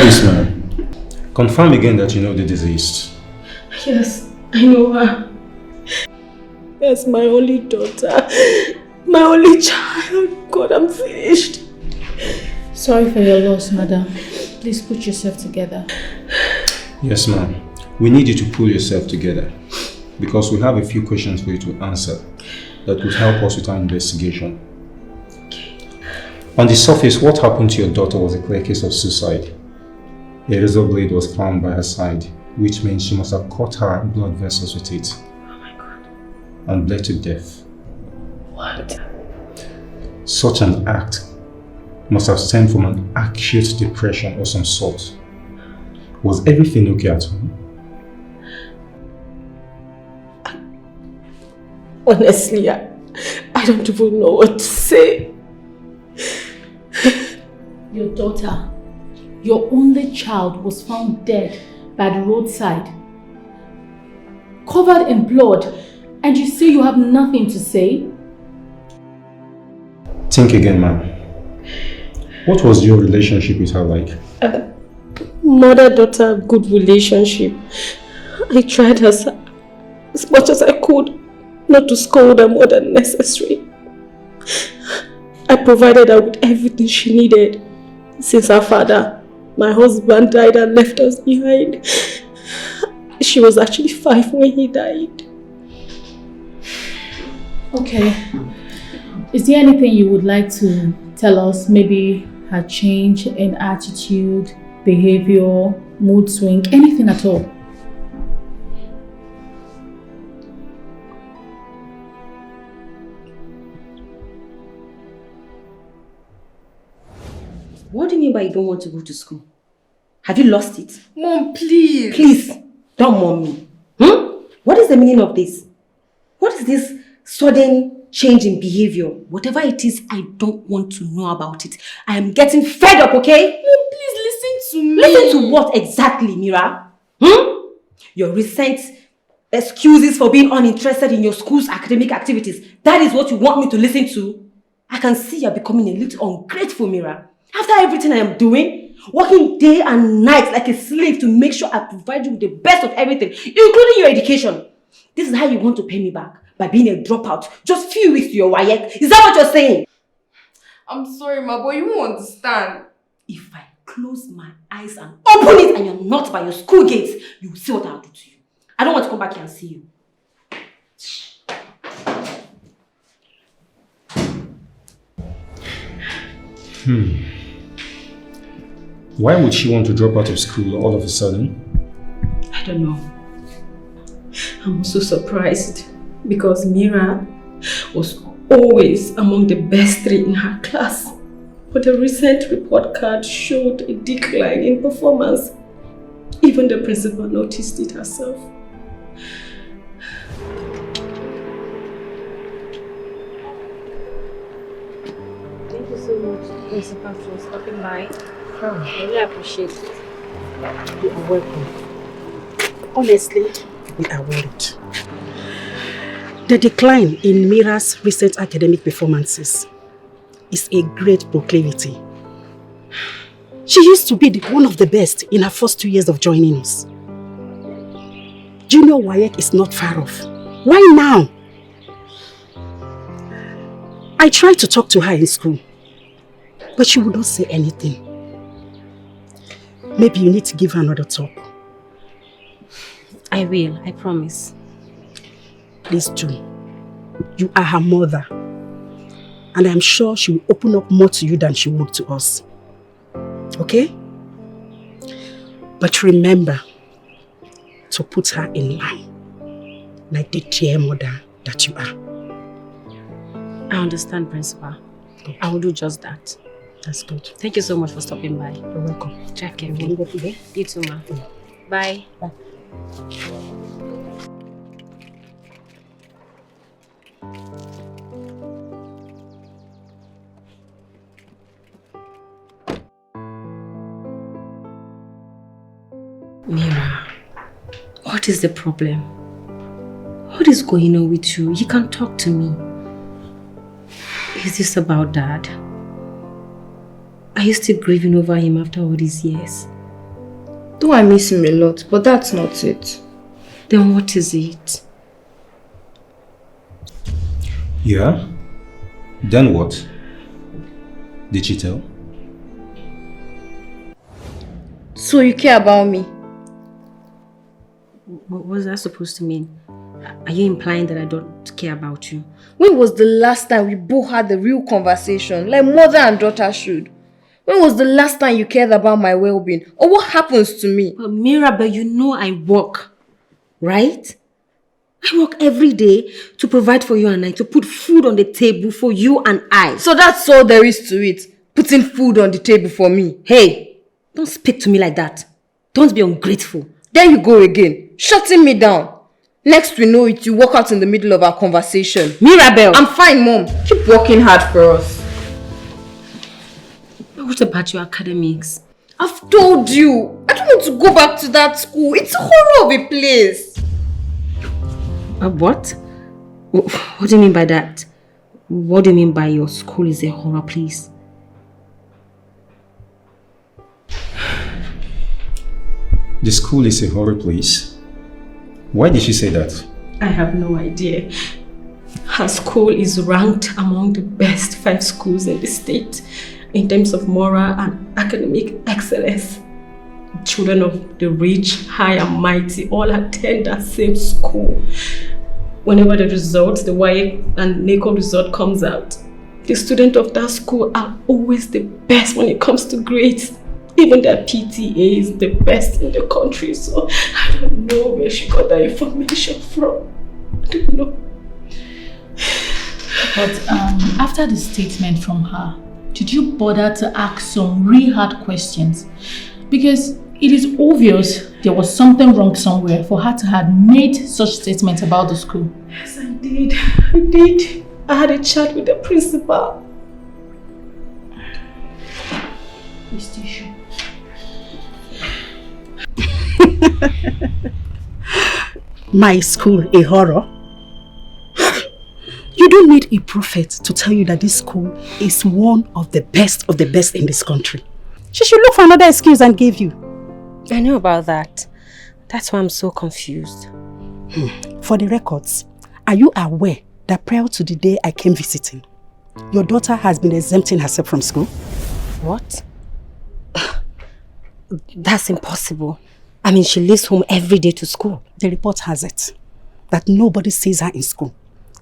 Please, ma'am, confirm again that you know the deceased. Yes, I know her. That's my only daughter. My only child. God, I'm finished. Sorry for your loss, madam. Please put yourself together. Yes, ma'am. We need you to pull yourself together because we have a few questions for you to answer that would help us with our investigation. On the surface, what happened to your daughter was a clear case of suicide. A razor blade was found by her side, which means she must have cut her blood vessels with it. Oh my God. And bled to death. What? Such an act must have stemmed from an acute depression or some sort. Was everything okay at home? Honestly, I don't even know what to say. Your daughter, your only child, was found dead by the roadside, covered in blood, and you say you have nothing to say? Think again, ma'am. What was your relationship with her like? Mother-daughter good relationship. I tried as much as I could not to scold her more than necessary. I provided her with everything she needed since her father, my husband, died and left us behind. She was actually 5 when he died. Okay. Is there anything you would like to tell us? Maybe her change in attitude, behavior, mood swing, anything at all? What do you mean by you don't want to go to school? Have you lost it? Mom, please. Please, don't mom me. What is the meaning of this? What is this sudden change in behavior? Whatever it is, I don't want to know about it. I am getting fed up, okay? Mom, please listen to me. Listen to what exactly, Mira? Your recent excuses for being uninterested in your school's academic activities. That is what you want me to listen to? I can see you're becoming a little ungrateful, Mira. After everything I am doing, working day and night like a slave to make sure I provide you with the best of everything, including your education. This is how you want to pay me back? By being a dropout just few weeks to your WAEC? Is that what you're saying? I'm sorry, ma, but you won't understand. If I close my eyes and open it and you're not by your school gates, you will see what I'll do to you. I don't want to come back here and see you. Why would she want to drop out of school all of a sudden? I don't know. I'm so surprised because Mira was always among the best 3 in her class. But the recent report card showed a decline in performance. Even the principal noticed it herself. Thank you so much, Principal, for stopping by. I really appreciate it. You are welcome. Honestly, we are worried. The decline in Mira's recent academic performances is a great proclivity. She used to be one of the best in her first 2 years of joining us. Junior WAEC is not far off. Why now? I tried to talk to her in school, but she would not say anything. Maybe you need to give her another talk. I will, I promise. Please do. You are her mother. And I'm sure she will open up more to you than she would to us. Okay? But remember to put her in line, like the dear mother that you are. I understand, Principal. Okay. I will do just that. That's good. Thank you so much for stopping by. You're welcome. Drive carefully. You too, ma. Bye. Bye. Mira, what is the problem? What is going on with you? You can talk to me. Is this about Dad? Are you still grieving over him after all these years? Though I miss him a lot, but that's not it. Then what is it? Yeah? Then what? Did she tell? So you care about me? What was that supposed to mean? Are you implying that I don't care about you? When was the last time we both had a real conversation, like mother and daughter should? When was the last time you cared about my well-being? Or what happens to me? But Mira, but you know I work, right? I work every day to provide for you and I, to put food on the table for you and I. So that's all there is to it, putting food on the table for me. Hey, don't speak to me like that. Don't be ungrateful. There you go again, shutting me down. Next we know it, you walk out in the middle of our conversation. Mirabelle! I'm fine, Mom. Keep working hard for us. What about your academics? I've told you, I don't want to go back to that school. It's a horror of a place. What? What do you mean by that? What do you mean by your school is a horror place? The school is a horror place. Why did she say that? I have no idea. Her school is ranked among the best 5 schools in the state in terms of moral and academic excellence. Children of the rich, high and mighty all attend that same school. Whenever the results, the YA and NACO result comes out, the students of that school are always the best when it comes to grades. Even their PTA is the best in the country, so I don't know where she got that information from. I don't know. But after the statement from her, did you bother to ask some really hard questions? Because it is obvious there was something wrong somewhere for her to have made such statements about the school. Yes, I did. I did. I had a chat with the principal. Is this sure? My school, a horror? You don't need a prophet to tell you that this school is one of the best in this country. She should look for another excuse and give you. I know about that. That's why I'm so confused. For the records, are you aware that prior to the day I came visiting, your daughter has been exempting herself from school? What? That's impossible. I mean, she leaves home every day to school. The report has it that nobody sees her in school.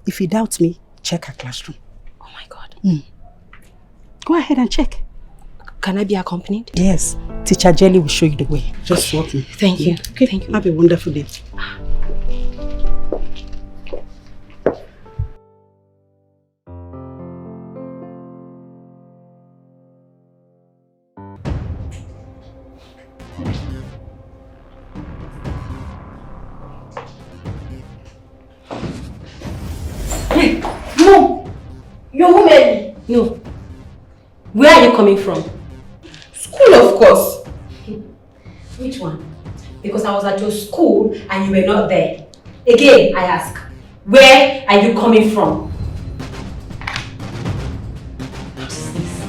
If you doubt me, check her classroom. Oh my God. Go ahead and check. Can I be accompanied? Yes. Teacher Jelly will show you the way. Just walk in. Thank you. Okay. Thank you. Have a wonderful day. Mom! You're home early. No. Where are you coming from? School, of course. Which one? Because I was at your school and you were not there. Again, I ask, where are you coming from? What is this?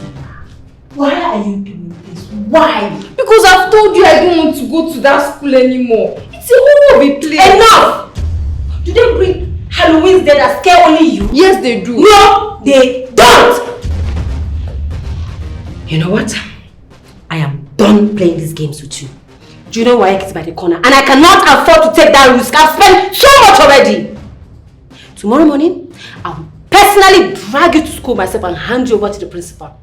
Why are you doing this? Why? Because I've told you I don't want to go to that school anymore. It's a horror of a place. Enough! Do they bring Halloween's there that scare only you? Yes, they do. No, they don't! You know what? I am done playing these games with you. Do you know why I is by the corner? And I cannot afford to take that risk. I've spent so much already. Tomorrow morning, I'll personally drag you to school myself and hand you over to the principal.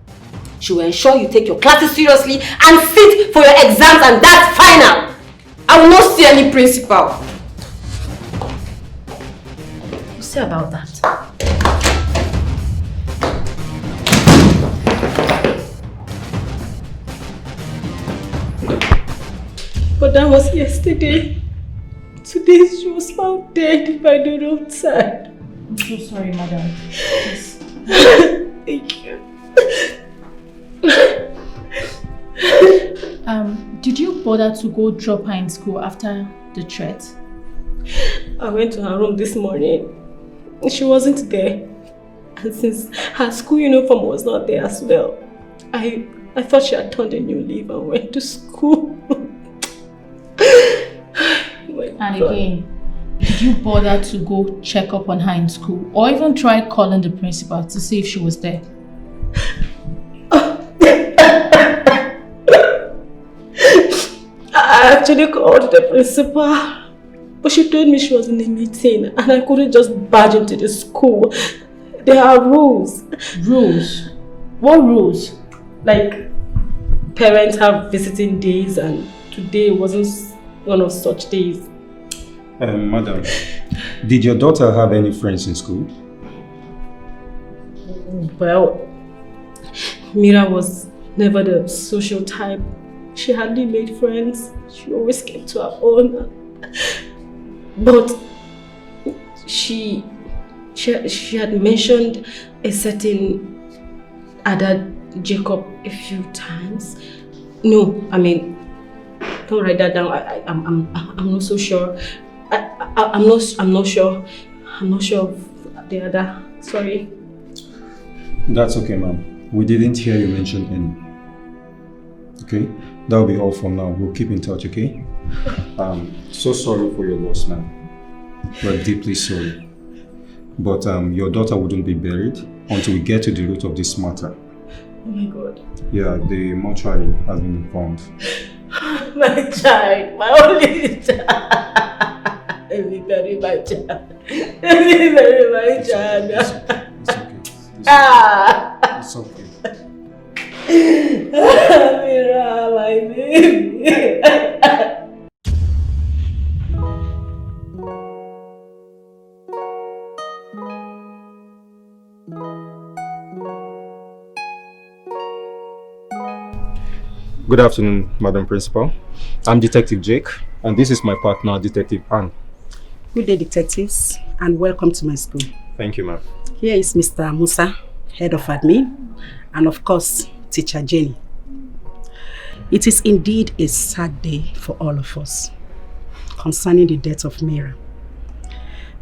She will ensure you take your classes seriously and sit for your exams, and that's final. I will not see any principal. We'll see about that. But that was yesterday. Today she was found dead by the roadside. I'm so sorry, madam. Please. Thank you. Did you bother to go drop her in school after the threat? I went to her room this morning. She wasn't there. And since her school uniform was not there as well, I thought she had turned a new leaf and went to school. And again, did you bother to go check up on her in school or even try calling the principal to see if she was there? I actually called the principal, but she told me she was in a meeting and I couldn't just barge into the school. There are rules. Rules? What rules? Like, parents have visiting days and today wasn't one of such days. Madam, did your daughter have any friends in school? Well, Mira was never the social type. She hardly made friends. She always kept to her own. But she had mentioned a certain Ada Jacob a few times. No, I mean, don't write that down. I'm not so sure. I'm not sure. I'm not sure of the other. Sorry. That's okay, ma'am. We didn't hear you mention any. Okay? That'll be all for now. We'll keep in touch, okay? So sorry for your loss, ma'am. We're deeply sorry. But your daughter wouldn't be buried until we get to the root of this matter. Oh my God. Yeah, the mortuary has been informed. My child, my only child. Let me bury my child. Let me bury my child. It's okay. It's okay. Mira, my baby. Good afternoon, Madam Principal. I'm Detective Jake, and this is my partner, Detective Anne. Good day, detectives, and welcome to my school. Thank you, ma'am. Here is Mr. Musa, head of admin, and of course, Teacher Jenny. It is indeed a sad day for all of us concerning the death of Mira.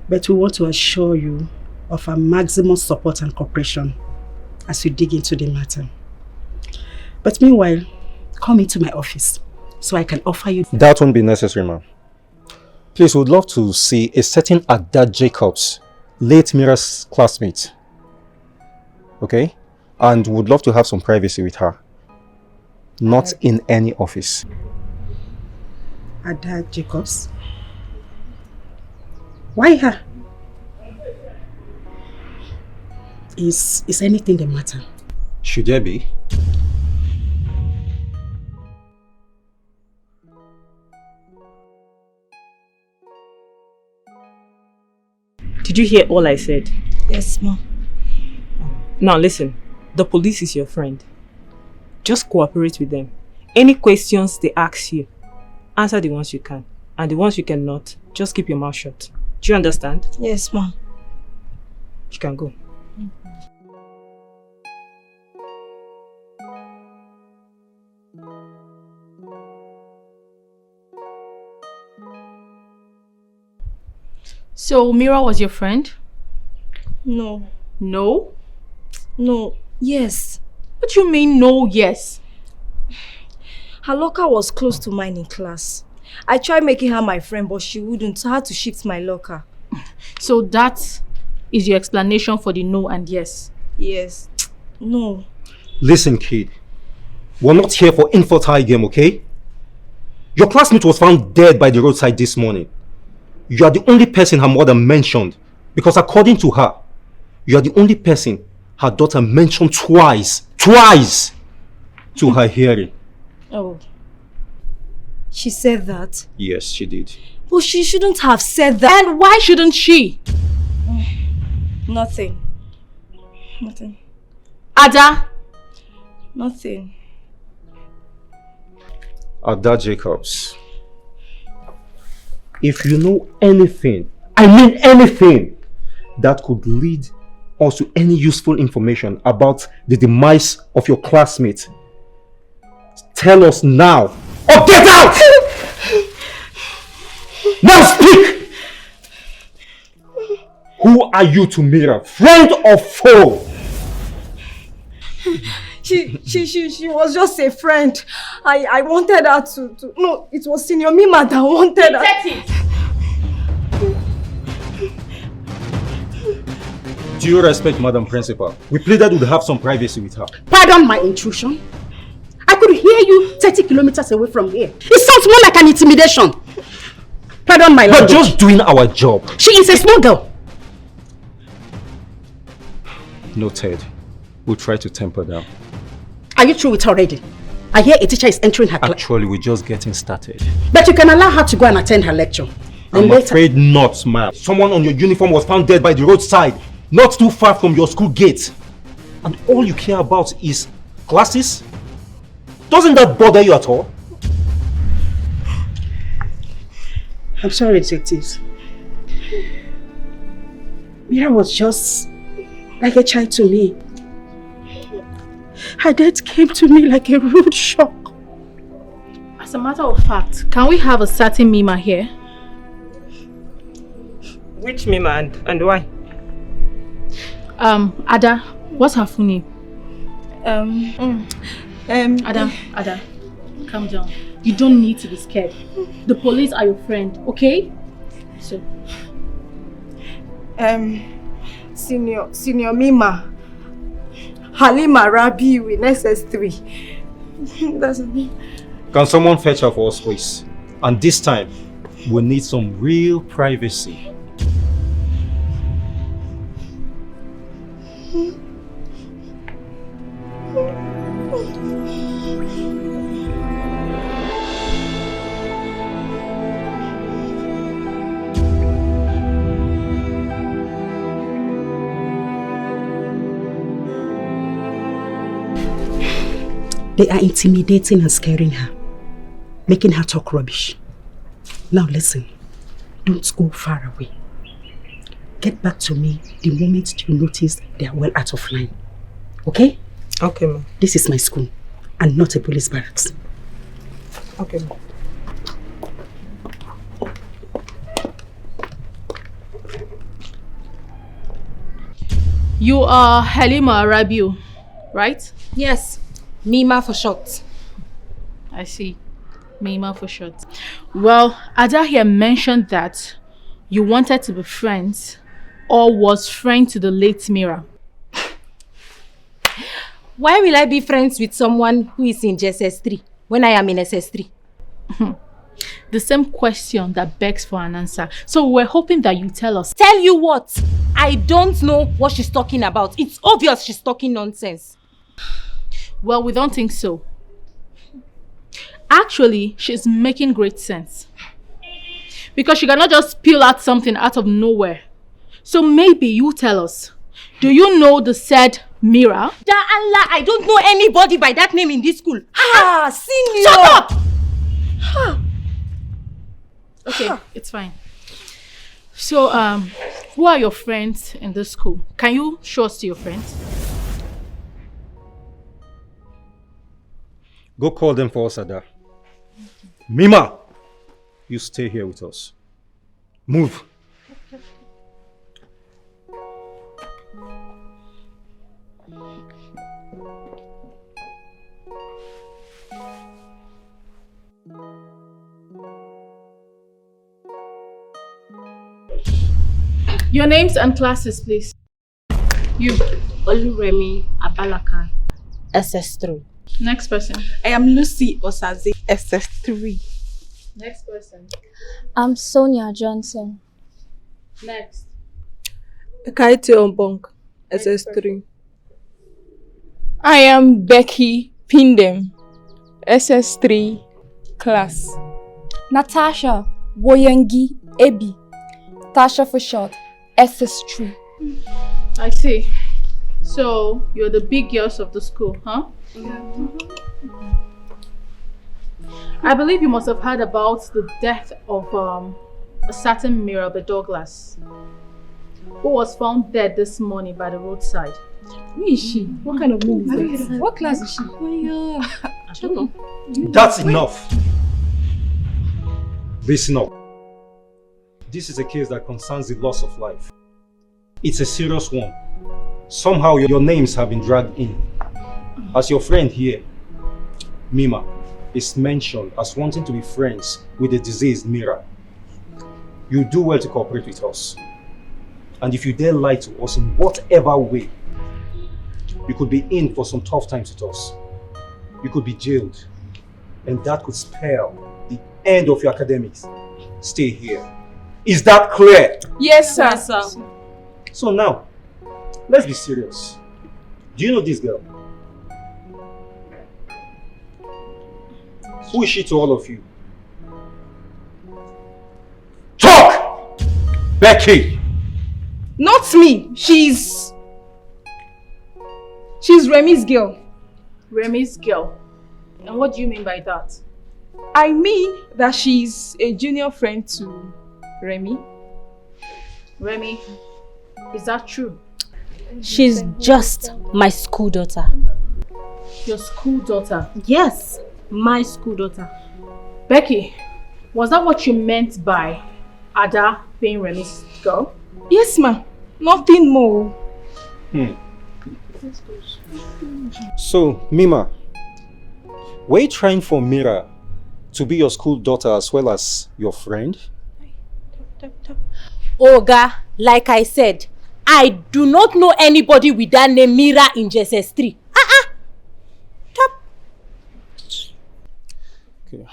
But we want to assure you of our maximum support and cooperation as we dig into the matter. But meanwhile, come into my office so I can offer you... That won't be necessary, ma'am. Please, we would love to see a certain Ada Jacobs, late Mira's classmate. Okay? And would love to have some privacy with her. Not in any office. Ada Jacobs? Why her? Is anything the matter? Should there be? Did you hear all I said? Yes, Mom. Now listen, the police is your friend. Just cooperate with them. Any questions they ask you, answer the ones you can. And the ones you cannot, just keep your mouth shut. Do you understand? Yes, Mom. You can go. So Mira was your friend? No. No? No. Yes. What do you mean no, yes? Her locker was close to mine in class. I tried making her my friend, but she wouldn't, so I had to shift my locker. So that is your explanation for the no and yes? Yes. No. Listen, kid. We're not here for infertile game, okay? Your classmate was found dead by the roadside this morning. You are the only person her mother mentioned, because according to her, you are the only person her daughter mentioned twice to her hearing. Oh. She said that? Yes, she did. But she shouldn't have said that. And why shouldn't she? Nothing. Nothing. Ada? Nothing. Ada Jacobs, if you know anything, I mean anything, that could lead us to any useful information about the demise of your classmate, tell us now or get out! Now speak! Who are you to Mira, friend or foe? She was just a friend. I wanted her to... No, it was Senior Mima that wanted her. Detective! Due respect, Madam Principal, we pleaded we'd have some privacy with her. Pardon my intrusion. I could hear you 30 kilometers away from here. It sounds more like an intimidation. Pardon my language. We're just doing our job. She is a small girl. Noted. We'll try to temper down. Are you through with her already? I hear a teacher is entering her class. Actually, we're just getting started. But you can allow her to go and attend her lecture. I'm afraid not, ma'am. Someone on your uniform was found dead by the roadside, not too far from your school gate. And all you care about is classes? Doesn't that bother you at all? I'm sorry, detectives. Mira was just like a child to me. Her death came to me like a rude shock. As a matter of fact, can we have a certain Mima here? Which Mima and why? Ada, what's her full name? Ada, calm down. You don't need to be scared. The police are your friend, okay? So. Senior Mima. Halima Rabiu in SS3. That's me. Can someone fetch her for us, please? And this time, we need some real privacy. They are intimidating and scaring her, making her talk rubbish. Now listen, don't go far away. Get back to me the moment you notice they are well out of line. Okay? Okay, ma'am. This is my school and not a police barracks. Okay, ma'am. You are Halima Rabiu, right? Yes. Mima for short. I see. Mima for short. Well, Ada here mentioned that you wanted to be friends or was friend to the late Mira. Why will I be friends with someone who is in SS3 when I am in SS3? The same question that begs for an answer. So we're hoping that you tell us. Tell you what? I don't know what she's talking about. It's obvious she's talking nonsense. Well, we don't think so. Actually, she's making great sense. Because she cannot just spill out something out of nowhere. So maybe you tell us. Do you know the said Mira? Da Allah, I don't know anybody by that name in this school. Senior! Shut up! Okay, it's fine. So, who are your friends in this school? Can you show us to your friends? Go call them for us, Ada. Mima! You stay here with us. Move. Your names and classes, please. You. Oluremi Abalaka, SS3. Next person. I am Lucy Osaze, SS3. Next person. I'm Sonia Johnson. Next. Kaite Ombong, SS3. I am Becky Pindem, SS3 class. Natasha Woyengi Ebi, Tasha for short, SS3. I see. So, you're the big girls of the school, huh? I believe you must have heard about the death of a certain Mira Douglas, who was found dead this morning by the roadside. Who is she? What kind of movie is that? What class is she? I don't know. That's enough. Listen up. This is a case that concerns the loss of life. It's a serious one. Somehow your names have been dragged in. As your friend here, Mima, is mentioned as wanting to be friends with the deceased Mira. You do well to cooperate with us. And if you dare lie to us in whatever way, you could be in for some tough times with us. You could be jailed. And that could spell the end of your academics. Stay here. Is that clear? Yes, sir. Yes, sir. So now, let's be serious. Do you know this girl? Who is she to all of you? Talk! Becky! Not me. She's Remy's girl. Remy's girl? And what do you mean by that? I mean that she's a junior friend to Remy. Remy, is that true? She's just my school daughter. Your school daughter? Yes, my school daughter. Becky, was that what you meant by Ada being Remy's girl? Yes, ma. Nothing more. So, Mima, were you trying for Mira to be your school daughter as well as your friend? Oga, like I said, I do not know anybody with that name Mira in JSS3. Top. Okay.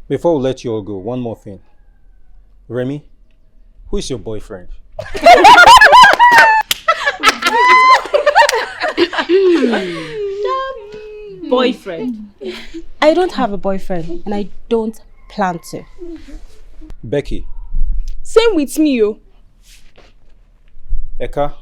Before we let you all go, one more thing. Remy, who is your boyfriend? Boyfriend? I don't have a boyfriend and I don't plan to. Becky? Same with me, yo. Eka?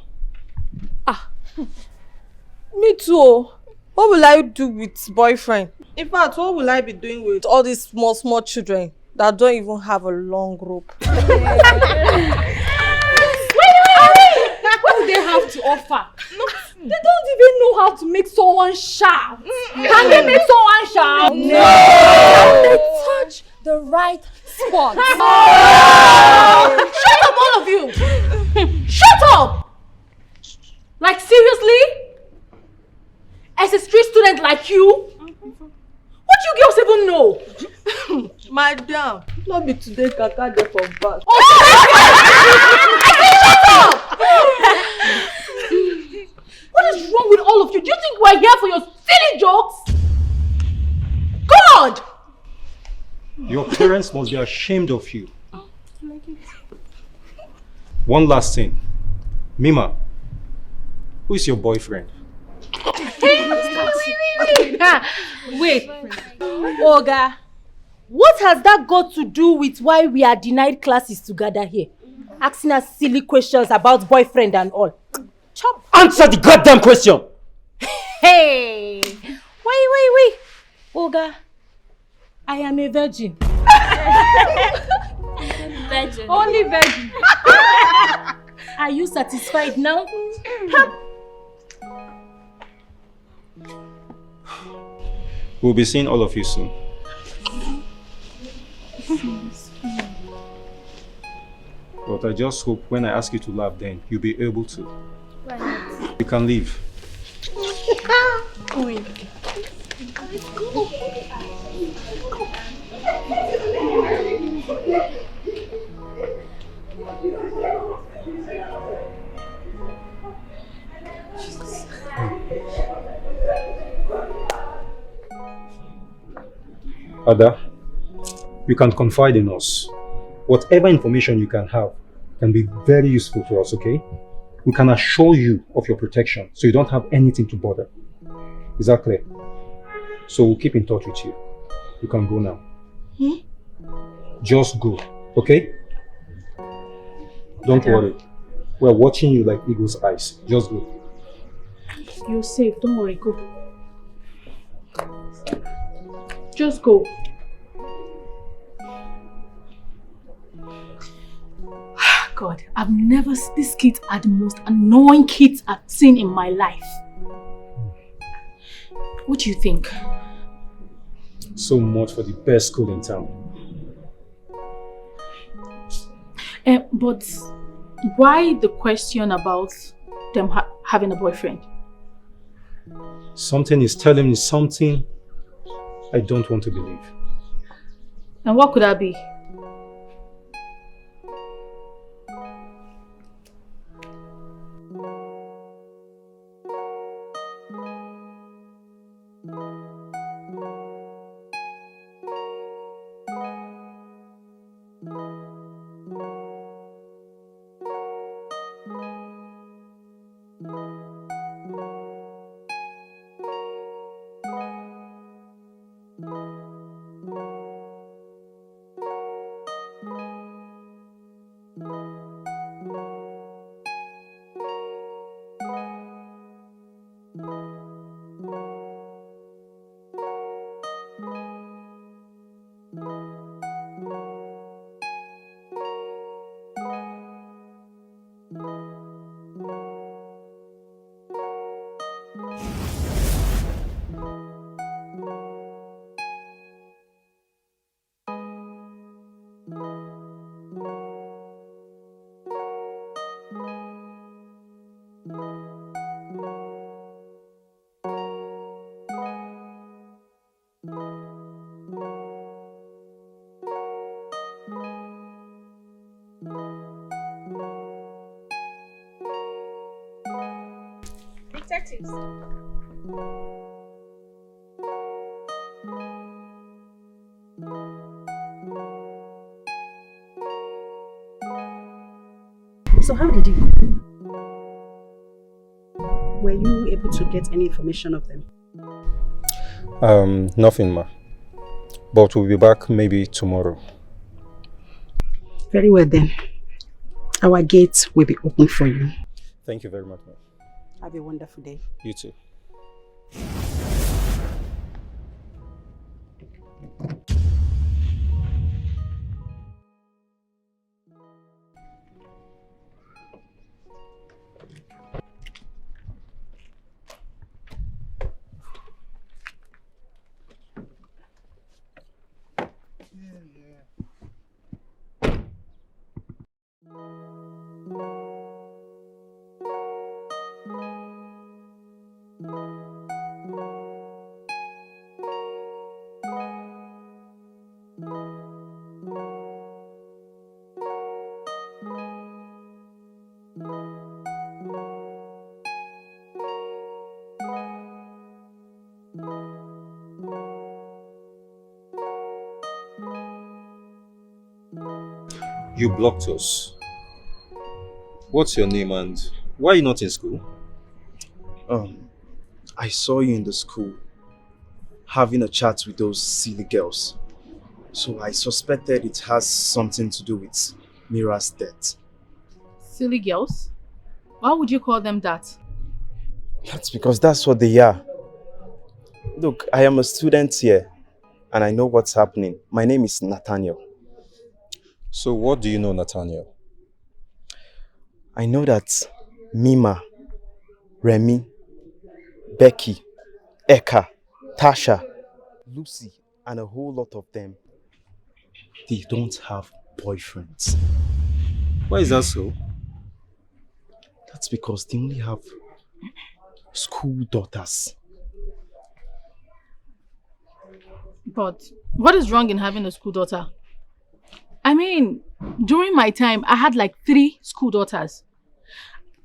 Me too. What will I do with boyfriend? In fact, what will I be doing with all these small children that don't even have a long rope? What do they have to offer? They don't even know how to make someone shout. Can they make someone shout? No. Can they touch the right spot? Shut up, all of you! Shut up! Like seriously? As a street student like you? What do you girls even know? Madam, not be today Kaka dey for back. Shut up! What is wrong with all of you? Do you think we're here for your silly jokes? God! Your parents must be ashamed of you. One last thing. Mima, who is your boyfriend? Wait. Oga, what has that got to do with why we are denied classes to gather here? Asking us silly questions about boyfriend and all. Chop. Answer the goddamn question! Hey! Wait. Oga, I am a virgin. Virgin. Only virgin. Are you satisfied now? We'll be seeing all of you soon. But I just hope when I ask you to laugh then, you'll be able to. Right. You can leave. Ada, you can confide in us. Whatever information you can have can be very useful to us, okay? We can assure you of your protection so you don't have anything to bother. Is that clear? So we'll keep in touch with you. You can go now. Just go, okay? Don't worry. We're watching you like eagle's eyes. Just go. You're safe, don't worry, go. Just go. God, I've never seen these kids are the most annoying kids I've seen in my life. What do you think? So much for the best school in town. But why the question about them having a boyfriend? Something is telling me something I don't want to believe. And what could that be? Detectives. So how did it go? Were you able to get any information of them? Nothing, ma. But we'll be back maybe tomorrow. Very well then. Our gate will be open for you. Thank you very much, ma. Have a wonderful day. You too. You blocked us. What's your name and why are you not in school? I saw you in the school having a chat with those silly girls. So I suspected it has something to do with Mira's death. Silly girls? Why would you call them that? That's because that's what they are. Look, I am a student here and I know what's happening. My name is Nathaniel. So what do you know, Nathaniel? I know that Mima, Remy, Becky, Eka, Tasha, Lucy, and a whole lot of them, they don't have boyfriends. Why is that so? That's because they only have school daughters. But what is wrong in having a school daughter? I mean, during my time, I had like 3 school daughters.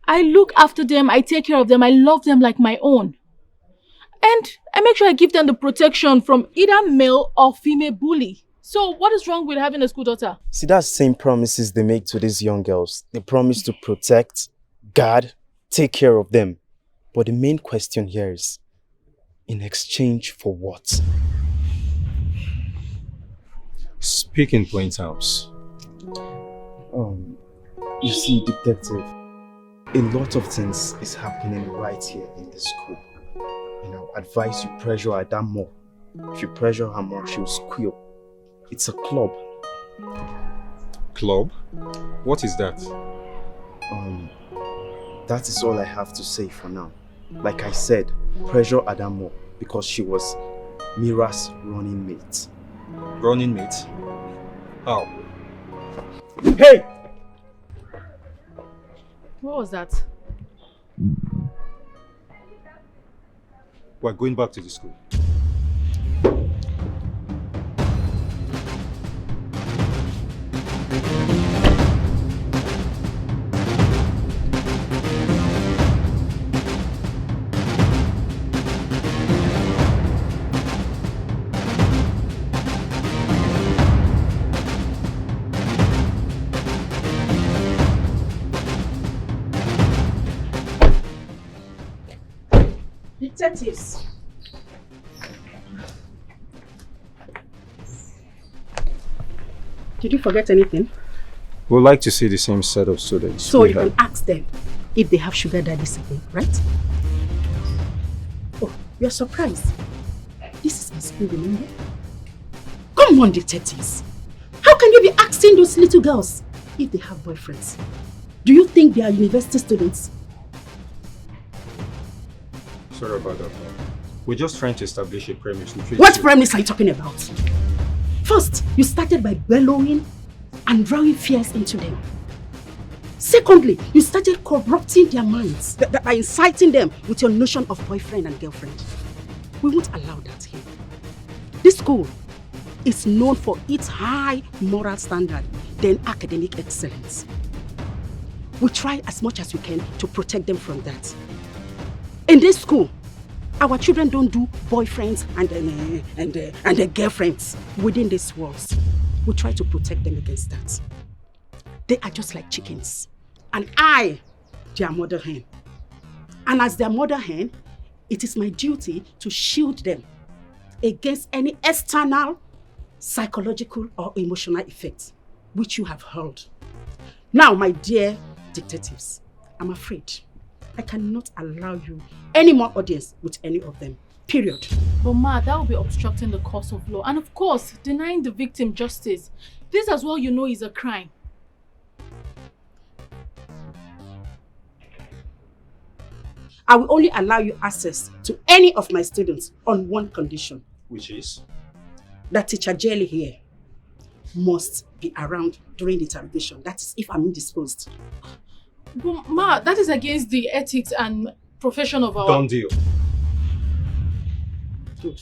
I look after them, I take care of them, I love them like my own. And I make sure I give them the protection from either male or female bully. So what is wrong with having a school daughter? See, that's the same promises they make to these young girls. They promise to protect, guard, take care of them. But the main question here is, in exchange for what? Speaking point out. You see, detective, a lot of things is happening right here in the school. And I advise you pressure her that more. If you pressure her more, she'll squeal. It's a club. Club? What is that? That is all I have to say for now. Like I said, pressure Adamo because she was Mira's running mate. Running mate? How? Hey! What was that? We're going back to the school. Detectives. Did you forget anything? We'd like to see the same set of students. So you can ask them if they have sugar daddies again, right? Oh, you're surprised. This is my school, remember? Come on, detectives. How can you be asking those little girls if they have boyfriends? Do you think they are university students? Sorry about that. We're just trying to establish a premise. What premise are you talking about? First, you started by bellowing and drawing fears into them. Secondly, you started corrupting their minds by inciting them with your notion of boyfriend and girlfriend. We won't allow that here. This school is known for its high moral standard than academic excellence. We try as much as we can to protect them from that. In this school, our children don't do boyfriends and their girlfriends within these walls. We try to protect them against that. They are just like chickens. And I, their mother hen. And as their mother hen, it is my duty to shield them against any external, psychological or emotional effects which you have heard. Now, my dear detectives, I'm afraid I cannot allow you any more audience with any of them. Period. But Ma, that will be obstructing the course of law. And of course, denying the victim justice. This as well you know is a crime. I will only allow you access to any of my students on one condition. Which is? That teacher Jelly here must be around during the interrogation. That is if I'm indisposed. But Ma, that is against the ethics and profession of our... Done deal. Good.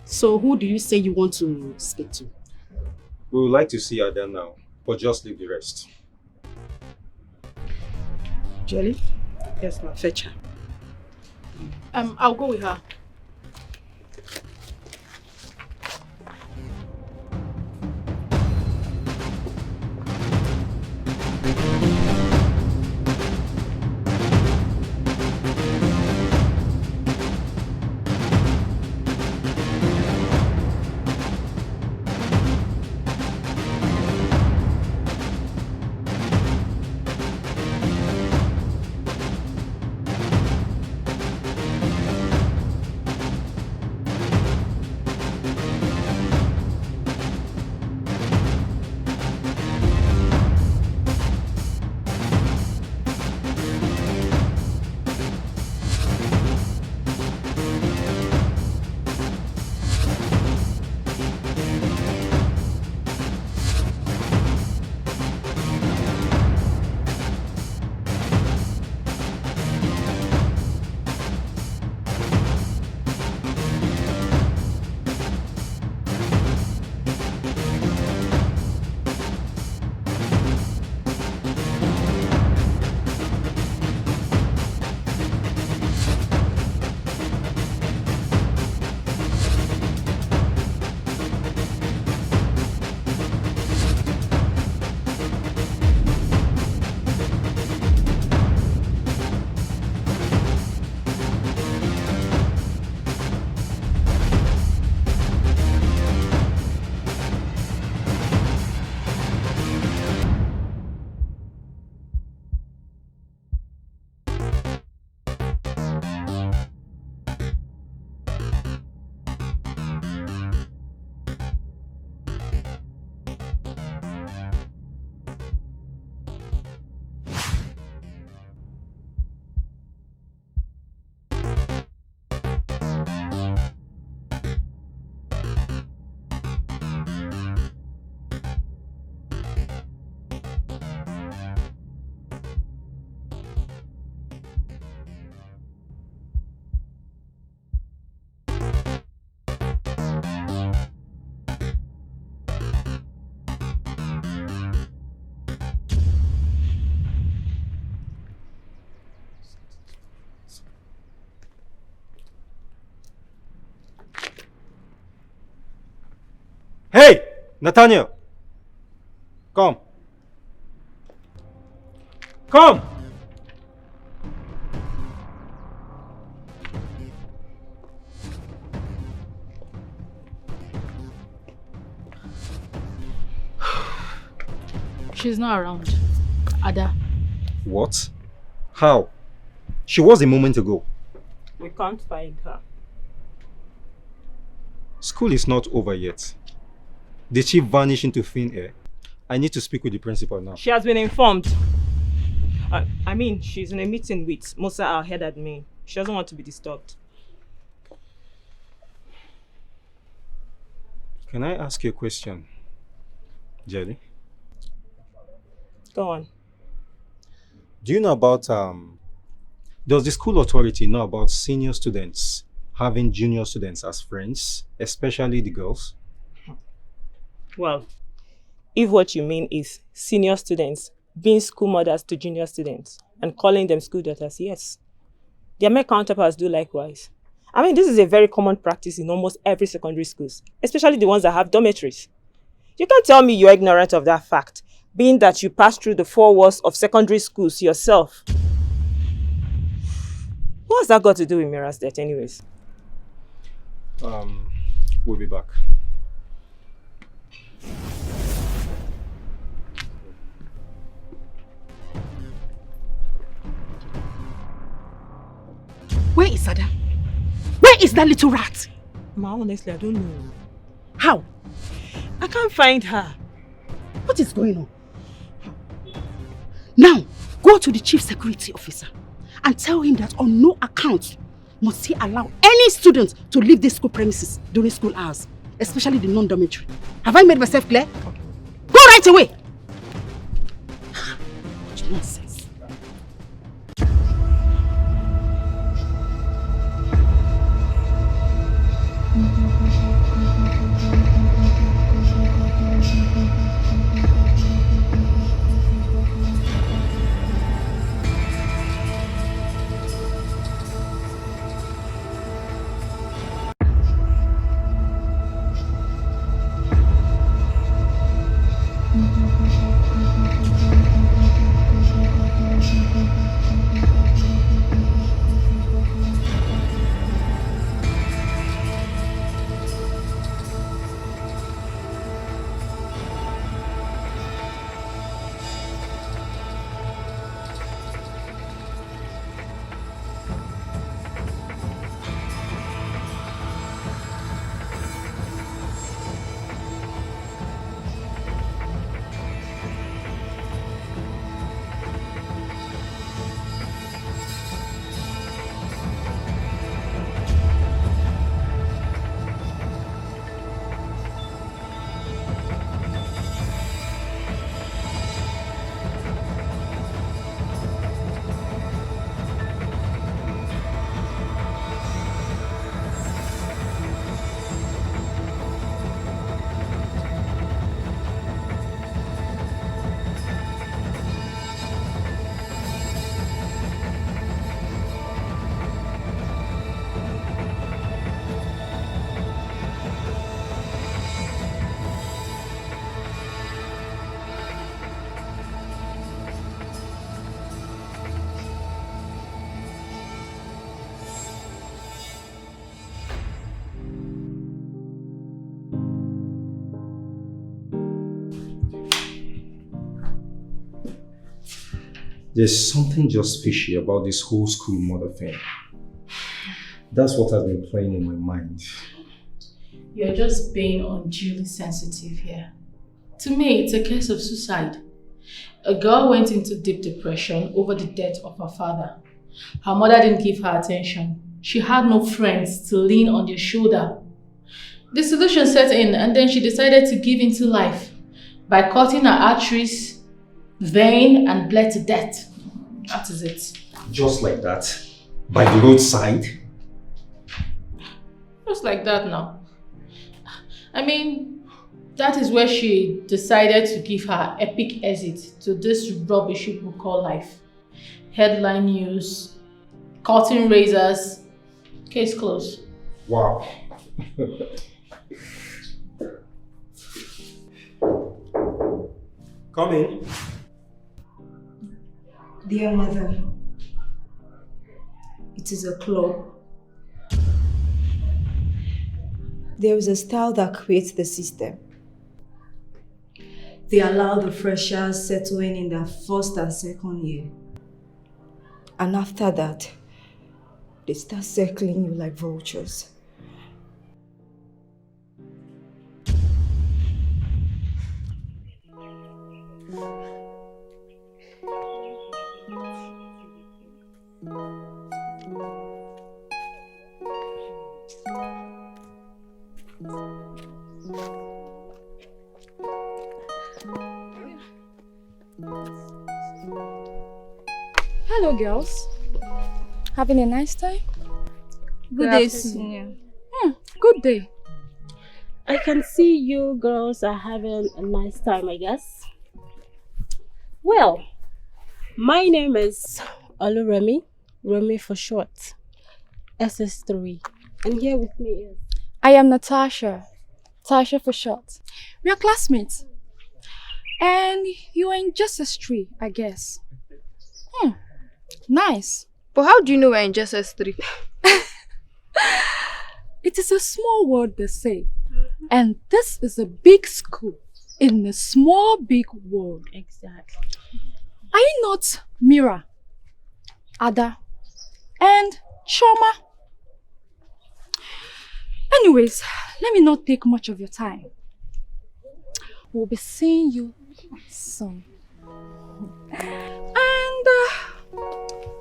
So who do you say you want to speak to? We would like to see her there now, but just leave the rest. Jelly? Yes, ma'am. Fetch her. I'll go with her. Hey, Nathaniel! Come. Come! She's not around. Ada. What? How? She was a moment ago. We can't find her. School is not over yet. Did she vanish into thin air? I need to speak with the principal now. She has been informed. I mean, she's in a meeting with Musa, our head admin. She doesn't want to be disturbed. Can I ask you a question, Jelly? Go on. Do you know about, does the school authority know about senior students having junior students as friends, especially the girls? Well, if what you mean is senior students being school mothers to junior students and calling them school daughters, yes. Their male counterparts do likewise. I mean, this is a very common practice in almost every secondary schools, especially the ones that have dormitories. You can't tell me you're ignorant of that fact, being that you pass through the 4 walls of secondary schools yourself. What has that got to do with Mira's death anyways? We'll be back. Where is Ada? Where is that little rat? Ma, honestly, I don't know. How? I can't find her. What is going on? Now, go to the chief security officer and tell him that on no account must he allow any student to leave this school premises during school hours, especially the non-dormitory. Have I made myself clear? Okay. Go right away! What nonsense. There's something just fishy about this whole school mother thing. That's what has been playing in my mind. You're just being unduly sensitive here. To me, it's a case of suicide. A girl went into deep depression over the death of her father. Her mother didn't give her attention. She had no friends to lean on their shoulder. The solution set in, and then she decided to give into life by cutting her arteries, vein, and bled to death. That is it. Just like that? By the roadside? Just like that now. I mean, that is where she decided to give her epic exit to this rubbish people call life. Headline news, cutting razors, case closed. Wow. Come in. Dear mother, it is a club. There is a style that creates the system. they allow the freshers settling in their first and second year. And after that, they start circling you like vultures. Hello, girls. Having a nice time? Good day, senior. Good day. I can see you girls are having a nice time, I guess. Well, my name is Oluremi, Remy for short, SS3. And here with me is... I am Natasha, Tasha for short. We are classmates. And you are in just a street, I guess. Nice. But how do you know we're in just S3? It is a small world, they say. And this is a big school in a small, big world. Exactly. Are you not Mira, Ada, and Choma? Anyways, let me not take much of your time. We'll be seeing you soon. And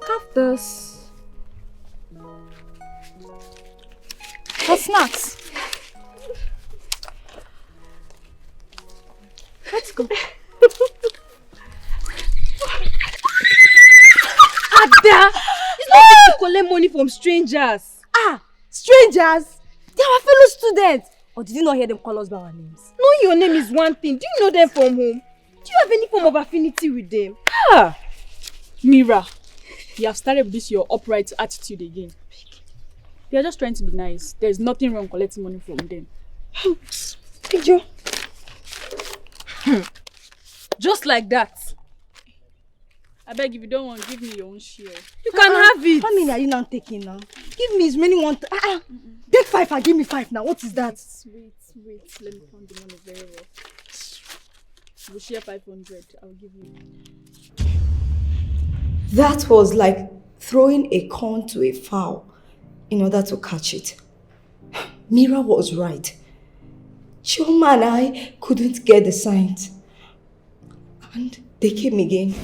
have this. For snacks. Let's go. Ada! It's not good to collect money from strangers. Strangers? They are our fellow students. Or did you not hear them call us by our names? Knowing your name is one thing. Do you know them from whom? Do you have any form of affinity with them? Mira, you have started with this your upright attitude again. They are just trying to be nice. There is nothing wrong collecting money from them. Pijo. Just like that. I beg, if you don't want, give me your own share. You can have it. How many are you now taking now? Give me as many one. Take 5 and give me 5 now. What is that? Wait. Let me count the money very well. We'll share 500. I'll give you. That was like throwing a corn to a fowl in order to catch it. Mira was right. Choma and I couldn't get the signs. And they came again.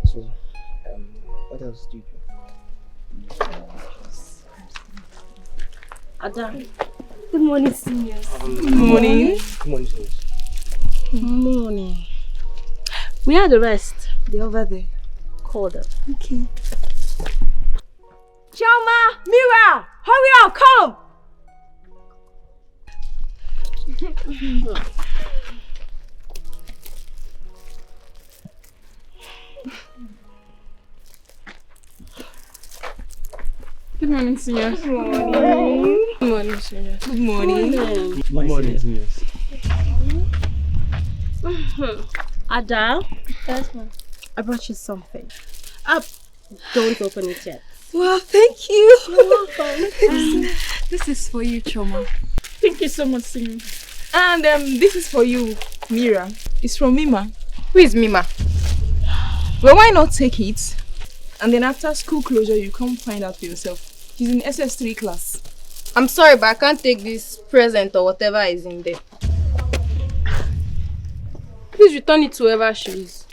So, what else do you do? Ada. Good morning, seniors. Good morning. Good morning, seniors. Morning. Where are the rest? They're over there. Call them. Okay. Choma! Mira! Hurry up! Come! Good morning, seniors. Good morning. Good morning, seniors. Good morning. Good morning, seniors. Ada? Yes, ma'am. I brought you something. Don't open it yet. Wow, thank you. You're welcome. This is for you, Choma. Thank you so much, senior. And this is for you, Mira. It's from Mima. Who is Mima? Well, why not take it? And then after school closure, you come find out for yourself. She's in SS3 class. I'm sorry, but I can't take this present or whatever is in there. Please return it to whoever she is.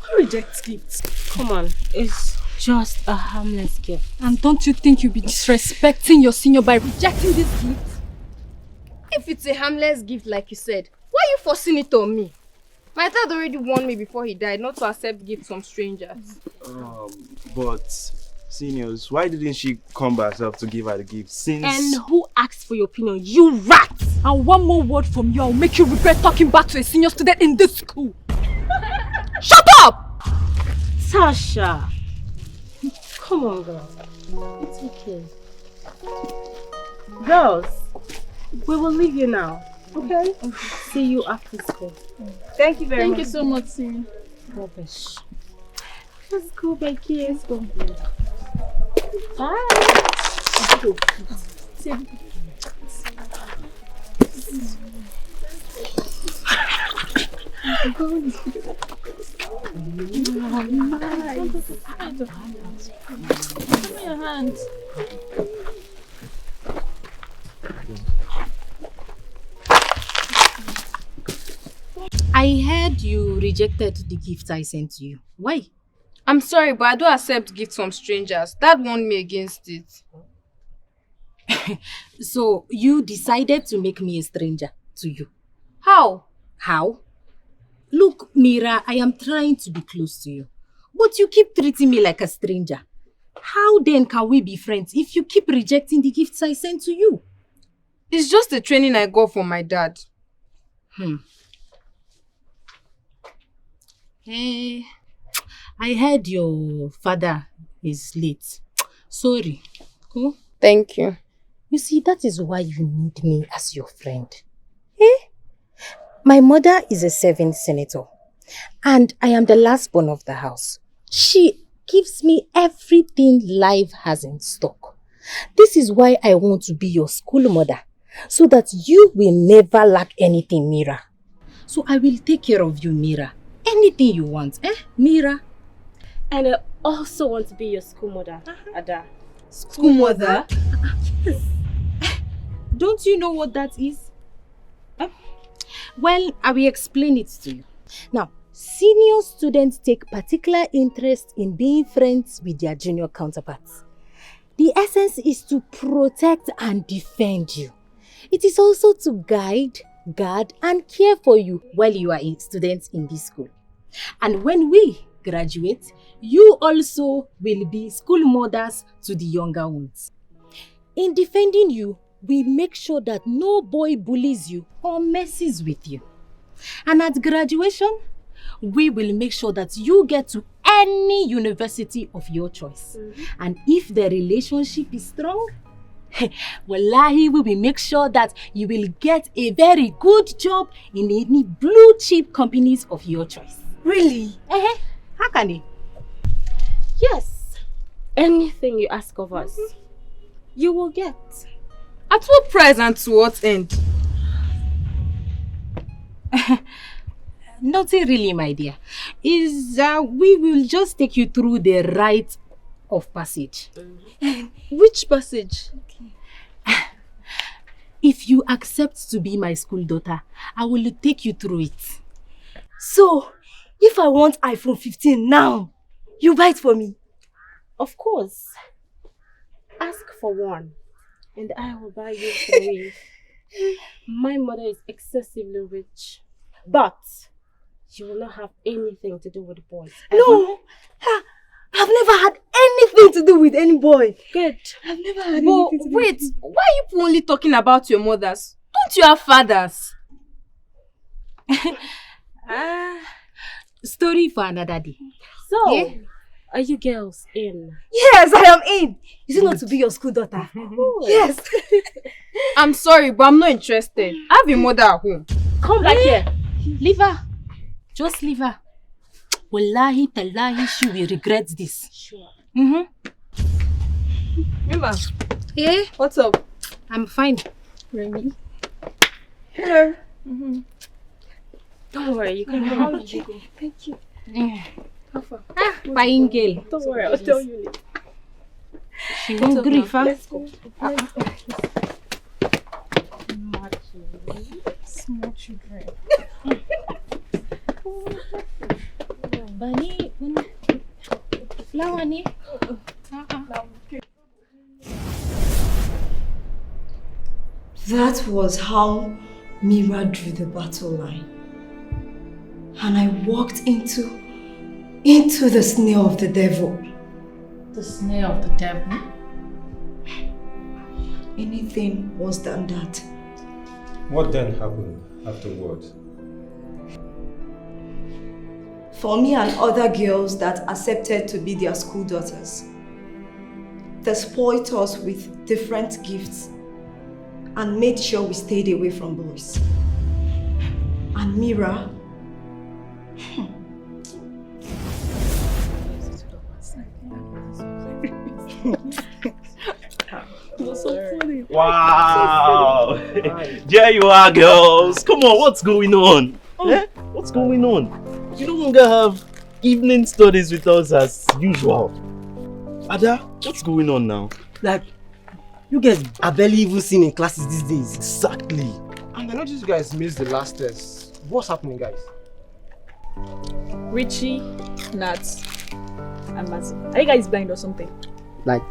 Who rejects gifts? Come on, it's just a harmless gift. And don't you think you'll be disrespecting your senior by rejecting this gift? If it's a harmless gift like you said, why are you forcing it on me? My dad already warned me before he died not to accept gifts from strangers. But seniors, why didn't she come by herself to give her the gift? Since And who asked for your opinion? You rat! And one more word from you, I'll make you regret talking back to a senior student in this school. Shut up! Tasha! Come on, girl. It's okay. Girls, we will leave you now. Okay? See you after school. Thank you very much. Thank you so much, senior. Rubbish. Let's go, Becky. Let's go. Bye. Give me your hands. I heard you rejected the gift I sent to you. Why? I'm sorry, but I don't accept gifts from strangers. Dad warned me against it. So you decided to make me a stranger to you. How? How? Look, Mira, I am trying to be close to you, but you keep treating me like a stranger. How then can we be friends if you keep rejecting the gifts I sent to you? It's just the training I got from my dad. Hey, I heard your father is late. Sorry. Cool? Thank you. You see, that is why you need me as your friend. Eh? My mother is a serving senator, and I am the last born of the house. She gives me everything life has in stock. This is why I want to be your school mother, so that you will never lack anything, Mira. So I will take care of you, Mira. Anything you want, Mira? And I also want to be your school mother, Ada. School mother? Yes. Don't you know what that is? Well, I will explain it to you. Now, senior students take particular interest in being friends with their junior counterparts. The essence is to protect and defend you. It is also to guide, guard, and care for you while you are a student in this school. And when we graduate, you also will be school mothers to the younger ones. In defending you, we make sure that no boy bullies you or messes with you. And at graduation, we will make sure that you get to any university of your choice. And if the relationship is strong, wallahi, we will make sure that you will get a very good job in any blue chip companies of your choice. Really? How can it? Yes. Anything you ask of us, you will get. At what price and to what end? Nothing really, my dear. We will just take you through the rite of passage. Which passage? If you accept to be my school daughter, I will take you through it. So, if I want iPhone 15 now, you buy it for me? Of course. Ask for one, and I will buy you 3. My mother is excessively rich, but she will not have anything to do with the boys. Ever. No! I've never had anything to do with any boy. Good. I've never had But anything to do wait, with why are you only talking about your mothers? Don't you have fathers? Story for another day. So, Yeah? Are you girls in? Yes, I am in. Is it not to be your school daughter? Yes. I'm sorry, but I'm not interested. I have a mother at home. Come back here. Leave her. Just leave her. Wallahi, tallahi, she will regret this. Sure. Mira. Yeah? What's up? I'm fine. Remy. Hello. Don't worry, you can how did you go? Thank you. How far? Fine girl. Don't worry, I'll tell you later. She won't grieve, huh? Let's go. Small children. Bunny, flower ni. That was how Mira drew the battle line. And I walked into the snare of the devil. The snare of the devil? Anything worse than that. What then happened afterwards? For me and other girls that accepted to be their school daughters, they spoiled us with different gifts and made sure we stayed away from boys. And Mira, Wow! There you are, girls. Come on, what's going on? Eh? What's going on? You no longer have evening studies with us as usual. Ada, what's going on now? Like, you guys are barely even seen in classes these days. Exactly. And I noticed you guys missed the last test. What's happening, guys? Richie, Nat, and Mazzy. Are you guys blind or something? Like,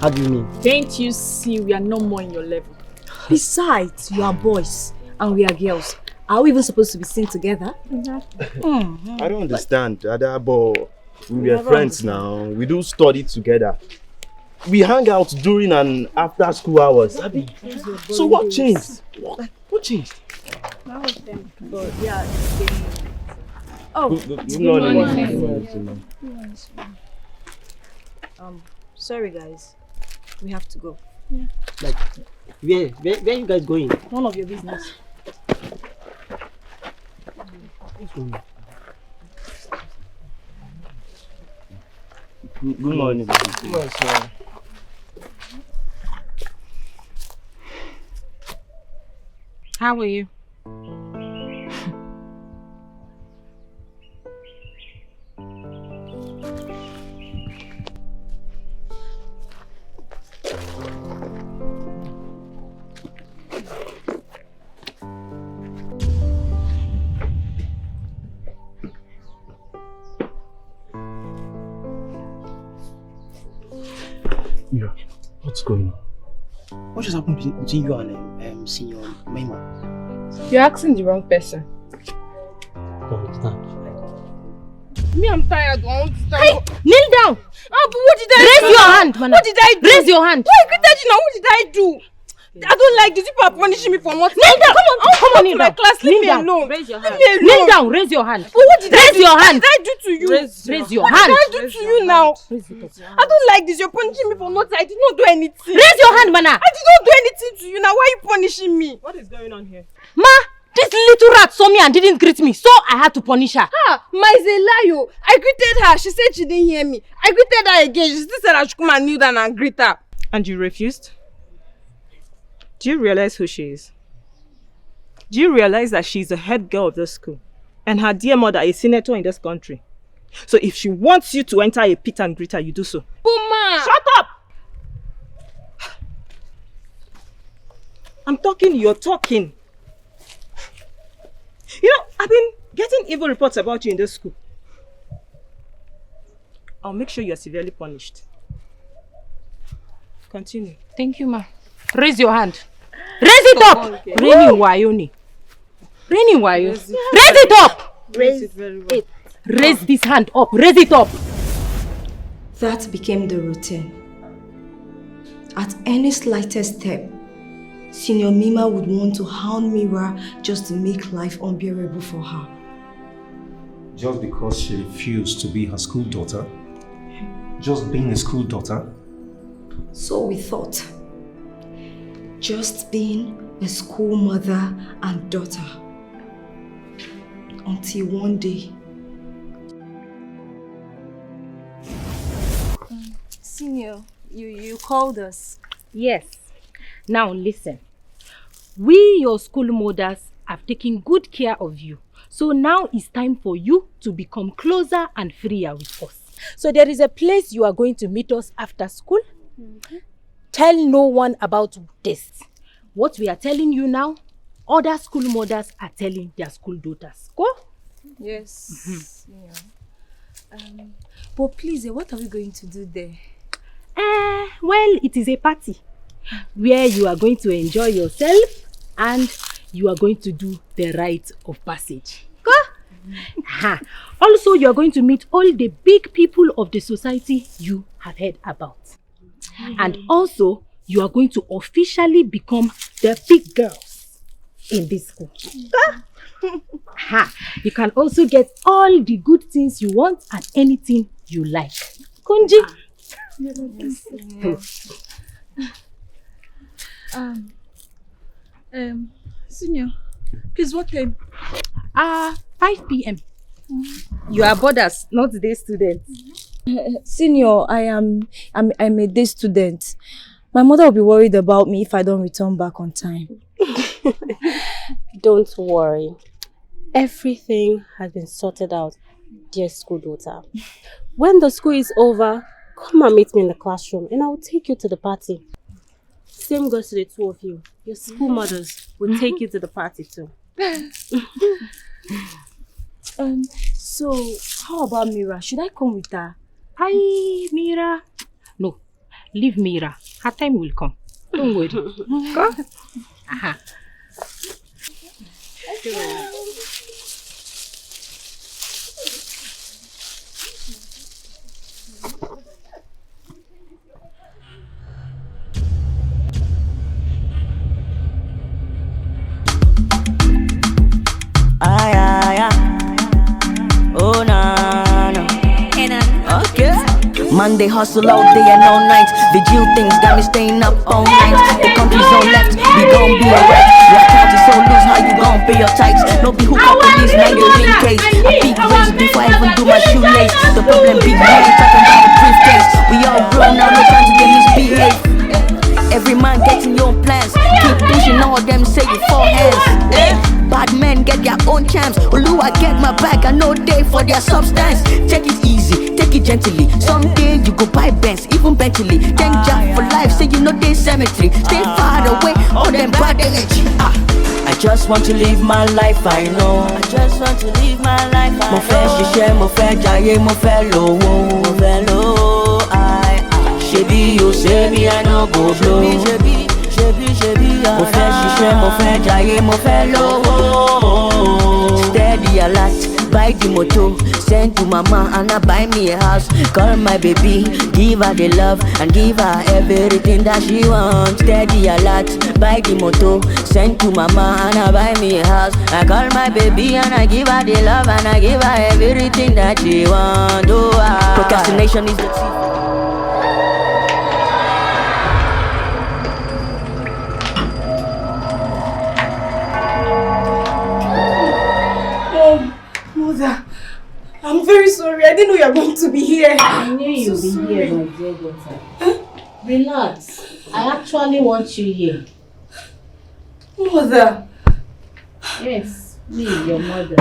how do you mean? Can't you see we are no more in your level? Besides, you are boys and we are girls. Are we even supposed to be seen together? I don't understand, Ada, but we are friends now. We do study together. We hang out during and after school hours. So what changed? What changed? That was them. But yeah, Oh, good morning. Sorry guys. We have to go. Yeah. Like, where are you guys going? None of your business. Good morning. Good morning, sir. How are you? Mira, what's going on? What just happened between you and Senior Mima? You're asking the wrong person. Don't understand. Me, I'm tired. I want to start. Hey, kneel down! But what did I do? Raise your hand, man. What did I do? Raise your hand. Why greeted you now? What did I do? I don't like this. People are punishing me for nothing. Kneel down! Come on, kneel my down. class. Leave Kneel me down. alone. Raise your Leave hand. me alone. Kneel down. Raise your hand. But what did I Raise do? your What hand. did I do to you? Raise your What hand. did I do to you now? I don't like this. You're punishing me for nothing. I did not do anything. Raise your hand, mana. I did not do anything to you. Now why are you punishing me? What is going on here? Ma, this little rat saw me and didn't greet me, so I had to punish her. Ma is a liar. I greeted her. She said she didn't hear me. I greeted her again. She still said I should come and kneel down and greet her. And you refused? Do you realize who she is? Do you realize that she's the head girl of this school? And her dear mother is a senator in this country. So if she wants you to enter a pit and greet her, you do so. Puma! Shut up! I'm talking, you're talking. You know, I've been getting evil reports about you in this school. I'll make sure you're severely punished. Continue. Thank you, ma. Raise your hand. Raise it up! Rainy Wayoni. Rainy Wayo. Raise it up! Raise it very well. Raise this hand up. Raise it up. That became the routine. At any slightest step, Senior Mima would want to hound Mira just to make life unbearable for her. Just because she refused to be her school daughter? Just being a school daughter? So we thought. Just being a school mother and daughter. Until one day. Senior, you called us. Yes. Now listen. We, your school mothers, have taken good care of you. So now it's time for you to become closer and freer with us. So there is a place you are going to meet us after school. Tell no one about this. What we are telling you now, other school mothers are telling their school daughters. Go? Yes. But please, what are we going to do there? Well, it is a party where you are going to enjoy yourself and you are going to do the rite of passage. Go? Also, you are going to meet all the big people of the society you have heard about. And also, you are going to officially become the big girls in this school. You can also get all the good things you want and anything you like. Kunji? Senior, please, what time? 5 p.m. You are boarders, not day students. Senior, I'm a day student. My mother will be worried about me if I don't return back on time. Don't worry. Everything has been sorted out, dear school daughter. When the school is over, come and meet me in the classroom and I will take you to the party. Same goes to the two of you. Your school mothers will take you to the party too. So how about Mira? Should I come with her? Hi, Mira. No, leave Mira. Her time will come. Don't worry. Go. Aha. Oh na na. Okay. Man, they hustle all day and all night. Vigil things got me staying up all night. The country's on left, we gon' be alright. Your account is so loose, how you gon' pay your tithes? No be hook up police, now you're in case. I peak race before I even do my shoelace. The problem big man talking about a briefcase. We all grown now, no time to get misbehave. Every man getting your own plans. Keep pushing, all them say you four hands. Bad men get their own chance. Oluwa get my back, I know they for their substance. Take it easy, take it gently. Someday you go buy Benz, even Bentley. Thank Jah for life, say you know they cemetery. Stay far away, all them bad energy. I just want to live my life, I know. I just want to live my life, I know. Mo fẹ́ ṣiṣẹ́, mo fẹ́ jayé, mo fẹ́ lówó, mo fẹ́ lówó. Shebi you say me I no go blow. Shebi mo fẹ́ ṣiṣẹ́, mo fẹ́ jayé, mo fẹ́ lówó. Steady alert, buy the motor, send to mama and I buy me a house. Call my baby, give her the love and give her everything that she wants. Steady alert, buy the motor, send to mama and I buy me a house. I call my baby and I give her the love and I give her everything that she wants. Procrastination is the thief. Mother, I'm very sorry. I didn't know you were going to be here. I knew you'd be here, my dear daughter. Relax. I actually want you here. Mother. Yes, me, your mother.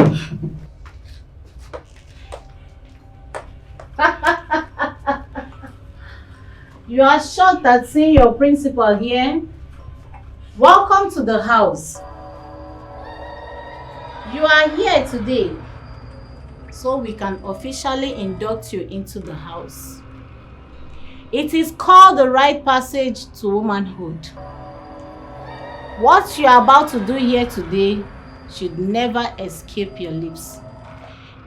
You are shocked at seeing your principal here? Welcome to the house. You are here today, so we can officially induct you into the house. It is called the rite passage to womanhood. What you are about to do here today should never escape your lips.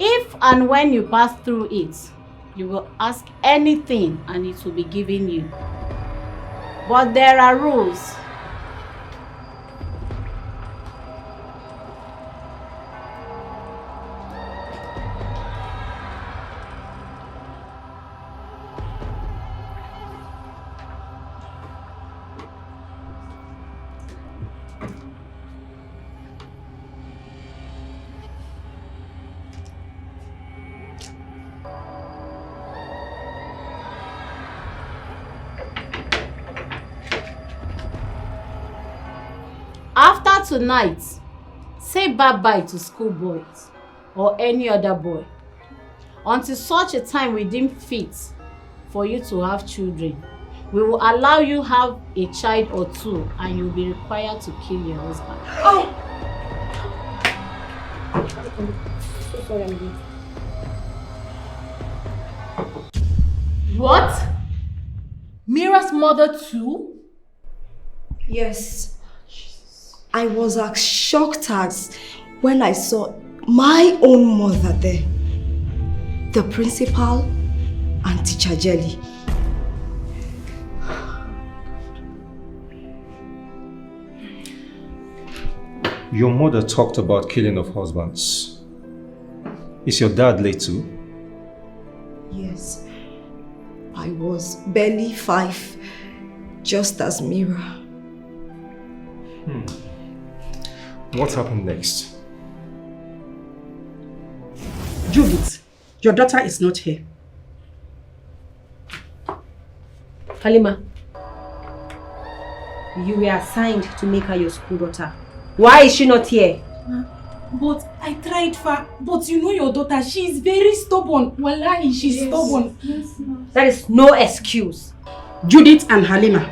If and when you pass through it, you will ask anything and it will be given you. But there are rules. After tonight, say bye-bye to schoolboys or any other boy until such a time we deem fit for you to have children. We will allow you have a child or two and you'll be required to kill your husband. Oh! What? Mira's mother too? Yes. I was as shocked as when I saw my own mother there. The principal and teacher Jelly. Your mother talked about killing of husbands. Is your dad late too? Yes. I was barely 5, just as Mira. What happened next? Judith, your daughter is not here. Halima, you were assigned to make her your school daughter. Why is she not here? But I tried but you know your daughter, she is very stubborn. Wallahi, she's stubborn. Yes, that is no excuse. Judith and Halima,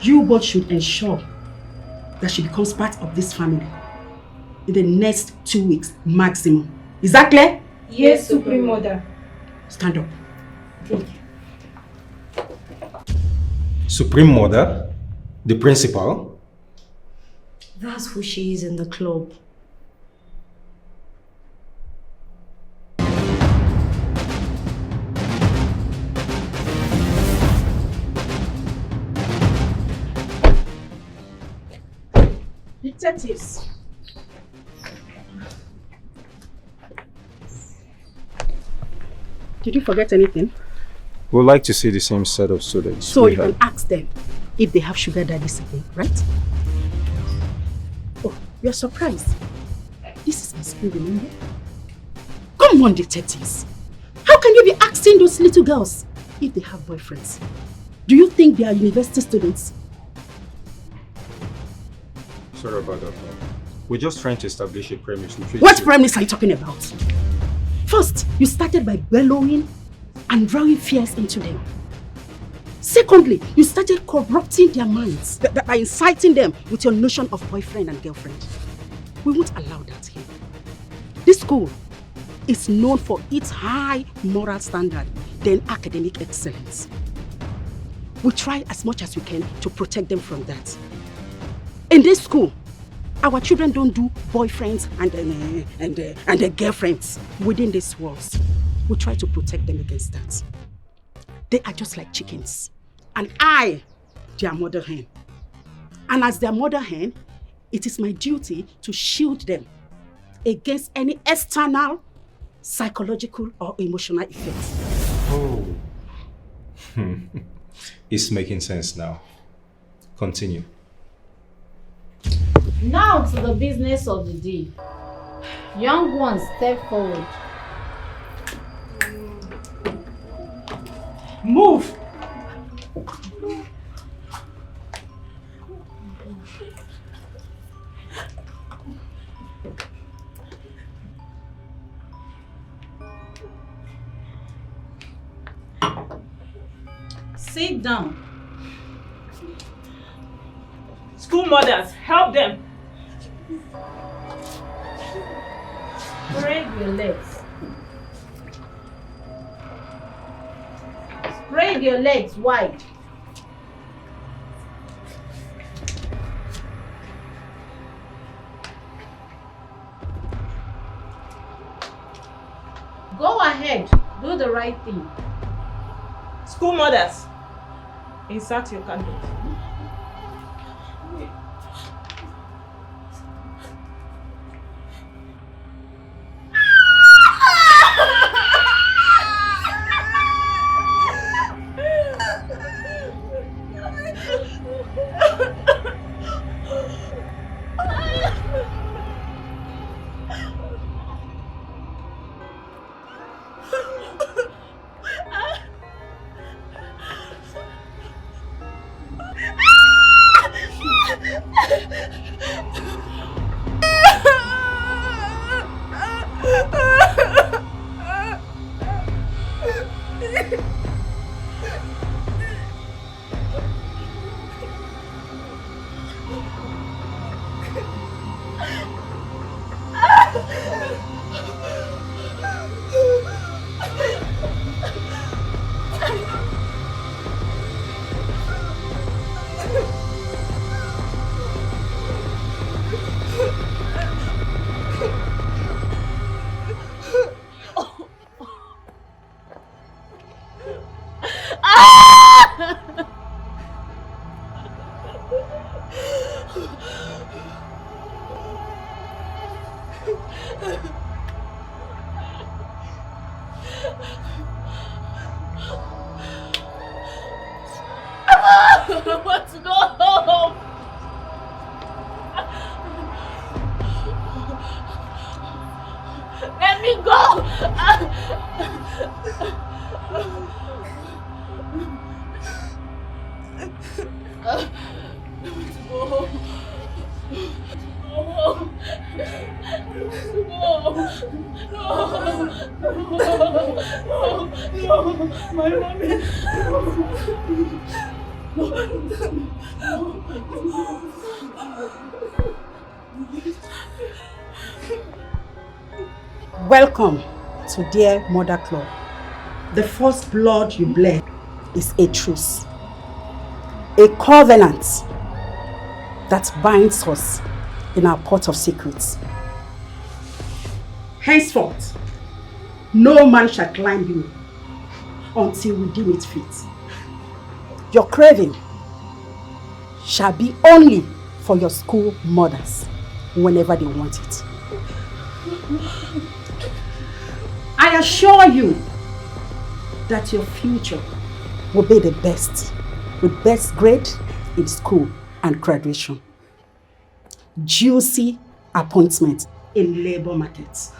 you both should ensure that she becomes part of this family in the next 2 weeks maximum. Is that clear? Yes, Supreme Mother. Stand up. Thank you. Supreme Mother? The principal? That's who she is in the club. Detectives. Did you forget anything? We'd like to see the same set of students. So you can ask them if they have sugar daddies again, right? Oh, you're surprised. This is my school, remember? Come on, detectives. How can you be asking those little girls if they have boyfriends? Do you think they are university students? Sorry about that. We're just trying to establish a premise. What premise are you talking about? First, you started by bellowing and drawing fears into them. Secondly, you started corrupting their minds by inciting them with your notion of boyfriend and girlfriend. We won't allow that here. This school is known for its high moral standard than academic excellence. We try as much as we can to protect them from that. In this school, our children don't do boyfriends and girlfriends within these walls. We try to protect them against that. They are just like chickens. And I, their mother hen. And as their mother hen, it is my duty to shield them against any external, psychological or emotional effects. Oh. It's making sense now. Continue. Now to the business of the day. Young ones, step forward. Move! Sit down. School mothers, help them. Spread your legs. Spread your legs wide. Go ahead, do the right thing. School mothers, insert your candles. I want to go home. Let me go. My mommy. Welcome to Dear Mother Club. The first blood you bled is a truce, a covenant that binds us in our pot of secrets. Henceforth, no man shall climb you until we deem it fit. Your craving shall be only for your school mothers whenever they want it. I assure you that your future will be the best, with best grade in school and graduation. Juicy appointment in labor markets.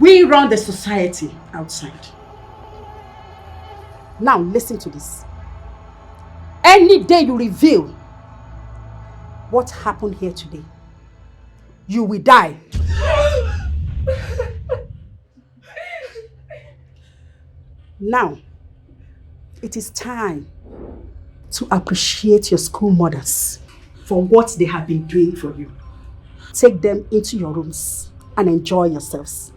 We run the society outside. Now listen to this. Any day you reveal what happened here today, you will die. Now, it is time to appreciate your school mothers for what they have been doing for you. Take them into your rooms and enjoy yourselves.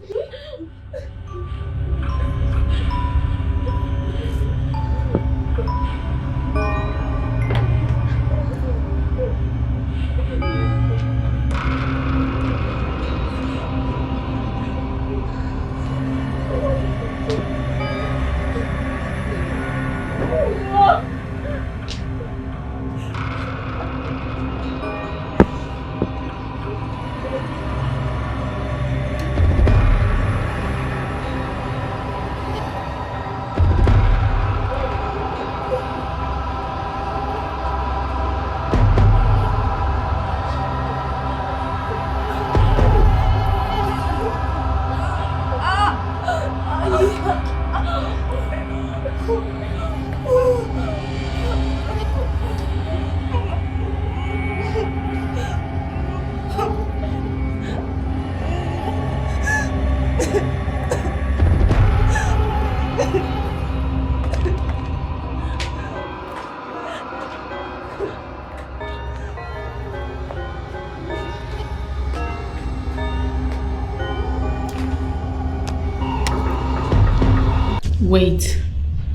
Wait,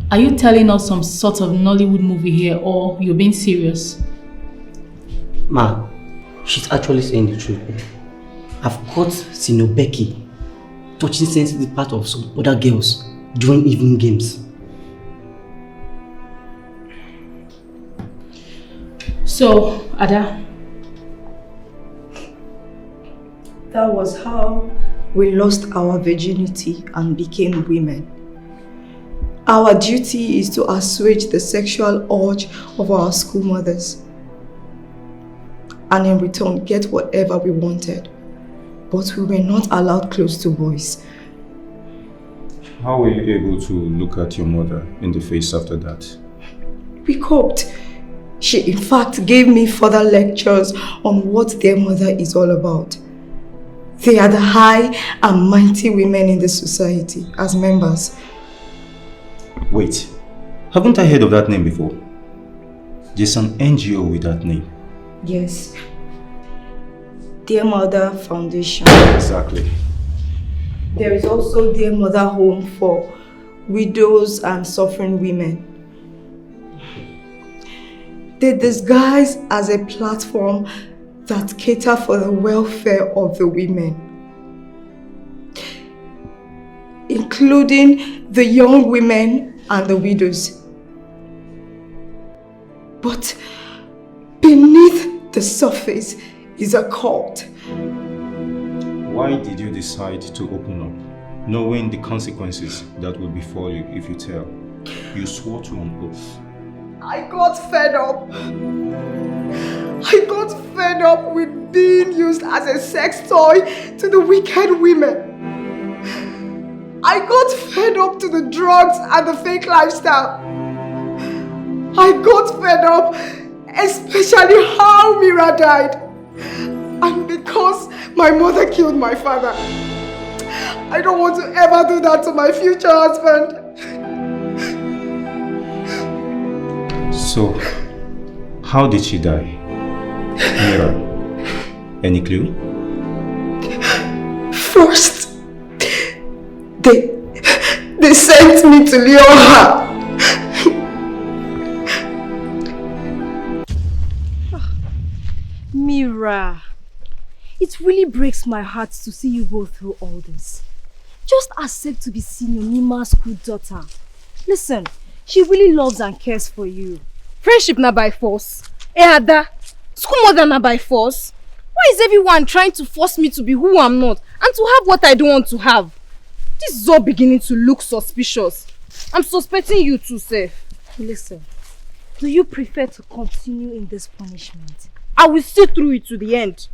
are you telling us some sort of Nollywood movie here or you're being serious? Ma, she's actually saying the truth. I've caught Becky touching sensitive part of some other girls during evening games. So, Ada? That was how we lost our virginity and became women. Our duty is to assuage the sexual urge of our school mothers. And in return, get whatever we wanted. But we were not allowed close to boys. How were you able to look at your mother in the face after that? We coped. She in fact gave me further lectures on what their mother is all about. They are the high and mighty women in the society as members. Wait, haven't I heard of that name before? There's an NGO with that name. Yes. Dear Mother Foundation. Exactly. There is also Dear Mother Home for widows and suffering women. They disguise as a platform that cater for the welfare of the women, including the young women and the widows. But beneath the surface is a cult. Why did you decide to open up, knowing the consequences that will befall you if you tell? You swore to an oath. I got fed up. I got fed up with being used as a sex toy to the wicked women. I got fed up to the drugs and the fake lifestyle. I got fed up, especially how Mira died. And because my mother killed my father. I don't want to ever do that to my future husband. So, how did she die? Mira, any clue? First, they sent me to lure her. Mira, it really breaks my heart to see you go through all this. Just accept to be Senior Mima's school daughter. Listen, she really loves and cares for you. Friendship na by force. Ada, school mother na by force. Why is everyone trying to force me to be who I'm not and to have what I don't want to have? This is all beginning to look suspicious. I'm suspecting you too, Seth. Listen, do you prefer to continue in this punishment? I will see through it to the end.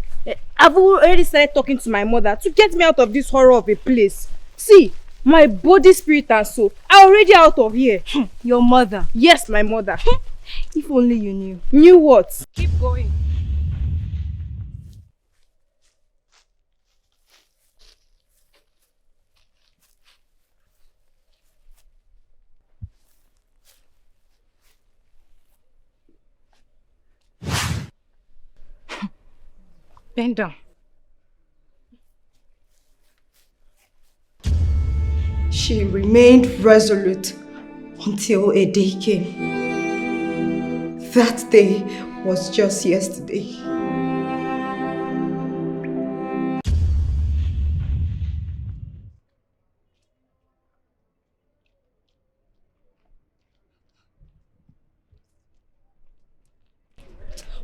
I've already started talking to my mother to get me out of this horror of a place. See, my body, spirit and soul are already out of here. Your mother? Yes, my mother. If only you knew. Knew what? Keep going. Bend down. She remained resolute until a day came. That day was just yesterday.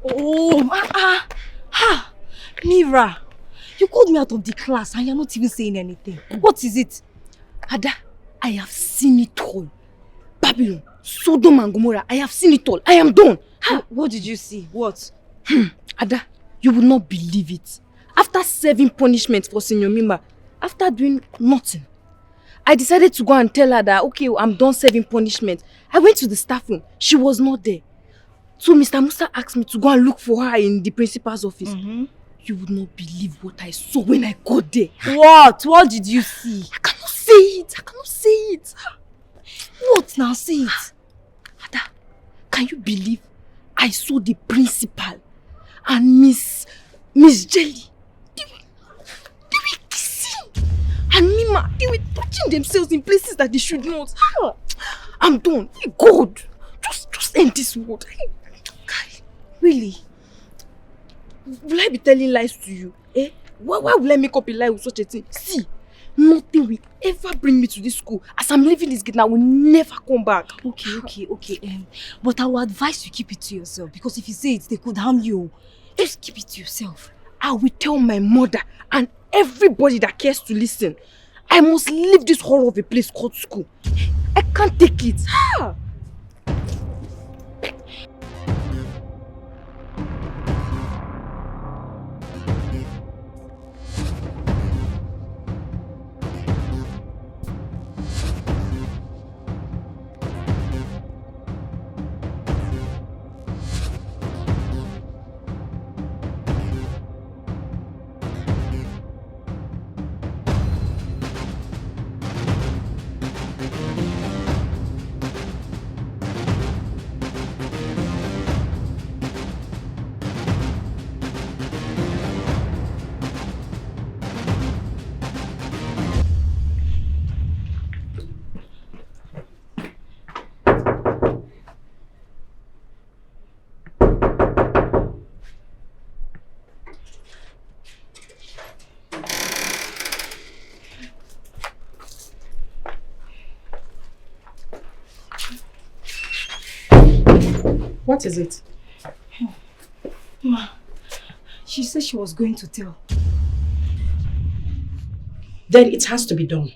Oh, Mira, you called me out of the class and you're not even saying anything. What is it? Ada, I have seen it all. Babylon, Sodom and Gomorrah, I have seen it all. I am done. What did you see? What? Ada, you will not believe it. After serving punishment for Senior Mima, after doing nothing, I decided to go and tell her that, okay, I'm done serving punishment. I went to the staff room. She was not there. So Mr. Musa asked me to go and look for her in the principal's office. You would not believe what I saw when I got there. What? What did you see? I cannot say it. I cannot say it. What now? Say it. Ada, can you believe I saw the principal and Miss Jelly? They were kissing. And Mima, they were touching themselves in places that they should not. I'm done. God, just end this world. Really? Will I be telling lies to you? Eh? Why will I make up a lie with such a thing? See, nothing will ever bring me to this school. As I'm leaving this gate now, I will never come back. Okay. But I will advise you keep it to yourself, because if you say it, they could harm you. Just keep it to yourself. I will tell my mother and everybody that cares to listen. I must leave this horror of a place called school. I can't take it. What is it? Ma, she said she was going to tell. Then it has to be done.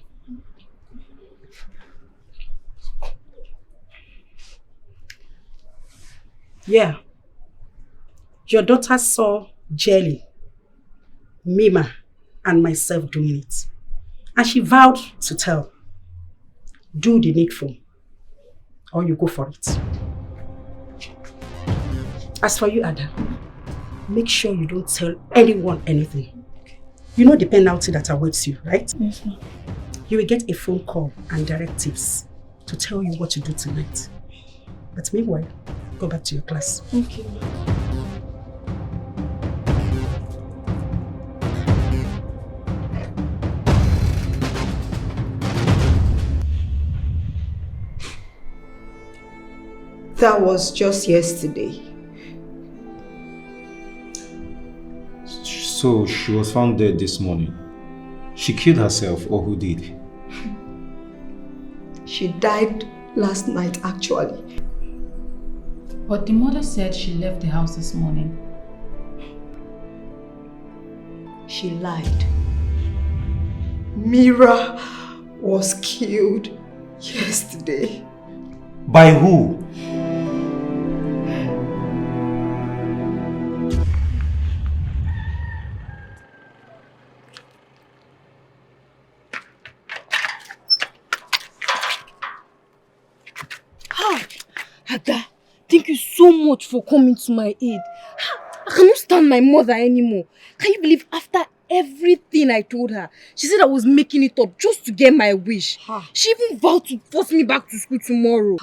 Yeah. Your daughter saw Jelly, Mima, and myself doing it. And she vowed to tell. Do the needful. Or you go for it. As for you, Ada, make sure you don't tell anyone anything. You know the penalty that awaits you, right? Yes, ma'am. You will get a phone call and directives to tell you what to do tonight. But meanwhile, go back to your class. Okay. That was just yesterday. So she was found dead this morning. She killed herself, or who did? She died last night, actually. But the mother said she left the house this morning. She lied. Mira was killed yesterday. By who? Ada, thank you so much for coming to my aid. I cannot stand my mother anymore. Can you believe after everything I told her, she said I was making it up just to get my wish. She even vowed to force me back to school tomorrow.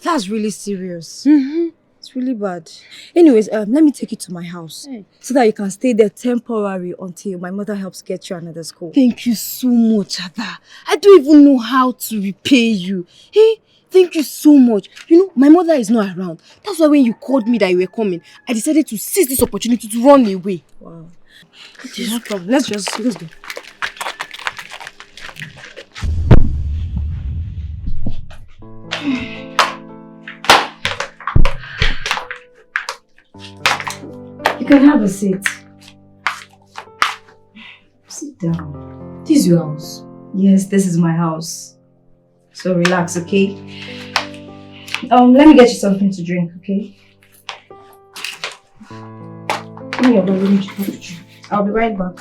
That's really serious. It's really bad. Anyways, let me take you to my house so that you can stay there temporarily until my mother helps get you another school. Thank you so much, Ada. I don't even know how to repay you. Hey, thank you so much. You know, my mother is not around. That's why when you called me that you were coming, I decided to seize this opportunity to run away. Wow. Okay, no problem. Let's go. You can have a seat. Sit down. This is your house. Yes, this is my house. So relax, okay? Let me get you something to drink, okay? Give me your bottle, let me have to drink. I'll be right back.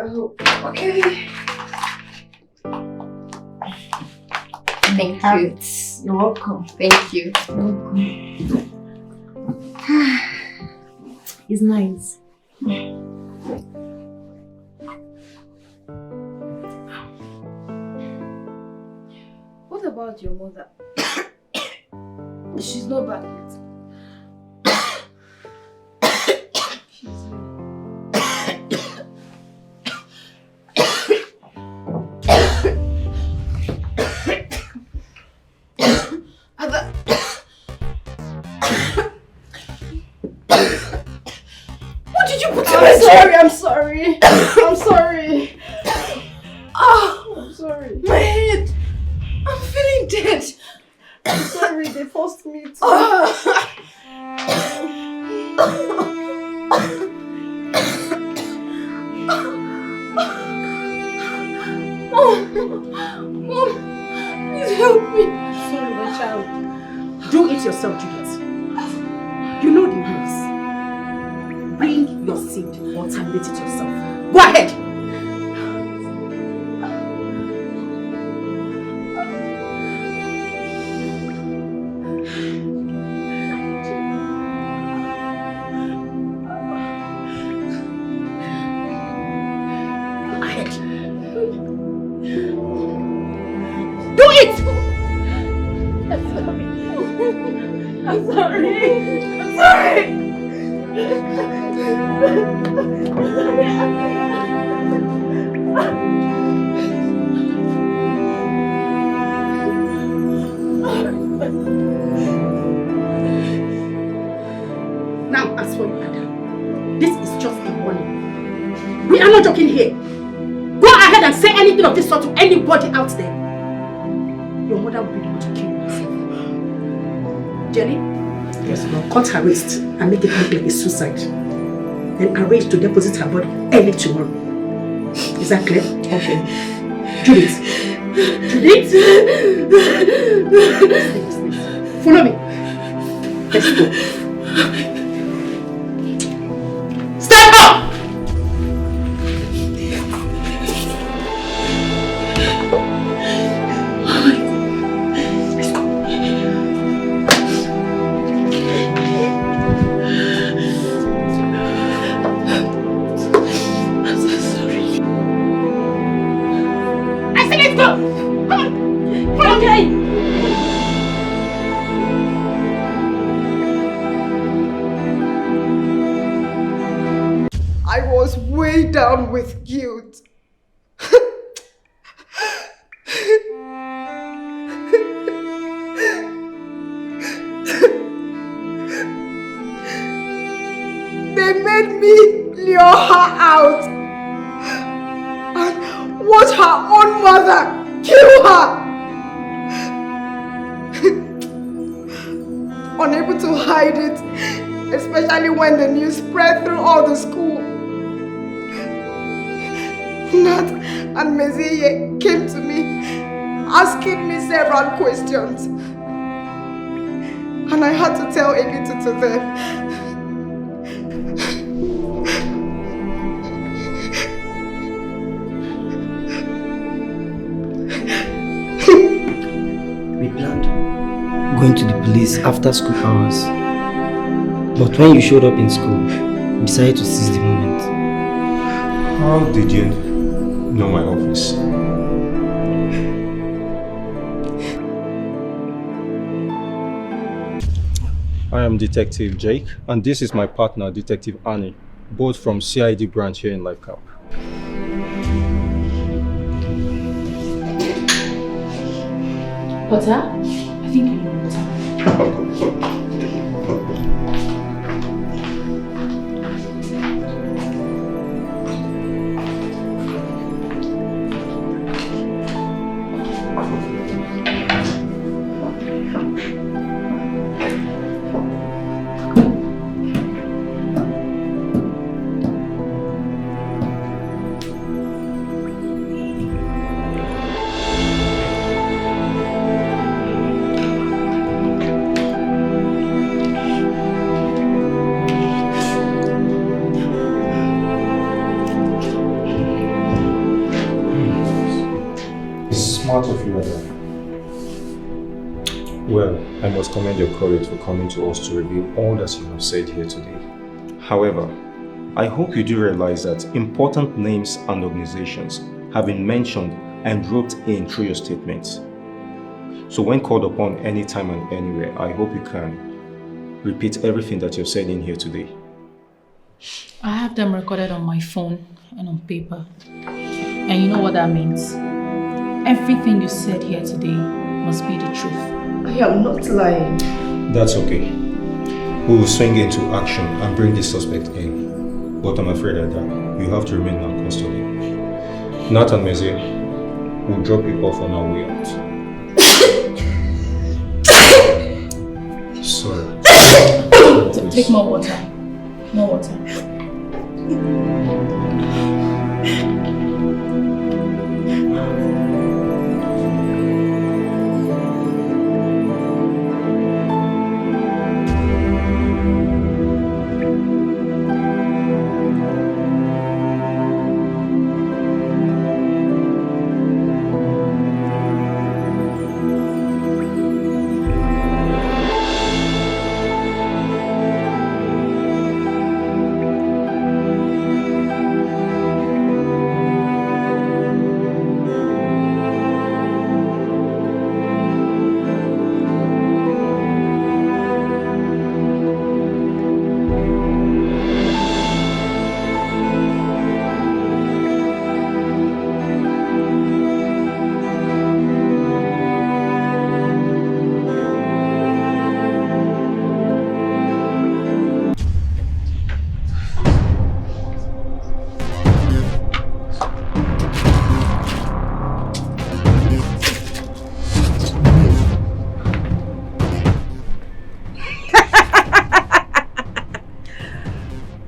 Oh, okay. Thank you. You're welcome. Thank you. You're welcome. It's nice. What about your mother? She's not back yet. I'm sorry. I'm sorry. Oh, I'm sorry. My head. I'm feeling dead. I'm sorry, they forced me to. Mom, please help me. Sorry, my child. Do it yourself, Judith. You know the rules. Bring your seed or terminate it yourself. Go ahead! Do it! I'm sorry. I'm sorry. Now, as for you, Adam, this is just a warning. We are not joking here. Go ahead and say anything of this sort to anybody out there. Your mother will be the one to kill herself. Jenny? Yes, ma'am. Cut her wrist and make it look like a suicide. Then arrange to deposit her body early tomorrow. Is that clear? Okay. Judith, Judith! Follow me. Let's go. Step up! I was way down with guilt. They made me lure her out and watch her own mother kill her. Unable to hide it, especially when the news spread through all the school. Nat and Meziye came to me, asking me several questions. And I had to tell a little to them. We planned going to the police after school hours. But when you showed up in school, we decided to seize the moment. How did you know my office? I am Detective Jake, and this is my partner, Detective Annie, both from CID branch here in Life Camp. Potter, I think you know water. Smart of you, Adam. Well, I must commend your courage for coming to us to reveal all that you have said here today. However, I hope you do realize that important names and organizations have been mentioned and roped in through your statements. So when called upon anytime and anywhere, I hope you can repeat everything that you've said in here today. I have them recorded on my phone and on paper. And you know what that means? Everything you said here today must be the truth. I am not lying. That's okay. We will swing into action and bring this suspect in. But I'm afraid that you have to remain in custody. Nat and Meze will drop you off on our way out. Sorry. Take more water. More water.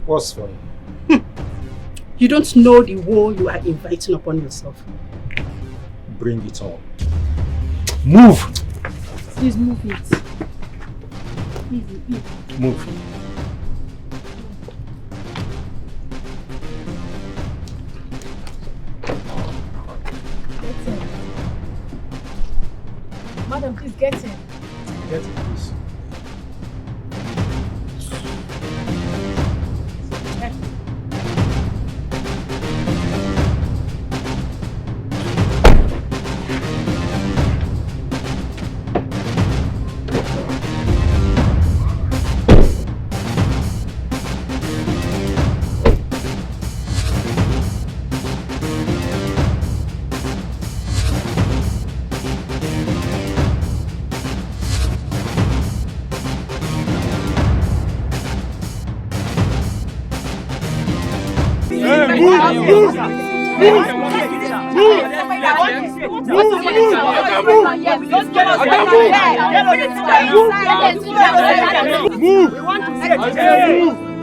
What's funny? You don't know the woe you are inviting upon yourself. Bring it on. Move! Please move it. Please. Move. Madam, please get in. Get it, please.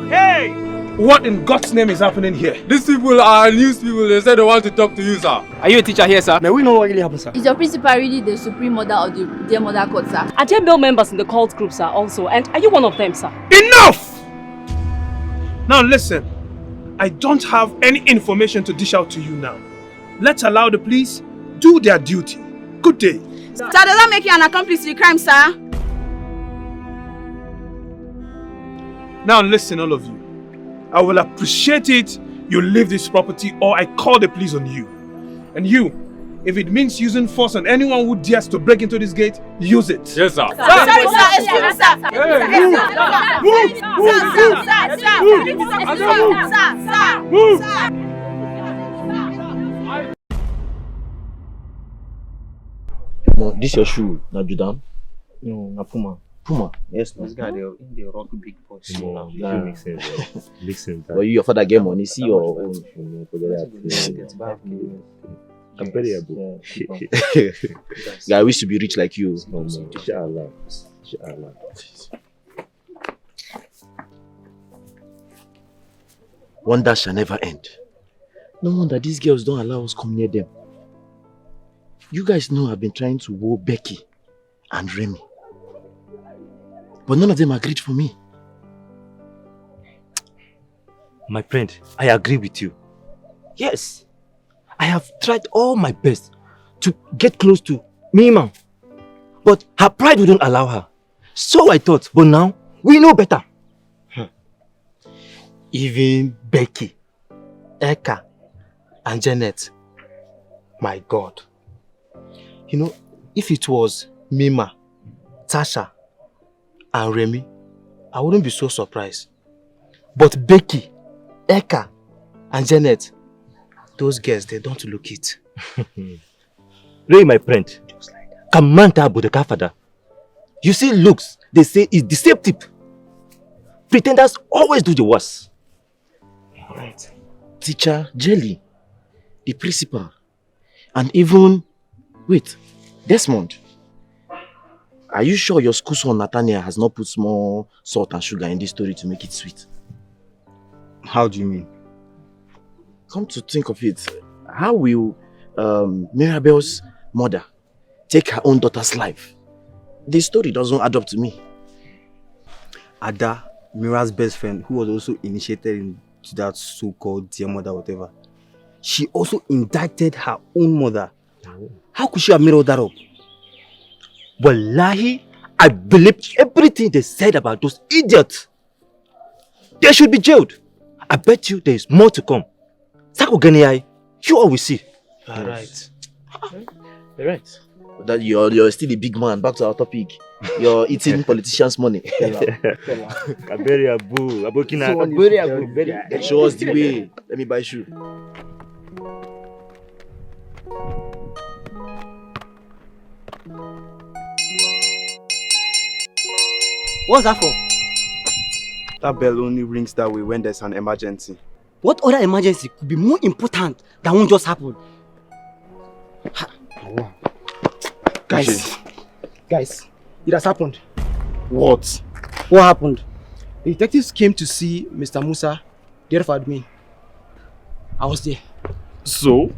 Hey! What in God's name is happening here? These people are news people. They said they want to talk to you, sir. Are you a teacher here, sir? May we know what really happened, sir? Is your principal really the supreme mother of the dear mother court, sir? Are there male members in the cult group, sir, also? And are you one of them, sir? Enough! Now listen, I don't have any information to dish out to you now. Let's allow the police do their duty. Good day. Sir, does that make you an accomplice to the crime, sir? Now listen, all of you. I will appreciate it you leave this property or I call the police on you. And you, if it means using force on anyone who dares to break into this gate, use it. Yes, sir. Sorry, sir. Excuse me, sir. No, this your shoe, na Judan? No, na Puma. Puma? Yes, no. This guy, they rock big boss. No, Nah. makes sense. Makes sense. But you, your father get money, see your own. I'm very able. Guy, I wish to be rich like you. Inshallah. Inshallah. Wonder shall never end. No wonder these girls don't allow us come near them. You guys know I've been trying to woo Becky and Remy. But none of them agreed for me. My friend, I agree with you. Yes, I have tried all my best to get close to Mima. But her pride wouldn't allow her. So I thought, but now we know better. Even Becky, Eka, and Janet. My God. You know, if it was Mima, Tasha, and Remy, I wouldn't be so surprised. But Becky, Eka, and Janet, those girls, they don't look it. Ray, my friend, Kamanta Budeka father. You see looks, they say is deceptive. Pretenders always do the worst. Right. Teacher Jelly, the principal, and even, wait, Desmond. Are you sure your school son Nathaniel has not put small salt and sugar in this story to make it sweet? How do you mean? Come to think of it, how will Mirabel's mother take her own daughter's life? This story doesn't add up to me. Ada, Mira's best friend, who was also initiated into that so-called dear mother, whatever, she also indicted her own mother. How could she have made all that up? Wallahi, I believe everything they said about those idiots. They should be jailed. I bet you there is more to come. Sakoganiai, you always see. You're right. You're right. That you're still a big man. Back to our topic. You're eating politicians' money. Kaberi Abu, Abokina. Show us the way. Let me buy shoe. What's that for? That bell only rings that way when there's an emergency. What other emergency could be more important than one just happened? Guys, it has happened. What? What happened? The detectives came to see Mr. Musa, the other admin. I was there. So?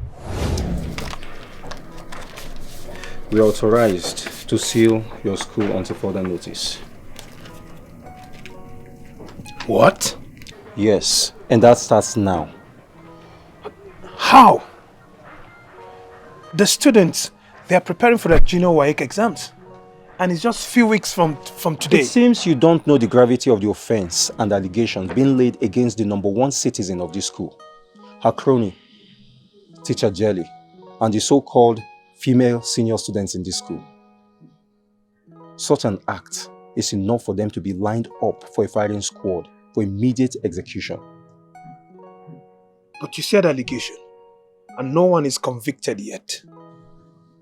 We are authorized to seal your school until further notice. What? Yes, and that starts now. How? The students, they are preparing for their junior WAEC exams. And it's just a few weeks from today. It seems you don't know the gravity of the offense and allegations being laid against the #1 citizen of this school, her crony, teacher Jelly, and the so-called female senior students in this school. Such an act is enough for them to be lined up for a firing squad for immediate execution. But you said allegation, and no one is convicted yet.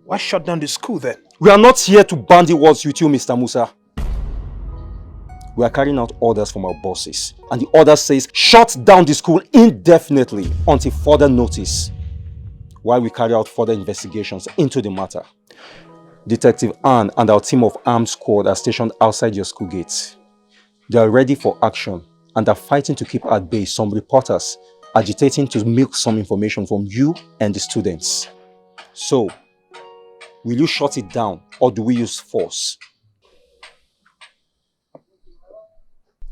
Why shut down the school then? We are not here to bandy words with you, Mr. Musa. We are carrying out orders from our bosses, and the order says shut down the school indefinitely until further notice, while we carry out further investigations into the matter. Detective Ann and our team of armed squad are stationed outside your school gates. They are ready for action and are fighting to keep at bay some reporters agitating to milk some information from you and the students. So, will you shut it down or do we use force?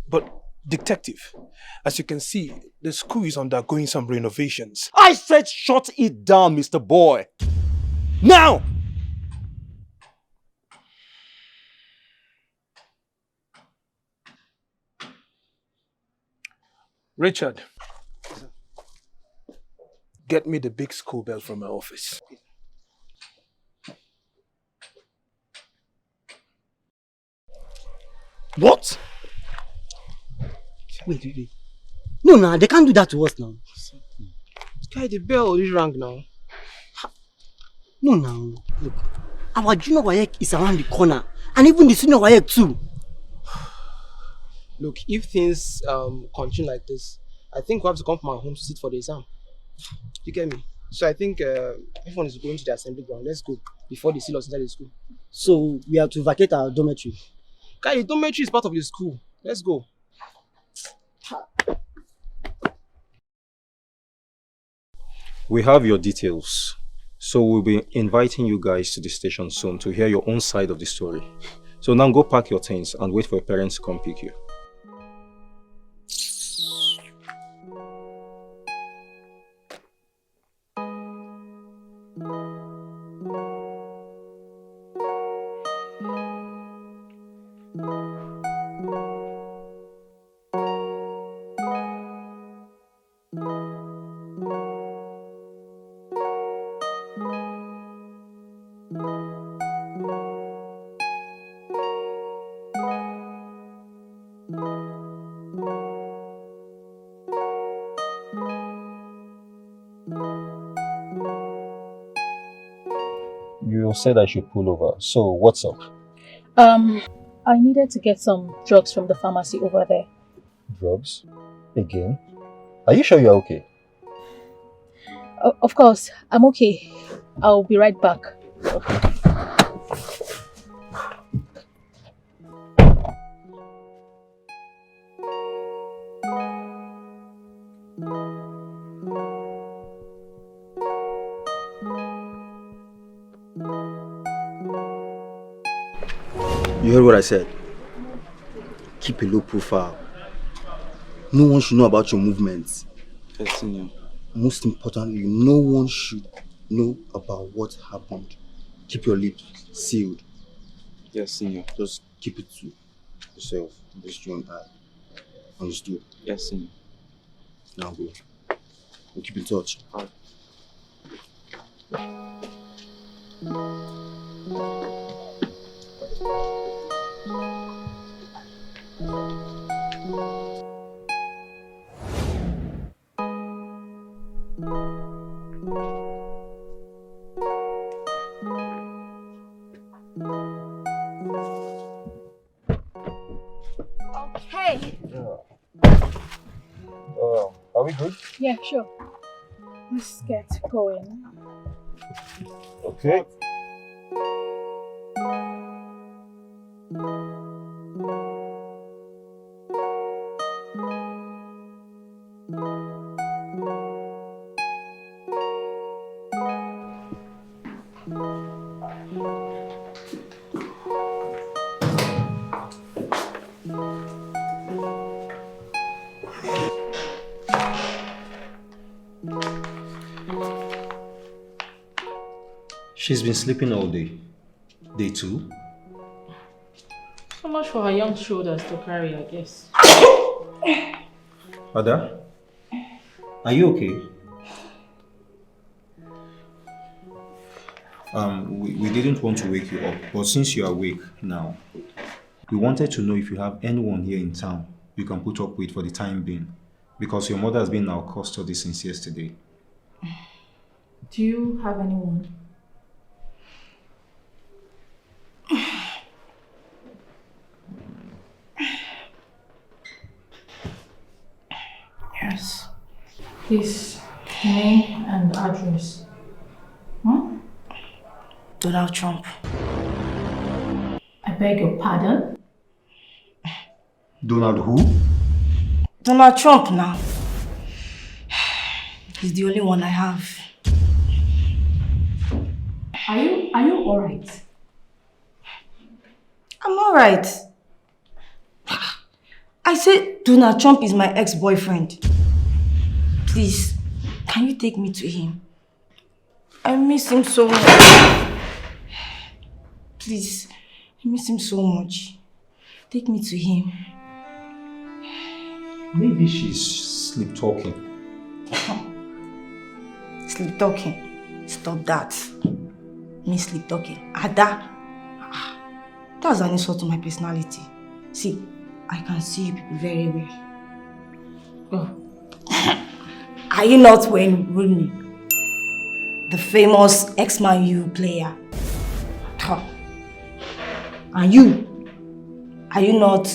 But, Detective, as you can see, the school is undergoing some renovations. I said shut it down, Mr. Boy. Now! Richard, get me the big school bell from my office. What? Wait. No, they can't do that to us now. Guy, the bell already rang now. No, now. Look, our junior WAEC is around the corner. And even the senior WAEC too. Look, if things continue like this, I think we have to come from our home to sit for the exam. You get me? So I think everyone is going to the assembly ground. Let's go before they seal us inside the school. So we have to vacate our dormitory. Guy, the dormitory is part of the school. Let's go. We have your details, so we'll be inviting you guys to the station soon to hear your own side of the story. So now go pack your things and wait for your parents to come pick you. You said I should pull over, so what's up? I needed to get some drugs from the pharmacy over there. Drugs? Again? Are you sure you're okay? Of course, I'm okay. I'll be right back. Okay. You heard what I said. Keep a low profile. No one should know about your movements. Yes, senior. Most importantly, no one should know about what happened. Keep your lips sealed. Yes, senior. Just keep it to yourself. Just you and I. Understood? Yes, senior. Now go. We'll keep in touch. Alright. Okay. Are we good? Yeah, sure. Let's get going. Okay. She's been sleeping all day. Day 2? So much for her young shoulders to carry, I guess. Ada, are you okay? We didn't want to wake you up, but since you're awake now, we wanted to know if you have anyone here in town you can put up with for the time being, because your mother has been in our custody since yesterday. Do you have anyone? Yes. His name and address. Donald Trump. I beg your pardon? Donald who? Donald Trump now. He's the only one I have. Are you alright? I'm alright. I said Donald Trump is my ex-boyfriend. Please, can you take me to him? I miss him so much. Please, I miss him so much. Take me to him. Maybe she's sleep-talking. Sleep-talking? Stop that. Me sleep-talking. Ada? That's an insult to my personality. See, I can see you people very well. Oh. Are you not Wayne Rooney? The famous X-Man U player? And you? Are you not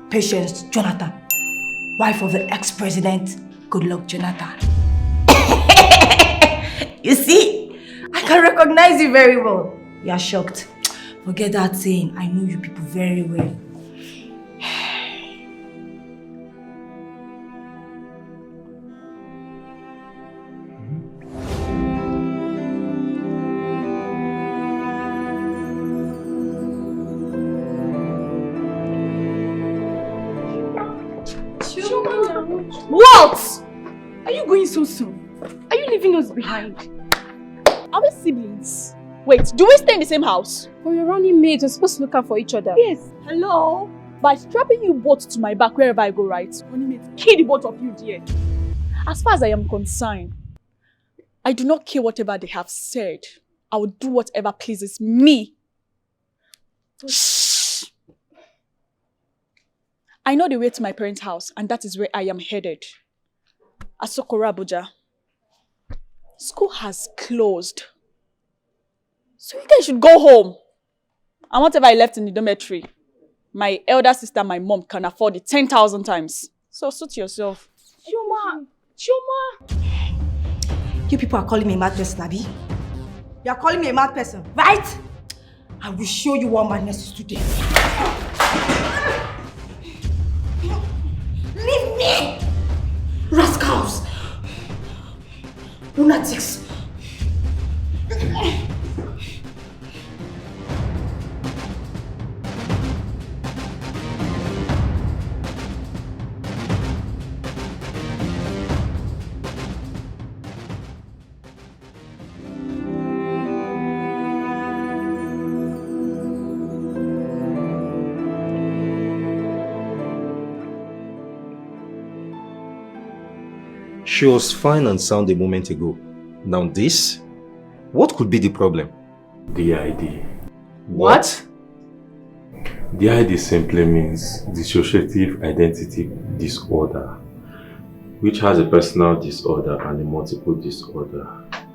Patience Jonathan? Wife of the ex-president, Goodluck Jonathan? You see? I can recognize you very well. You are shocked. Forget that saying. I know you people very well. What? Are you going so soon? Are you leaving us behind? Are we siblings? Wait, do we stay in the same house? But you're running mates, we're supposed to look out for each other. Yes. Hello? By strapping you both to my back wherever I go, right? Running mates, kill the both of you, dear. As far as I am concerned, I do not care whatever they have said. I will do whatever pleases me. Shh. I know the way to my parents' house, and that is where I am headed. Asokoro, Abuja. School has closed. So you guys should go home. And whatever I left in the dormitory, my elder sister, my mom, can afford it 10,000 times. So suit yourself. Chioma! You people are calling me a mad person, Abi? You are calling me a mad person, right? I will show you what madness is today. Leave me! Rascals! Lunatics! She was fine and sound a moment ago. Now this? What could be the problem? DID. What? DID simply means dissociative identity disorder, which has a personal disorder and a multiple disorder,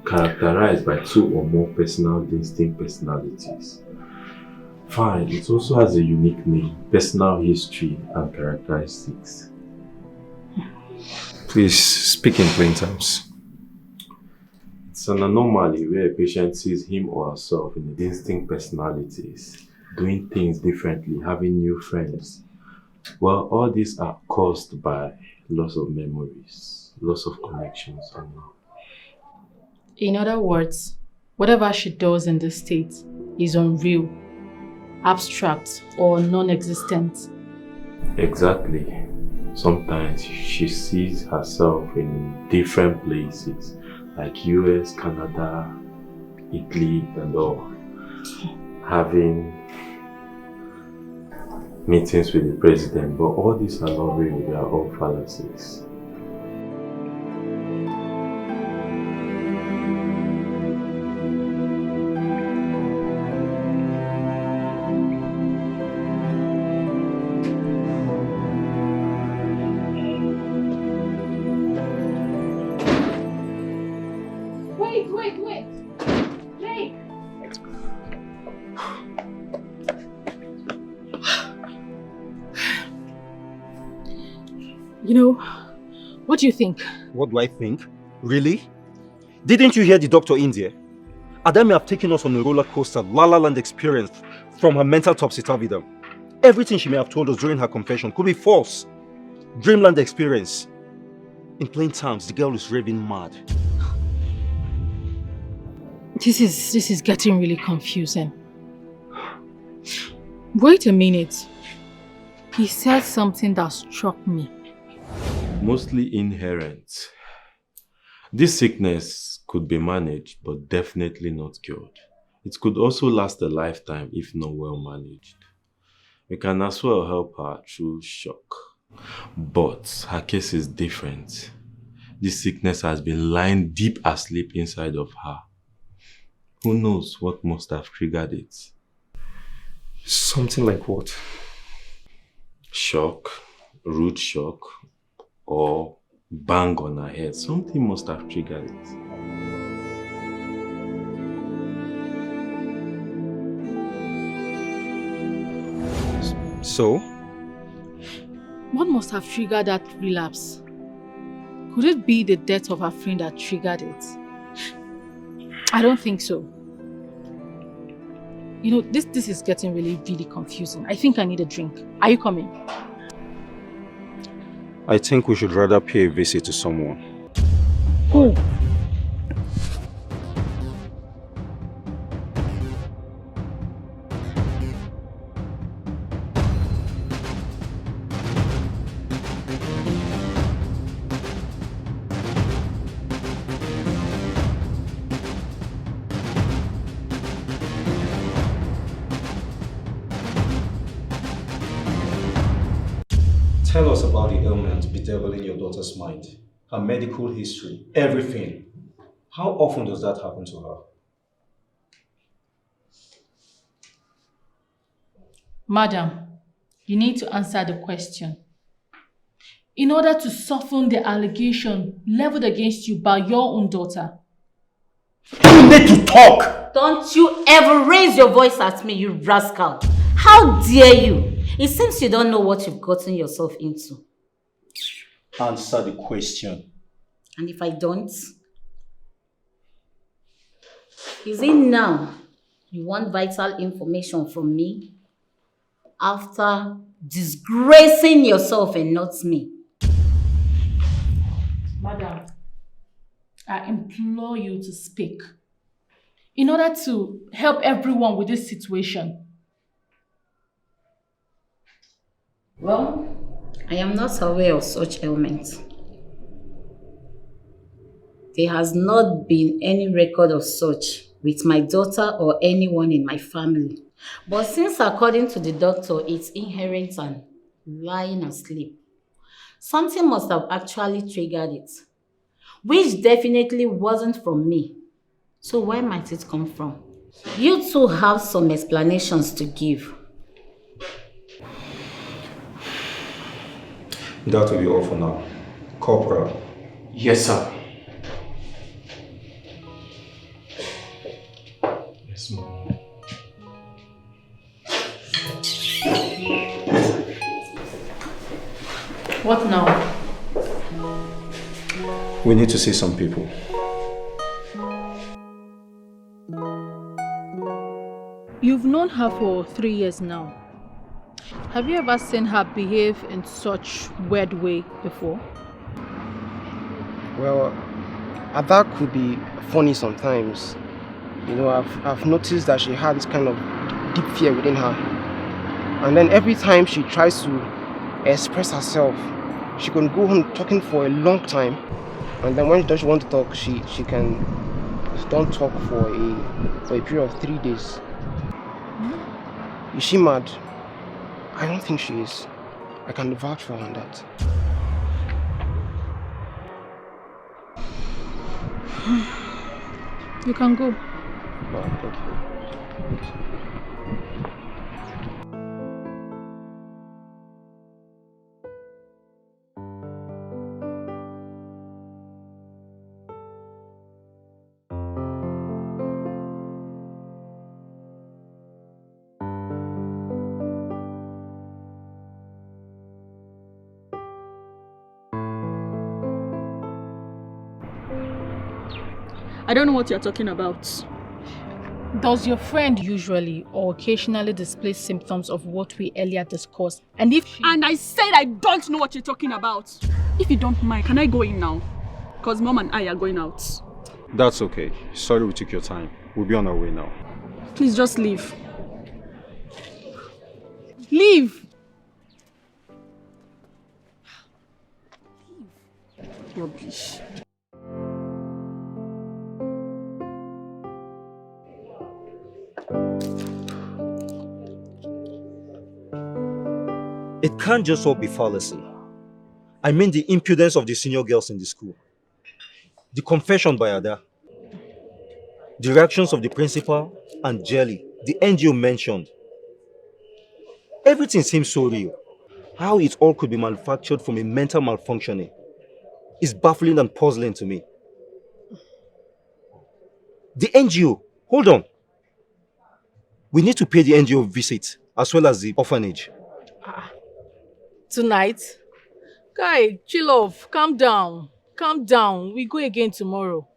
characterized by 2 or more personal distinct personalities. Fine, it also has a unique name, personal history and characteristics. Please speak in plain terms. It's an anomaly where a patient sees him or herself in distinct personalities, doing things differently, having new friends. Well, all these are caused by loss of memories, loss of connections, and all. In other words, whatever she does in this state is unreal, abstract, or non-existent. Exactly. Sometimes she sees herself in different places, like US, Canada, Italy and all, having meetings with the president, but all these are not real, they are all fallacies. Wait. Jake! You know, what do you think? What do I think? Really? Didn't you hear the doctor in there? Ada may have taken us on a roller coaster, La La Land experience from her mental topsy-turvydom. Everything she may have told us during her confession could be false. Dreamland experience. In plain terms, the girl is raving mad. This is getting really confusing. Wait a minute. He said something that struck me. Mostly inherent. This sickness could be managed, but definitely not cured. It could also last a lifetime if not well managed. We can as well help her through shock. But her case is different. This sickness has been lying deep asleep inside of her. Who knows what must have triggered it? Something like what? Shock, rude shock, or bang on her head. Something must have triggered it. So? What must have triggered that relapse? Could it be the death of her friend that triggered it? I don't think so. You know, this is getting really, really confusing. I think I need a drink. Are you coming? I think we should rather pay a visit to someone. Who? Tell us about the ailment bedeviling your daughter's mind, her medical history, everything. How often does that happen to her? Madam, you need to answer the question. In order to soften the allegation leveled against you by your own daughter. You need to talk! Don't you ever raise your voice at me, you rascal. How dare you? It seems you don't know what you've gotten yourself into. Answer the question. And if I don't? Is it now you want vital information from me after disgracing yourself and not me? Madam, I implore you to speak in order to help everyone with this situation. Well, I am not aware of such ailments. There has not been any record of such with my daughter or anyone in my family. But since according to the doctor, it's inherent and lying asleep, something must have actually triggered it, which definitely wasn't from me. So where might it come from? You two have some explanations to give. That will be all for now. Corporal. Yes, sir. Yes, ma'am. What now? We need to see some people. You've known her for 3 years now. Have you ever seen her behave in such weird way before? Well, Ada could be funny sometimes. You know, I've noticed that she had this kind of deep fear within her. And then every time she tries to express herself, she can go on talking for a long time. And then when she doesn't want to talk, she can don't talk for a period of 3 days. Is she mad? I don't think she is. I can vouch for her on that. You can go. Well, thank you. I don't know what you're talking about. Does your friend usually or occasionally display symptoms of what we earlier discussed? And if she... And I said I don't know what you're talking about. If you don't mind, can I go in now? Because Mom and I are going out. That's okay. Sorry we took your time. We'll be on our way now. Please just leave. Leave! Rubbish. It can't just all be fallacy. I mean the impudence of the senior girls in the school. The confession by Ada. The reactions of the principal and Jelly, the NGO mentioned. Everything seems so real. How it all could be manufactured from a mental malfunctioning is baffling and puzzling to me. The NGO, hold on. We need to pay the NGO visit as well as the orphanage. Tonight? Guy, chill off. Calm down. Calm down. We go again tomorrow.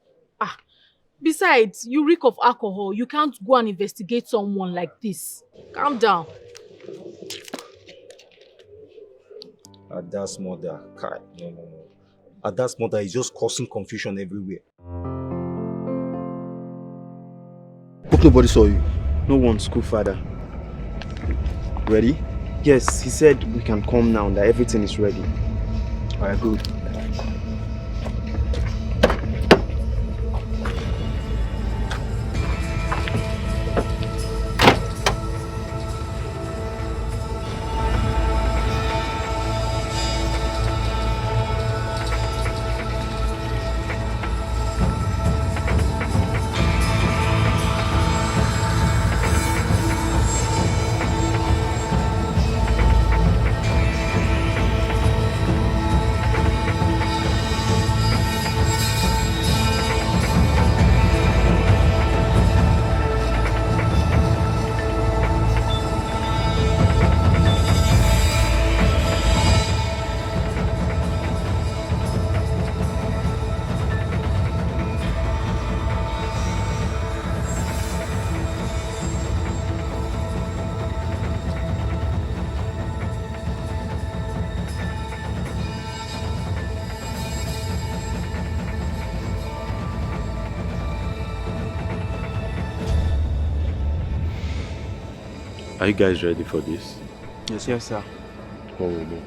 Besides, you reek of alcohol. You can't go and investigate someone like this. Calm down. Ada's mother, Kai. No. Ada's mother is just causing confusion everywhere. Hope nobody saw you. No one, school father. Ready? Yes, he said we can come now, that everything is ready. Alright, good. Are you guys ready for this? Yes, sir. Come with me.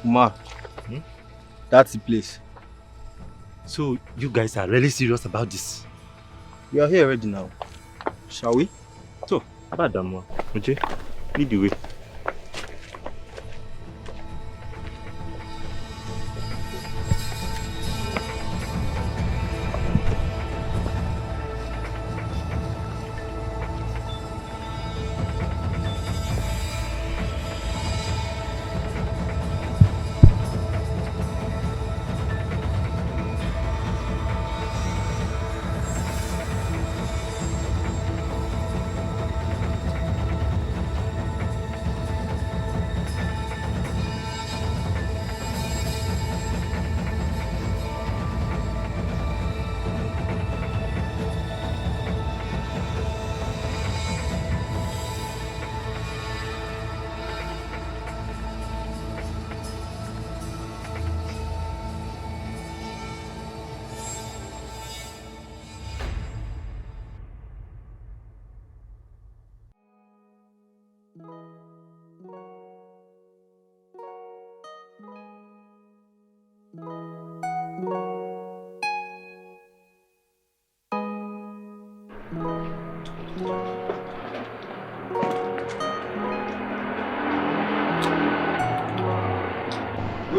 Ma, that's the place. So you guys are really serious about this? We are here already now. Shall we? So, about that one. Okay, lead the way.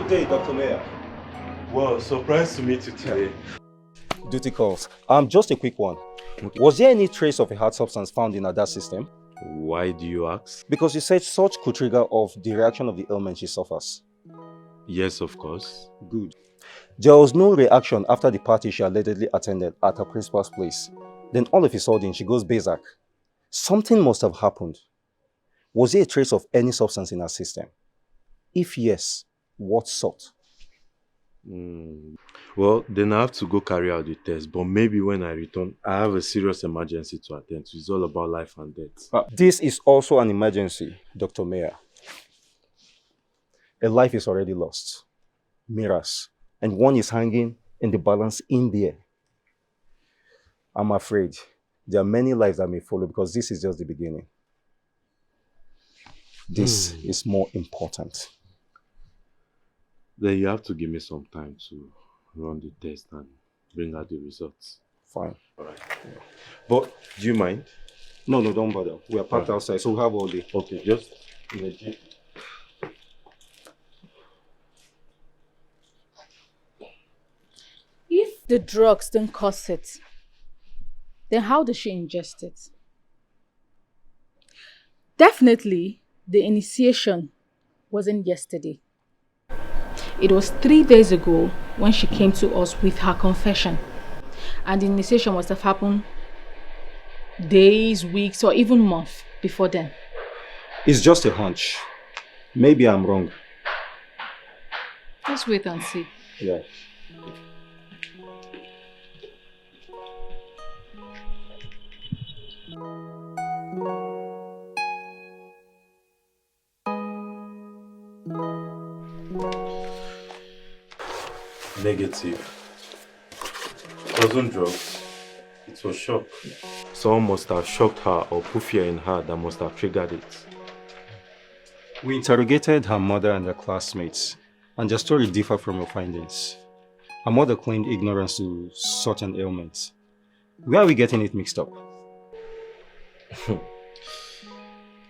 Good day, Dr. Mayor. Well, surprised to meet you today. Duty calls. Just a quick one. Was there any trace of a hard substance found in Ada's system? Why do you ask? Because you said such could trigger off the reaction of the ailment she suffers. Yes, of course. Good. There was no reaction after the party she allegedly attended at her principal's place. Then all of a sudden, she goes berserk. Something must have happened. Was there a trace of any substance in her system? If yes, what sort? Well, then I have to go carry out the test, but maybe when I return, I have a serious emergency to attend to. It's all about life and death. This is also an emergency, Dr. Mayor. A life is already lost. Mira's. And one is hanging in the balance in there. I'm afraid there are many lives that may follow because this is just the beginning. This is more important. Then you have to give me some time to run the test and bring out the results. Fine. All right. Yeah. But do you mind? No, don't bother. We are packed outside, so we have all day. Okay, just legit. If the drugs didn't cause it, then how did she ingest it? Definitely, the initiation wasn't yesterday. It was 3 days ago when she came to us with her confession. And the initiation must have happened days, weeks, or even months before then. It's just a hunch. Maybe I'm wrong. Let's wait and see. Yeah. Negative. It wasn't drugs. It was shock. Someone must have shocked her or put fear in her that must have triggered it. We interrogated her mother and her classmates, and their story differed from your findings. Her mother claimed ignorance to such an ailment. Where are we getting it mixed up?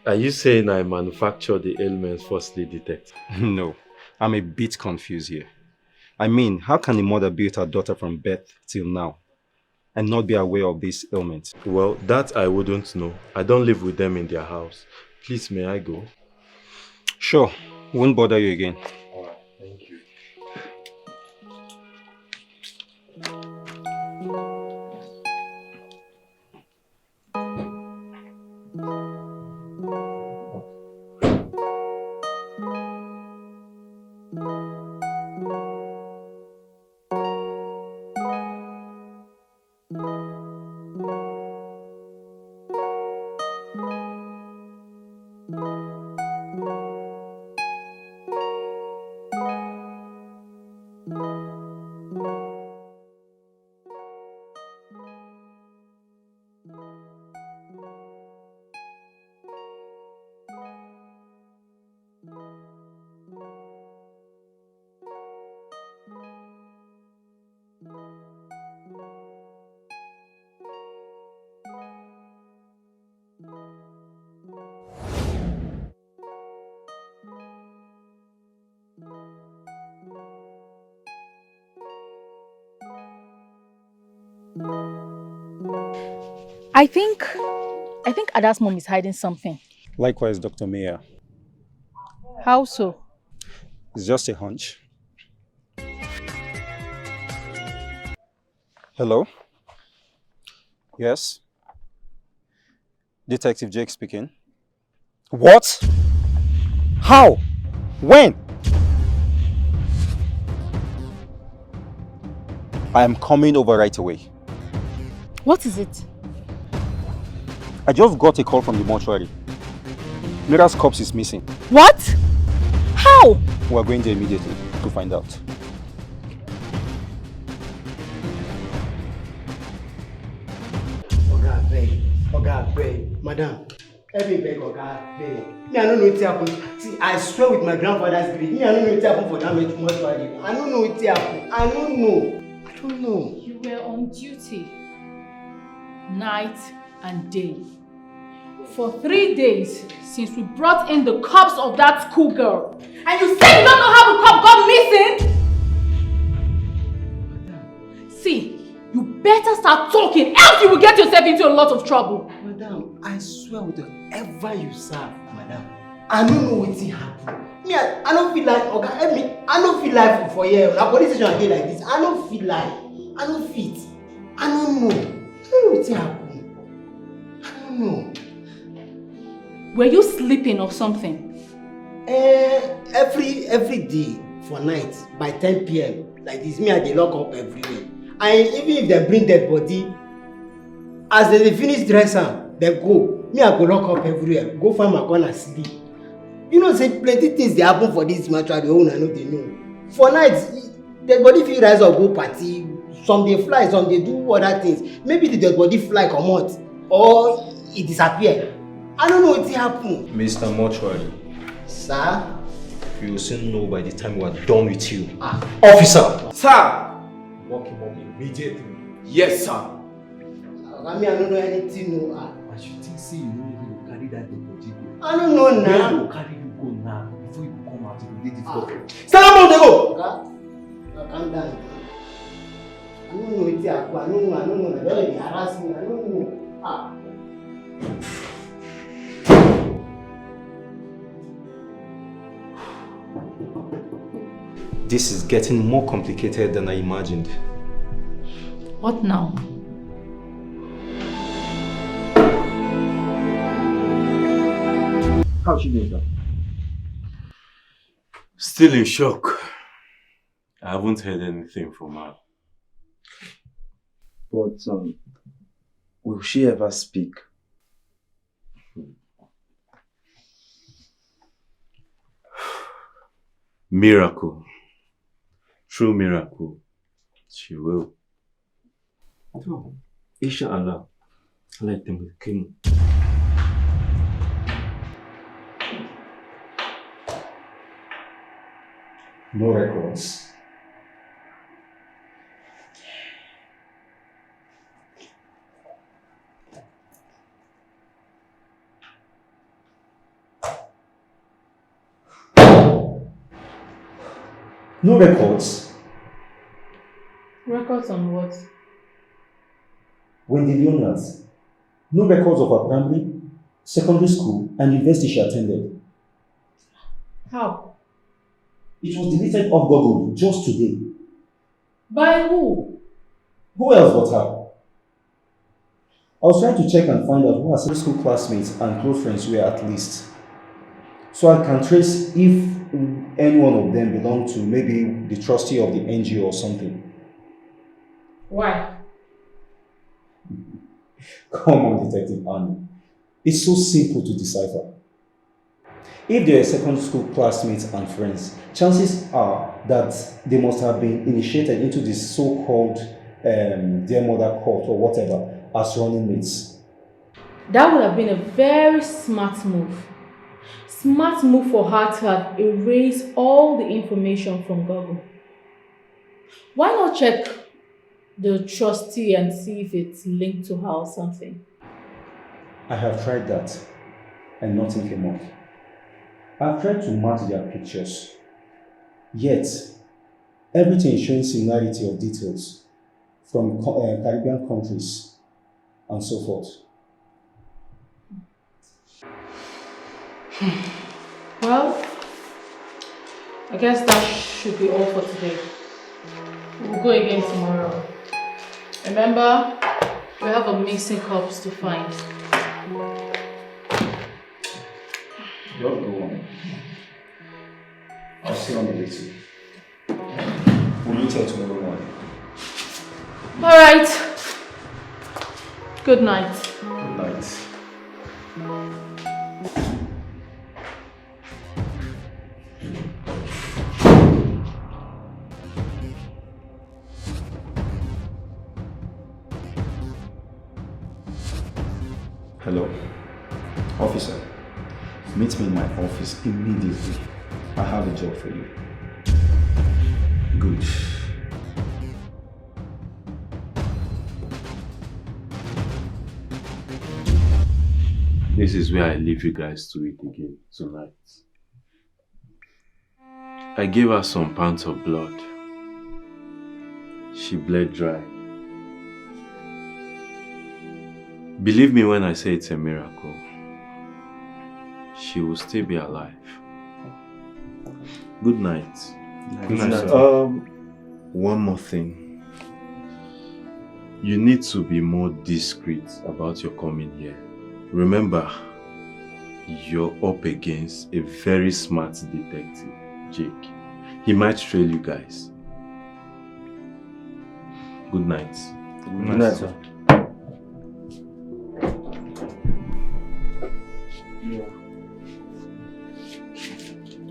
Are you saying I manufactured the ailments firstly detected? No, I'm a bit confused here. I mean, how can a mother build her daughter from birth till now and not be aware of this ailment? Well, that I wouldn't know. I don't live with them in their house. Please, may I go? Sure, won't bother you again. Alright, thank you. I think Ada's mom is hiding something. Likewise, Dr. Mayor. How so? It's just a hunch. Hello? Yes? Detective Jake speaking. What? How? When? I am coming over right away. What is it? I just got a call from the mortuary. Mira's corpse is missing. What? How? We are going there immediately to find out. Oga beg, madam. Help me beg, Oga beg. Me, I don't know what happened. See, I swear with my grandfather's grave. Me, I don't know what happened for that mortuary. I don't know what happened. I don't know. You were on duty, night and day. For 3 days since we brought in the corpse of that schoolgirl, and you say you don't know how the corpse got missing? See, you better start talking, else you will get yourself into a lot of trouble. Madam, I swear with whoever you serve, madam, I don't know what happened. Me, I don't feel like, okay, help me, I don't feel like for you. Now, police station again like this, I don't feel like, I don't fit. I don't know. I don't know what happened. I don't know. Were you sleeping or something? Every day for night by 10 p.m. like this, me and they lock up everywhere. And even if they bring dead body, as they finish dressing, they go. Me, I go lock up everywhere. Go find my corner sleep. You know, say plenty things they happen for this matter. The owner know they know. For nights, dead body feel rise or go party. Some they fly, some they do other things. Maybe the dead body fly come out or it disappear. I don't know what happened. Mr. Mortuary. Sir? You will soon know by the time we are done with you. Officer! Sir! Lock him up immediately. Yes, sir. I mean, I don't know anything. No. I should think, say you know you will carry that dead body. I don't know now. Where you will carry you go now before you come out, it will be difficult. Stand up, they go! Calm down. I don't know what happened. I don't know. They already harass me. I don't know. This is getting more complicated than I imagined. What now? How she doing, sir? Still in shock. I haven't heard anything from her. But will she ever speak? Miracle. True miracle. She will. Oh. Inshallah. Let them come. No records. No records. Records on what? When the Billonaires. No records of her primary, secondary school, and university she attended. How? It was deleted off Google just today. By who? Who else but her? I was trying to check and find out who her secondary school classmates and close friends were at least. So I can trace if any one of them belonged to maybe the trustee of the NGO or something. Why? Come on, Detective Annie. It's so simple to decipher. If they are secondary school classmates and friends, chances are that they must have been initiated into this so-called dear mother cult or whatever as running mates. That would have been a very smart move. Smart move for her to have erased all the information from Google. Why not check the trustee and see if it's linked to her or something? I have tried that and nothing came up. I've tried to match their pictures. Yet, everything is showing similarity of details from Caribbean countries and so forth. Well, I guess that should be all for today. We'll go again tomorrow. Remember, we have a missing corpse to find. Just go on. I'll see you on the way too. We'll meet here tomorrow morning. Alright. Good night. Good night. Hello? Officer, meet me in my office immediately. I have a job for you. Good. This is where I leave you guys to it again tonight. I gave her some pounds of blood. She bled dry. Believe me when I say it's a miracle. She will still be alive. Good night. Good night, sir. One more thing. You need to be more discreet about your coming here. Remember, you're up against a very smart detective, Jake. He might trail you guys. Good night. Good night, sir.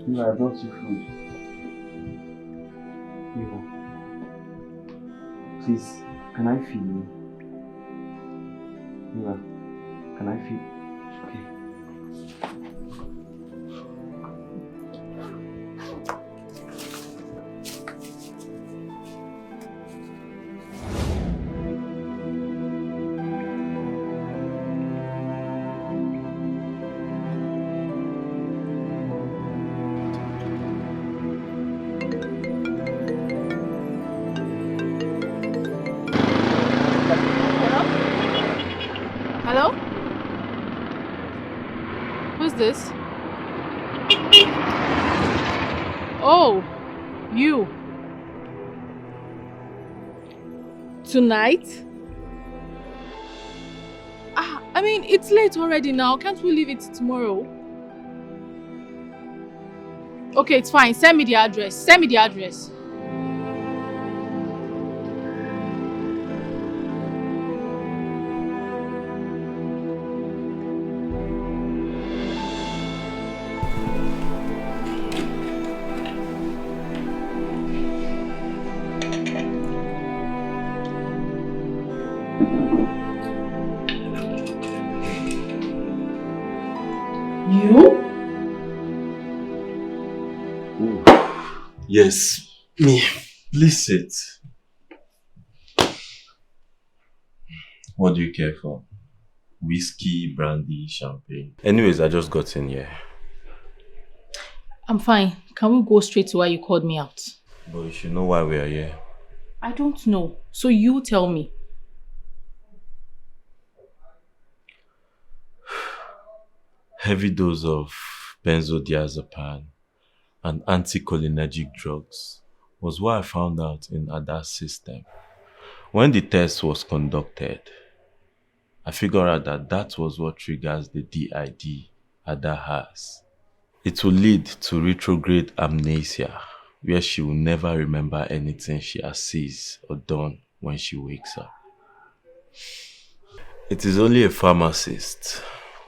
Yeah, I brought you food. Mira, please, can I feel you? Mira, can I feel? Okay. Hello? Who's this? Oh, you. Tonight? I mean, it's late already now. Can't we leave it tomorrow? Okay, it's fine. Send me the address. Send me the address. Yes, me. Please sit. What do you care for? Whiskey, brandy, champagne? Anyways, I just got in here. I'm fine. Can we go straight to why you called me out? But you should know why we are here. I don't know. So you tell me. Heavy dose of benzodiazepine and anticholinergic drugs was what I found out in Ada's system. When the test was conducted, I figured out that that was what triggers the DID Ada has. It will lead to retrograde amnesia, where she will never remember anything she has seized or done when she wakes up. It is only a pharmacist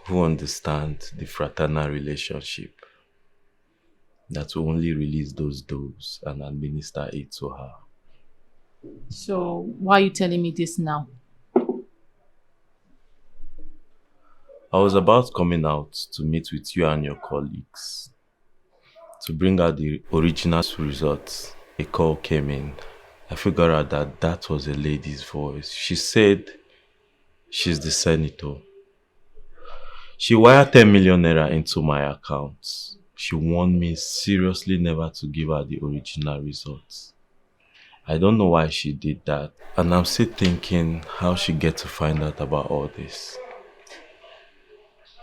who understands the fraternal relationship that will only release those doses and administer it to her. So why are you telling me this now? I was about coming out to meet with you and your colleagues to bring out the original results. A call came in. I figured out that that was a lady's voice. She said she's the senator. She wired 10 million naira into my account. She warned me seriously never to give her the original results. I don't know why she did that, and I'm still thinking how she get to find out about all this.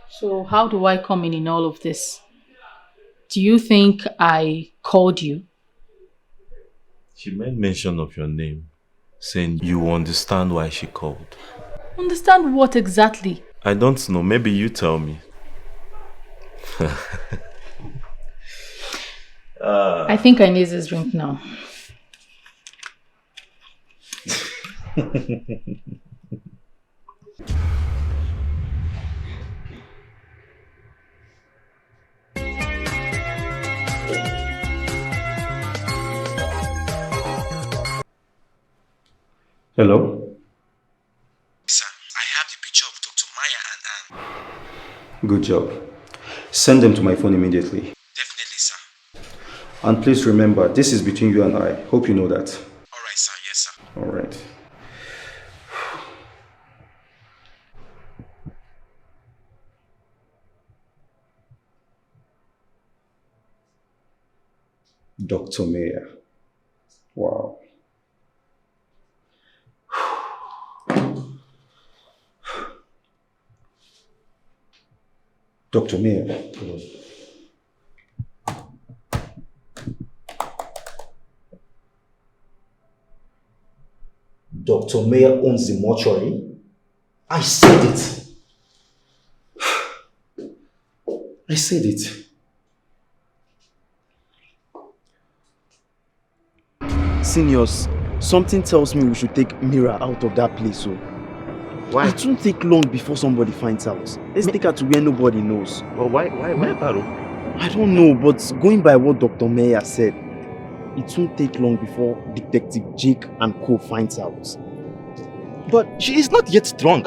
So how do I come in all of this? Do you think I called you? She made mention of your name, saying you understand why she called. Understand what exactly? I don't know, maybe you tell me. I think I need this drink now. Hello? Sir, I have the picture of Dr. Maya and Anne. Good job. Send them to my phone immediately. Definitely, sir. And please remember, this is between you and I. Hope you know that. Alright, sir. Yes, sir. Alright. Dr. Mira. Wow. Dr. Mira. Dr. Mira owns the mortuary? I said it. I said it. Seniors, something tells me we should take Mira out of that place. So Why? it won't take long before somebody finds out. Let's take her to where nobody knows. But why, Baro? I don't know, but going by what Dr. Mira said, it won't take long before Detective Jake and Co finds out. But she is not yet strong.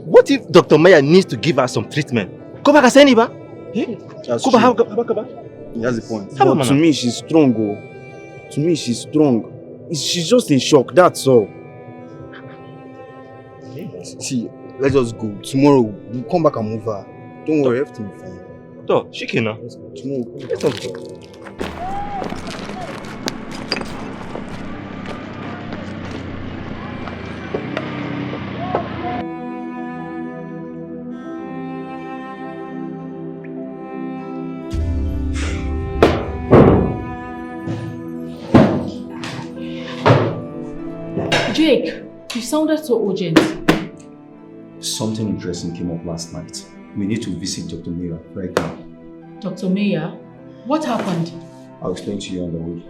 What if Dr. Maya needs to give her some treatment? Go back and say Niba. That's Go true. back. That's the point. How But about to now? me, she's strong. Oh. To me, she's strong. She's just in shock, that's all. See, let's just go. Tomorrow, we'll come back and move her. Don't worry, everything will be fine. So, Shikina. Tomorrow, Let's go. Jake, you sounded so urgent. Something interesting came up last night. We need to visit Dr. Mira right now. Dr. Maya, what happened? I'll explain to you on the way.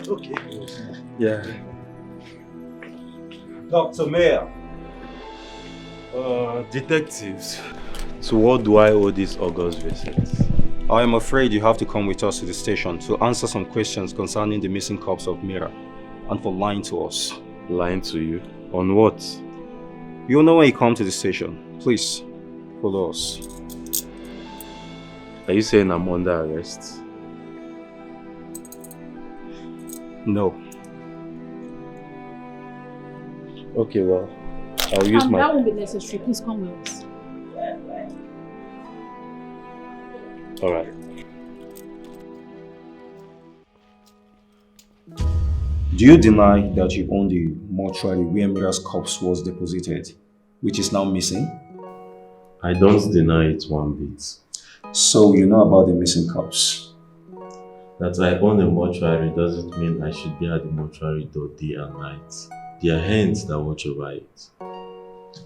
Okay. Yeah. Dr. Mira. Detectives. So what do I owe this August visit? I am afraid you have to come with us to the station to answer some questions concerning the missing corpse of Mira and for lying to us. Lying to you? On what? You'll know when you come to the station. Please, follow us. Are you saying I'm under arrest? No. Okay, well, I'll use my... That won't be necessary. Please come with us. Alright. Do you deny that you own the mortuary where Mira's corpse was deposited, which is now missing? I don't deny it one bit. So you know about the missing corpse? That I own a mortuary doesn't mean I should be at the mortuary door day and night. There are hands that watch over it.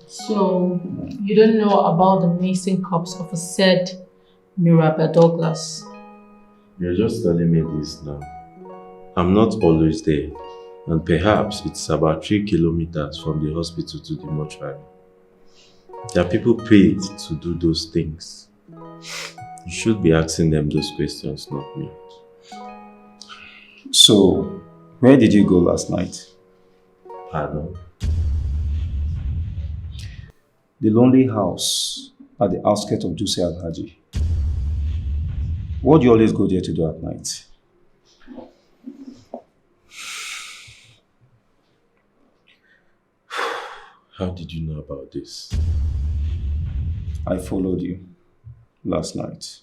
So, you don't know about the missing corpse of a said Mira Douglas? You're just telling me this now. I'm not always there, and perhaps it's about 3 kilometers from the hospital to the mortuary. There are people paid to do those things. You should be asking them those questions, not me. So, where did you go last night? Pardon? The lonely house at the outskirts of Duse Alhaji. What do you always go there to do at night? How did you know about this? I followed you last night.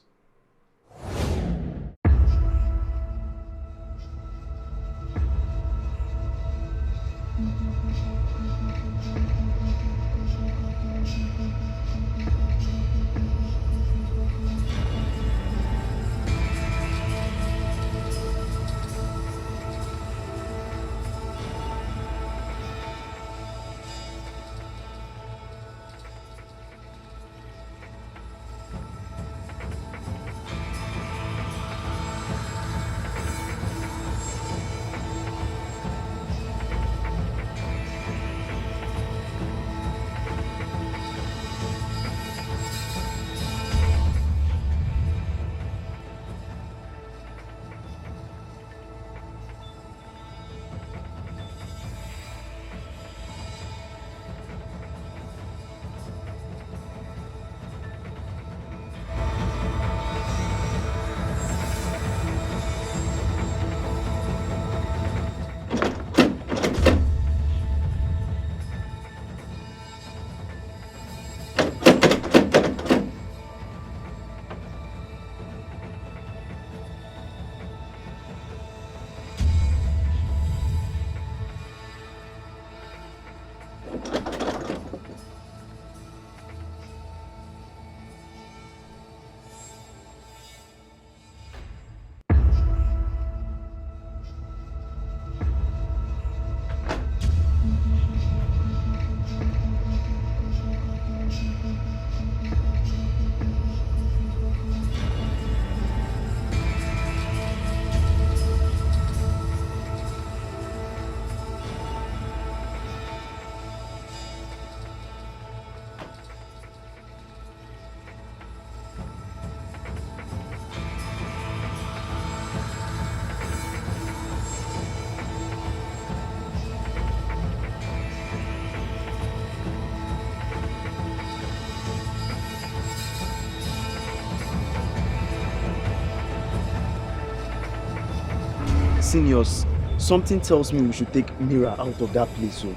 Seniors, something tells me we should take Mira out of that place. So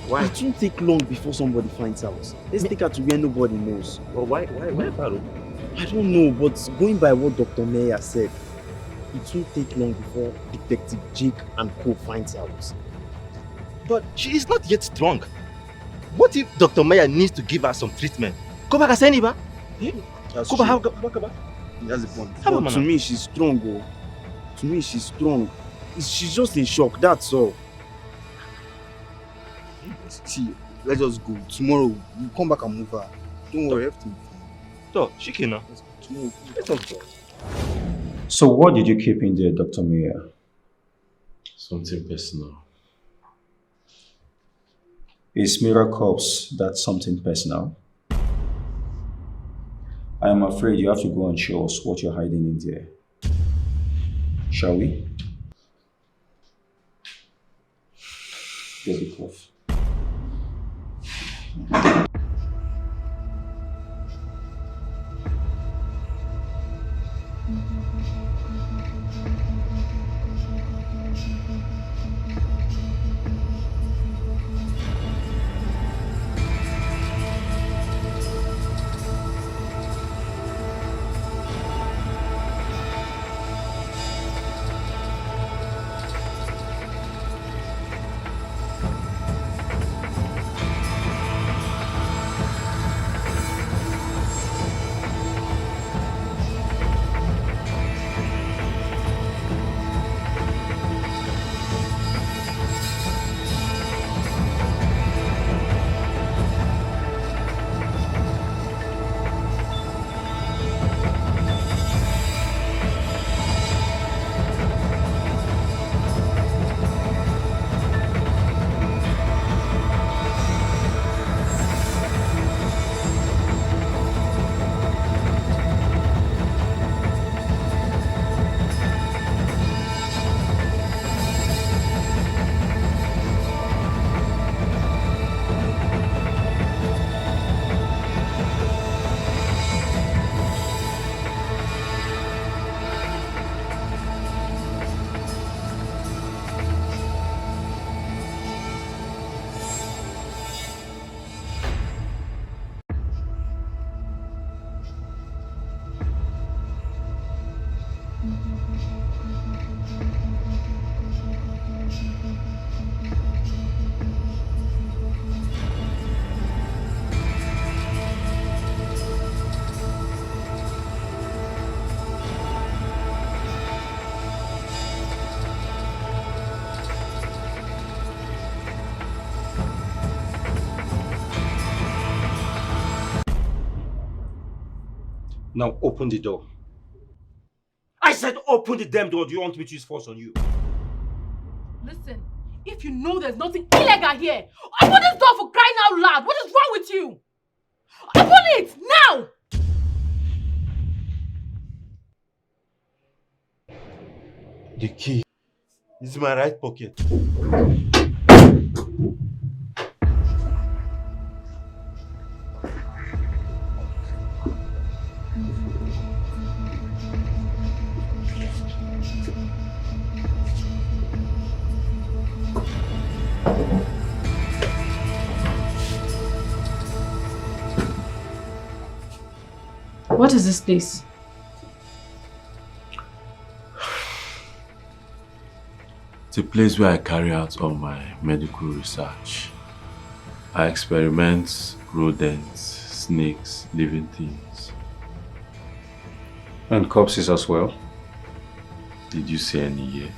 Why? it won't take long before somebody finds out. Let's take her to where nobody knows. But why, Farouk? I don't know, but going by what Dr. Meyer said, it won't take long before Detective Jake and Co finds out. But she is not yet strong. What if Dr. Meyer needs to give her some treatment? Go back and say Niba. That's Go true. back. That's the point. How But about to Mana? me, she's strong, oh. To me, she's strong. She's just in shock, that's all. See, let's just go. Tomorrow, we'll come back and move her. Don't worry, everything. So, Shikina. Tomorrow, let's go. So what did you keep in there, Dr. Mira? Something personal. Is Mira corpse that something personal? I am afraid you have to go and show us what you're hiding in there. Shall we? Get the cloth. Now open the door. I said open the damn door. Do you want me to use force on you? Listen, if you know there's nothing illegal here, open this door for crying out loud. What is wrong with you? Open it now! The key is in my right pocket. What is this place? It's a place where I carry out all my medical research. I experiment rodents, snakes, living things. And corpses as well? Did you see any here?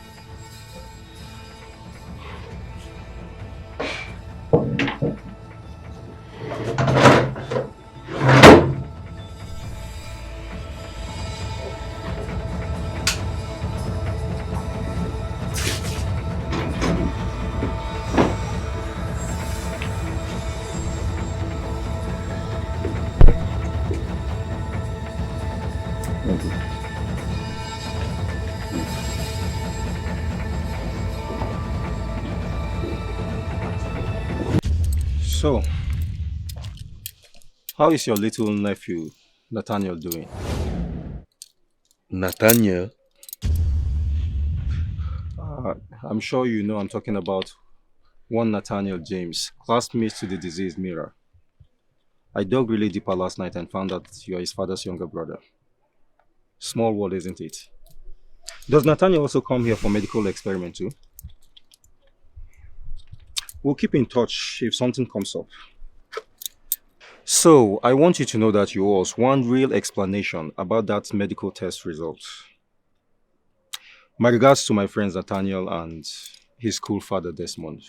So, how is your little nephew, Nathaniel, doing? Nathaniel? I'm sure you know I'm talking about one Nathaniel James, classmate to the deceased Mira. I dug really deeper last night and found out you're his father's younger brother. Small world, isn't it? Does Nathaniel also come here for medical experiment too? We'll keep in touch if something comes up. So, I want you to know that you owe us one real explanation about that medical test result. My regards to my friends Nathaniel and his cool father Desmond.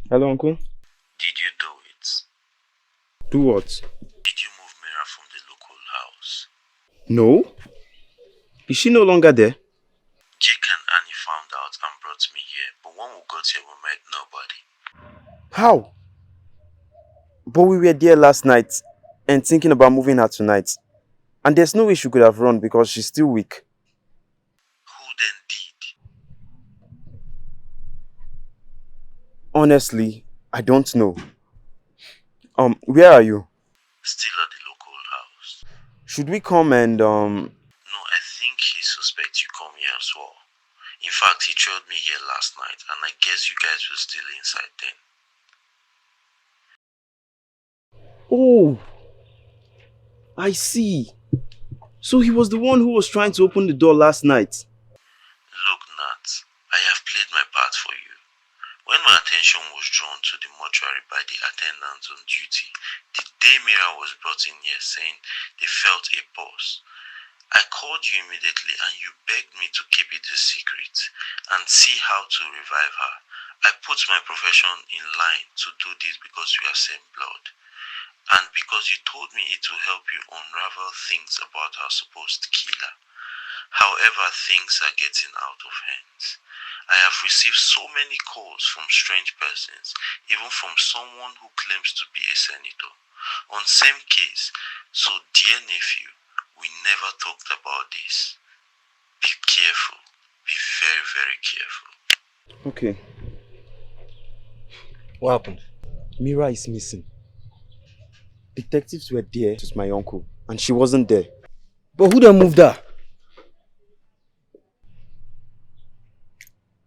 Hello, Uncle. Did you do it? Do what? Did you move Mira from the local house? No. Is she no longer there? Jake and Annie found out and brought me here, but when we got here we met nobody. How? But we were there last night and thinking about moving her tonight. And there's no way she could have run because she's still weak. Who then did? Honestly, I don't know. Where are you? Still at the local house. Should we come and No, I think he suspects you come here as well. In fact, he trailed me here last night and I guess you guys were still inside then. Oh, I see. So he was the one who was trying to open the door last night. Look, Nat, I have played my part for you. When my attention was drawn to the mortuary by the attendants on duty, the day Mira was brought in here saying they felt a pulse, I called you immediately and you begged me to keep it a secret and see how to revive her. I put my profession in line to do this because we are same blood. And because you told me it will help you unravel things about our supposed killer. However, things are getting out of hands. I have received so many calls from strange persons, even from someone who claims to be a senator, on same case. So, dear nephew, we never talked about this. Be careful. Be very, very careful. Okay. What happened? Mira is missing. Detectives were there with my uncle, and she wasn't there. But who then moved her?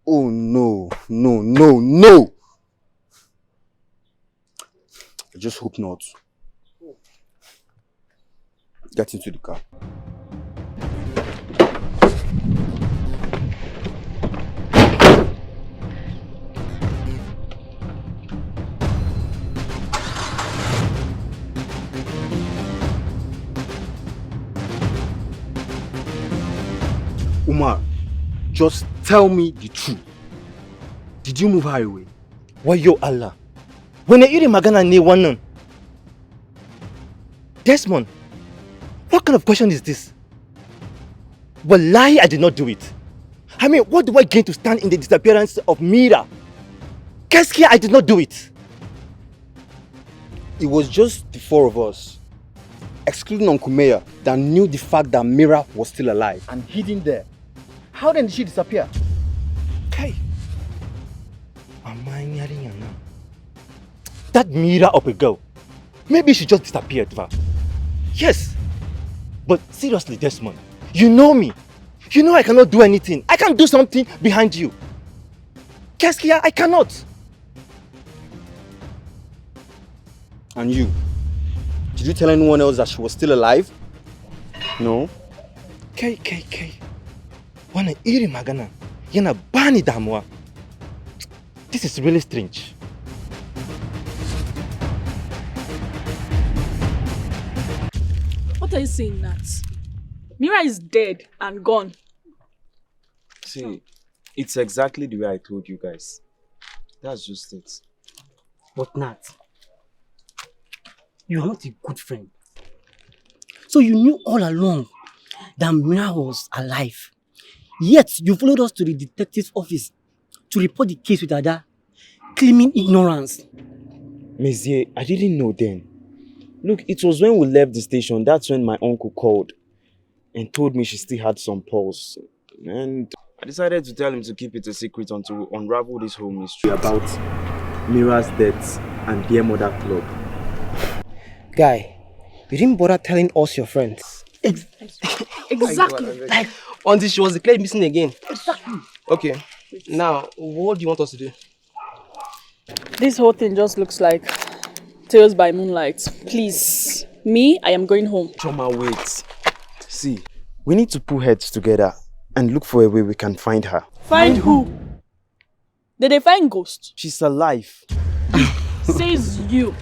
Oh no, no, no, no! I just hope not. Get into the car. Umar, just tell me the truth. Did you move her away? Wayo Allah. When I hear magana ne wannan. Desmond, what kind of question is this? Wallahi, I did not do it. I mean, what do I gain to stand in the disappearance of Mira? Gaskiya, I did not do it. It was just the four of us, excluding Uncle Mayor, that knew the fact that Mira was still alive and hidden there. How then did she disappear? Okay. That Mira of a girl, maybe she just disappeared, va? Yes. But seriously, Desmond, you know me. You know I cannot do anything. I can't do something behind you. Gaskiya, I cannot. And you? Did you tell anyone else that she was still alive? No. Kai. Wannan iri magana yana bani damuwa. This is really strange. What are you saying, Nat? Mira is dead and gone. See, It's exactly the way I told you guys. That's just it. But Nat, you are not a good friend. So you knew all along that Mira was alive. Yet you followed us to the detective's office to report the case with Ada, claiming ignorance. Monsieur, I didn't know then. Look, it was when we left the station, that's when my uncle called and told me she still had some pulse. And I decided to tell him to keep it a secret until we unravel this whole mystery about Mira's death and their mother club. Guy, you didn't bother telling us your friends. Exactly. Like, until she was declared missing again. Exactly. Okay, now, what do you want us to do? This whole thing just looks like Tales by Moonlight. Please, me, I am going home. Choma, wait. See, we need to put heads together and look for a way we can find her. Find who? Did they find Ghost? She's alive. Says you.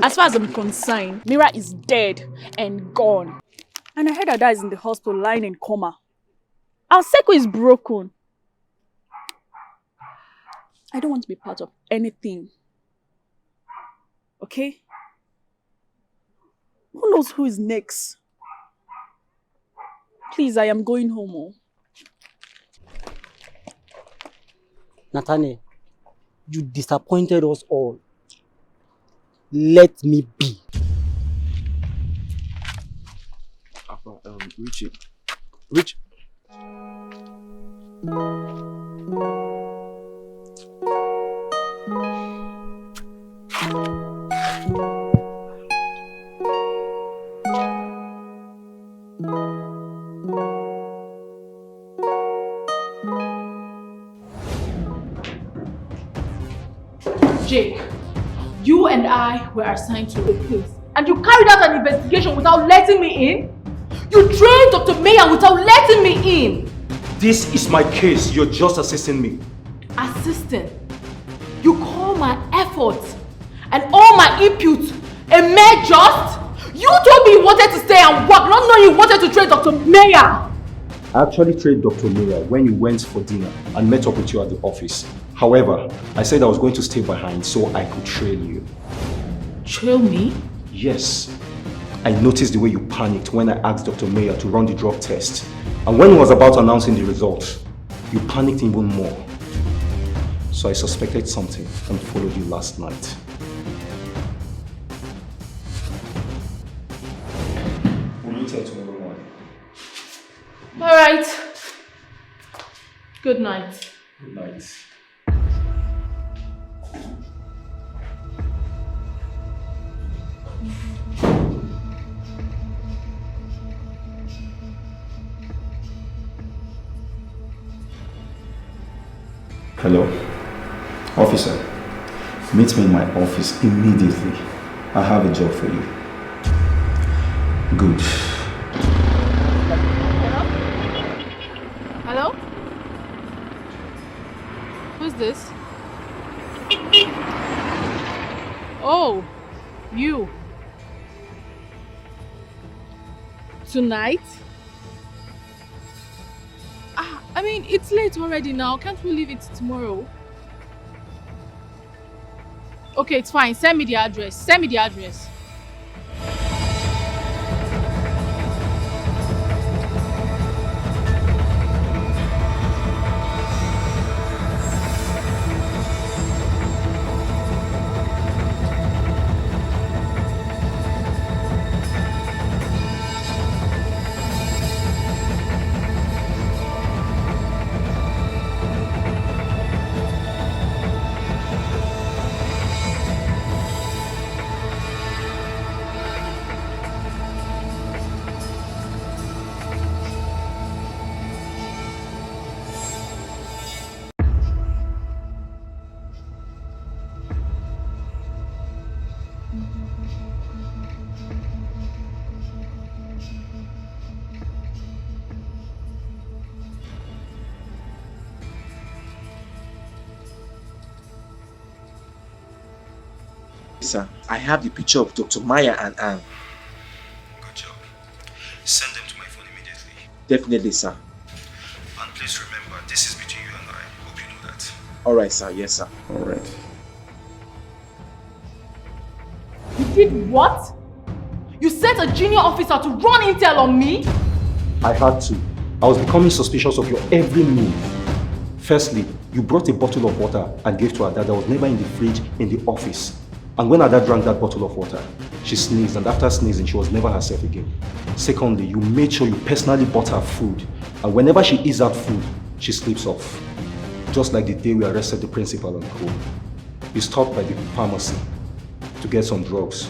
As far as I'm concerned, Mira is dead and gone. And I heard her dad is in the hospital lying in coma. Our circle is broken. I don't want to be part of anything. Okay? Who knows who is next? Please, I am going home. Oh. Nathaniel, you disappointed us all. Let me be. Rich. Jake, you and I were assigned to the case, and you carried out an investigation without letting me in? You trained Dr. Mayer without letting me in! This is my case. You're just assisting me. Assistant, you call my efforts and all my input a mere just? You told me you wanted to stay and work, not knowing you wanted to train Dr. Mayer! I actually trained Dr. Mira when you went for dinner and met up with you at the office. However, I said I was going to stay behind so I could trail you. Trail me? Yes. I noticed the way you panicked when I asked Dr. Mayer to run the drug test. And when he was about announcing the results, you panicked even more. So I suspected something and followed you last night. We'll meet here tomorrow morning. Alright. Good night. Good night. Hello? Officer, meet me in my office immediately. I have a job for you. Good. Hello? Who's this? Oh, you. Tonight? I mean, it's late already now. Can't we leave it tomorrow? Okay, it's fine. Send me the address. Send me the address. Sir, I have the picture of Dr. Maya and Anne. Good job. Send them to my phone immediately. Definitely, sir. And please remember, this is between you and I. Hope you know that. Alright, sir. Yes, sir. Alright. You did what? You sent a junior officer to run intel on me? I had to. I was becoming suspicious of your every move. Firstly, you brought a bottle of water and gave to Ada that was never in the fridge in the office. And when Ada drank that bottle of water, she sneezed, and after sneezing, she was never herself again. Secondly, you made sure you personally bought her food, and whenever she eats that food, she sleeps off. Just like the day we arrested the principal and co. You stopped by the pharmacy to get some drugs.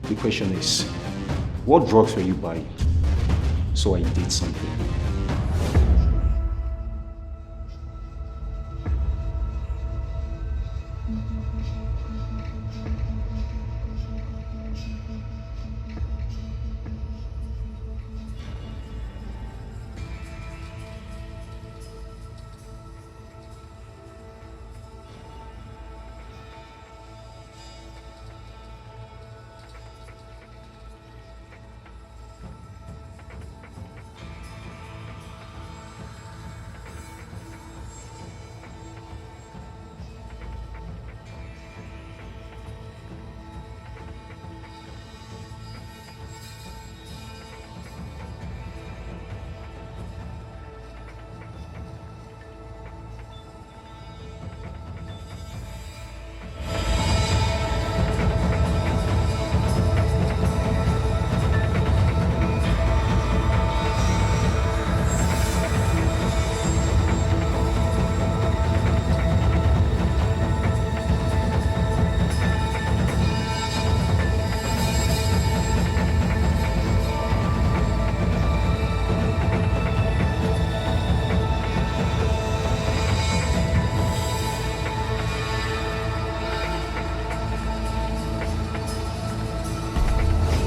The question is, what drugs were you buying? So I did something.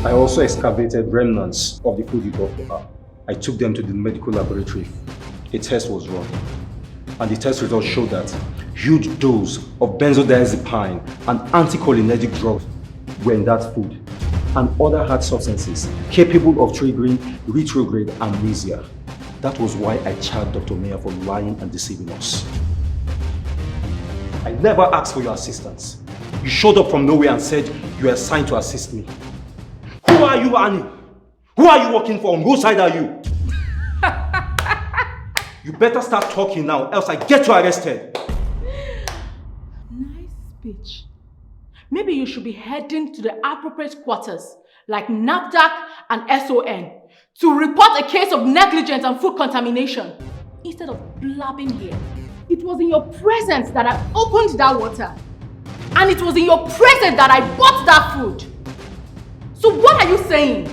I also excavated remnants of the food you bought for her. I took them to the medical laboratory. A test was run, and the test results showed that huge doses of benzodiazepine and anticholinergic drugs were in that food, and other hard substances capable of triggering retrograde amnesia. That was why I charged Dr. Mira for lying and deceiving us. I never asked for your assistance. You showed up from nowhere and said you were assigned to assist me. Who are you, Annie? Who are you working for? On whose side are you? You better start talking now, else I get you arrested. Nice speech. Maybe you should be heading to the appropriate quarters, like NAFDAC and SON, to report a case of negligence and food contamination. Instead of blabbing here, it was in your presence that I opened that water. And it was in your presence that I bought that food. So what are you saying?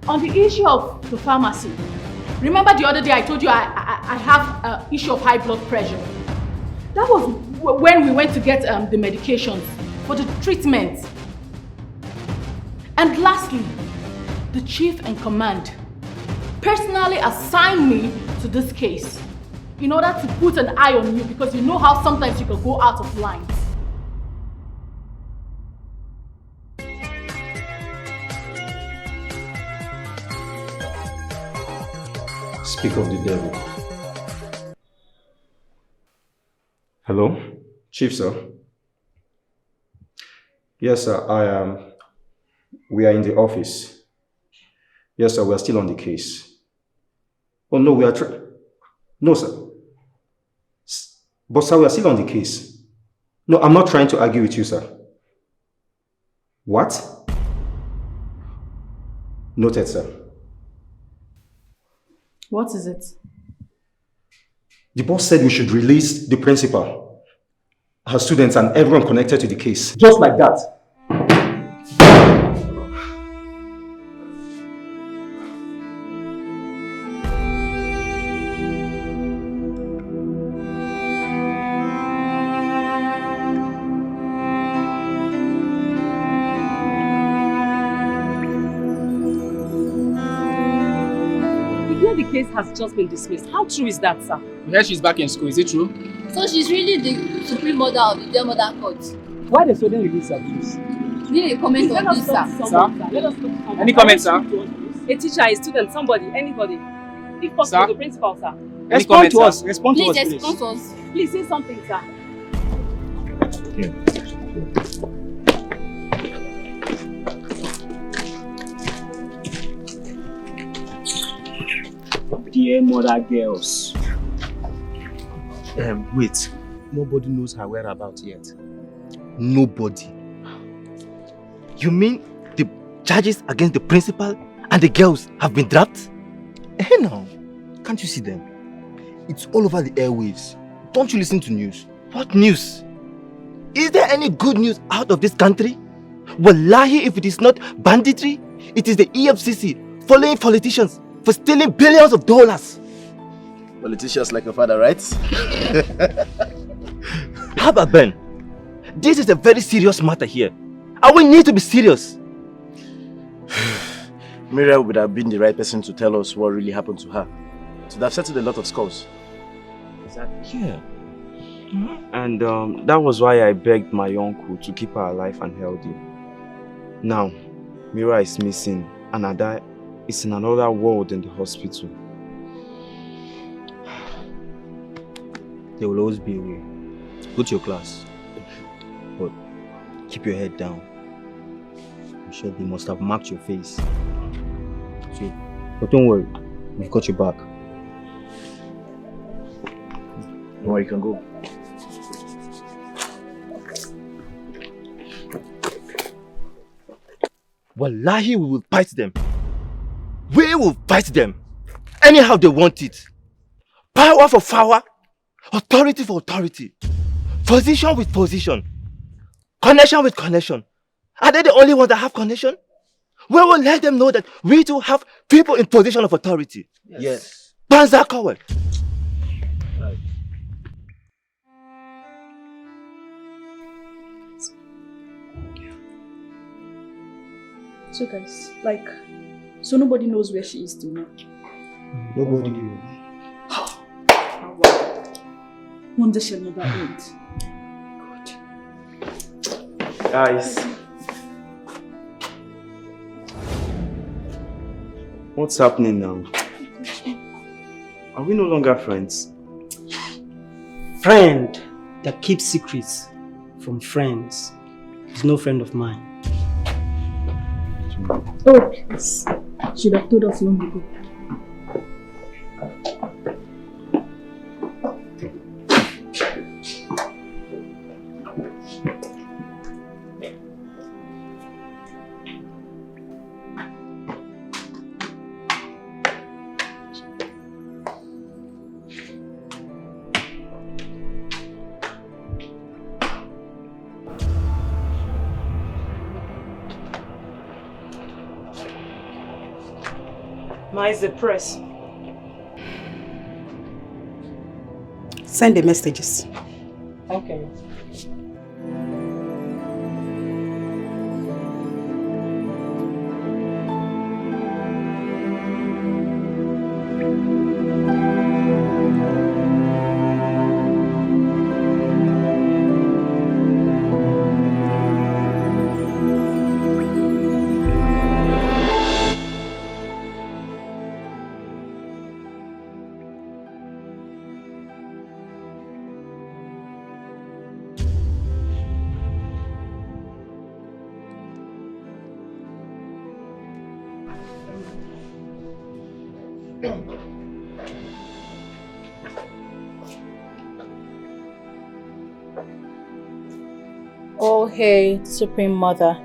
On the issue of the pharmacy, remember the other day I told you I have an issue of high blood pressure? That was when we went to get the medications for the treatment. And lastly, the chief in command personally assigned me to this case in order to put an eye on you, because you know how sometimes you can go out of line. Speak of the devil. Hello? Chief, sir? Yes, sir, we are in the office. Yes, sir, we are still on the case. Oh, no, we are no, sir. But, sir, we are still on the case. No, I'm not trying to argue with you, sir. What? Noted, sir. What is it? The boss said we should release the principal, her students, and everyone connected to the case. Just like that. The case has just been dismissed. How true is that, sir? Yeah, she's back in school. Is it true? So she's really the supreme mother of the dear mother court. Why the sudden release of this? Need a comment on this, sir. Sir? Let us look. Any comments, sir? A teacher, a student, somebody, anybody. If possible, the principal, sir. Respond to us. Respond to us, please. Respond to us. Please say something, sir. Dear mother girls. Wait. Nobody knows her whereabouts yet. Nobody. You mean the charges against the principal and the girls have been dropped? Hey now, can't you see them? It's all over the airwaves. Don't you listen to news? What news? Is there any good news out of this country? Wallahi, if it is not banditry, it is the EFCC following politicians for stealing billions of dollars. Politicians like your father, right? How about Ben? This is a very serious matter here. And we need to be serious. Mira would have been the right person to tell us what really happened to her. So they've settled a lot of scores. Exactly. Yeah. And that was why I begged my uncle to keep her alive and healthy. Now, Mira is missing and Ada is in another world in the hospital. There will always be a way. Go to your class. But keep your head down. I'm sure they must have marked your face. So, but don't worry, we've got your back. Don't worry, you can go. Wallahi, we will fight them. We will fight them. Anyhow they want it. Power for power. Authority for authority. Position with position. Connection with connection. Are they the only ones that have connection? We will let them know that we too have people in position of authority. Yes. Panzer Cowell. Right. So guys, so nobody knows where she is till now? Nobody. Wonder shall never end. Guys, what's happening now? Are we no longer friends? Friend that keeps secrets from friends is no friend of mine. Oh, yes. Should have told us long ago. Is the press. Send the messages. Okay. Oh, hey, Supreme Mother.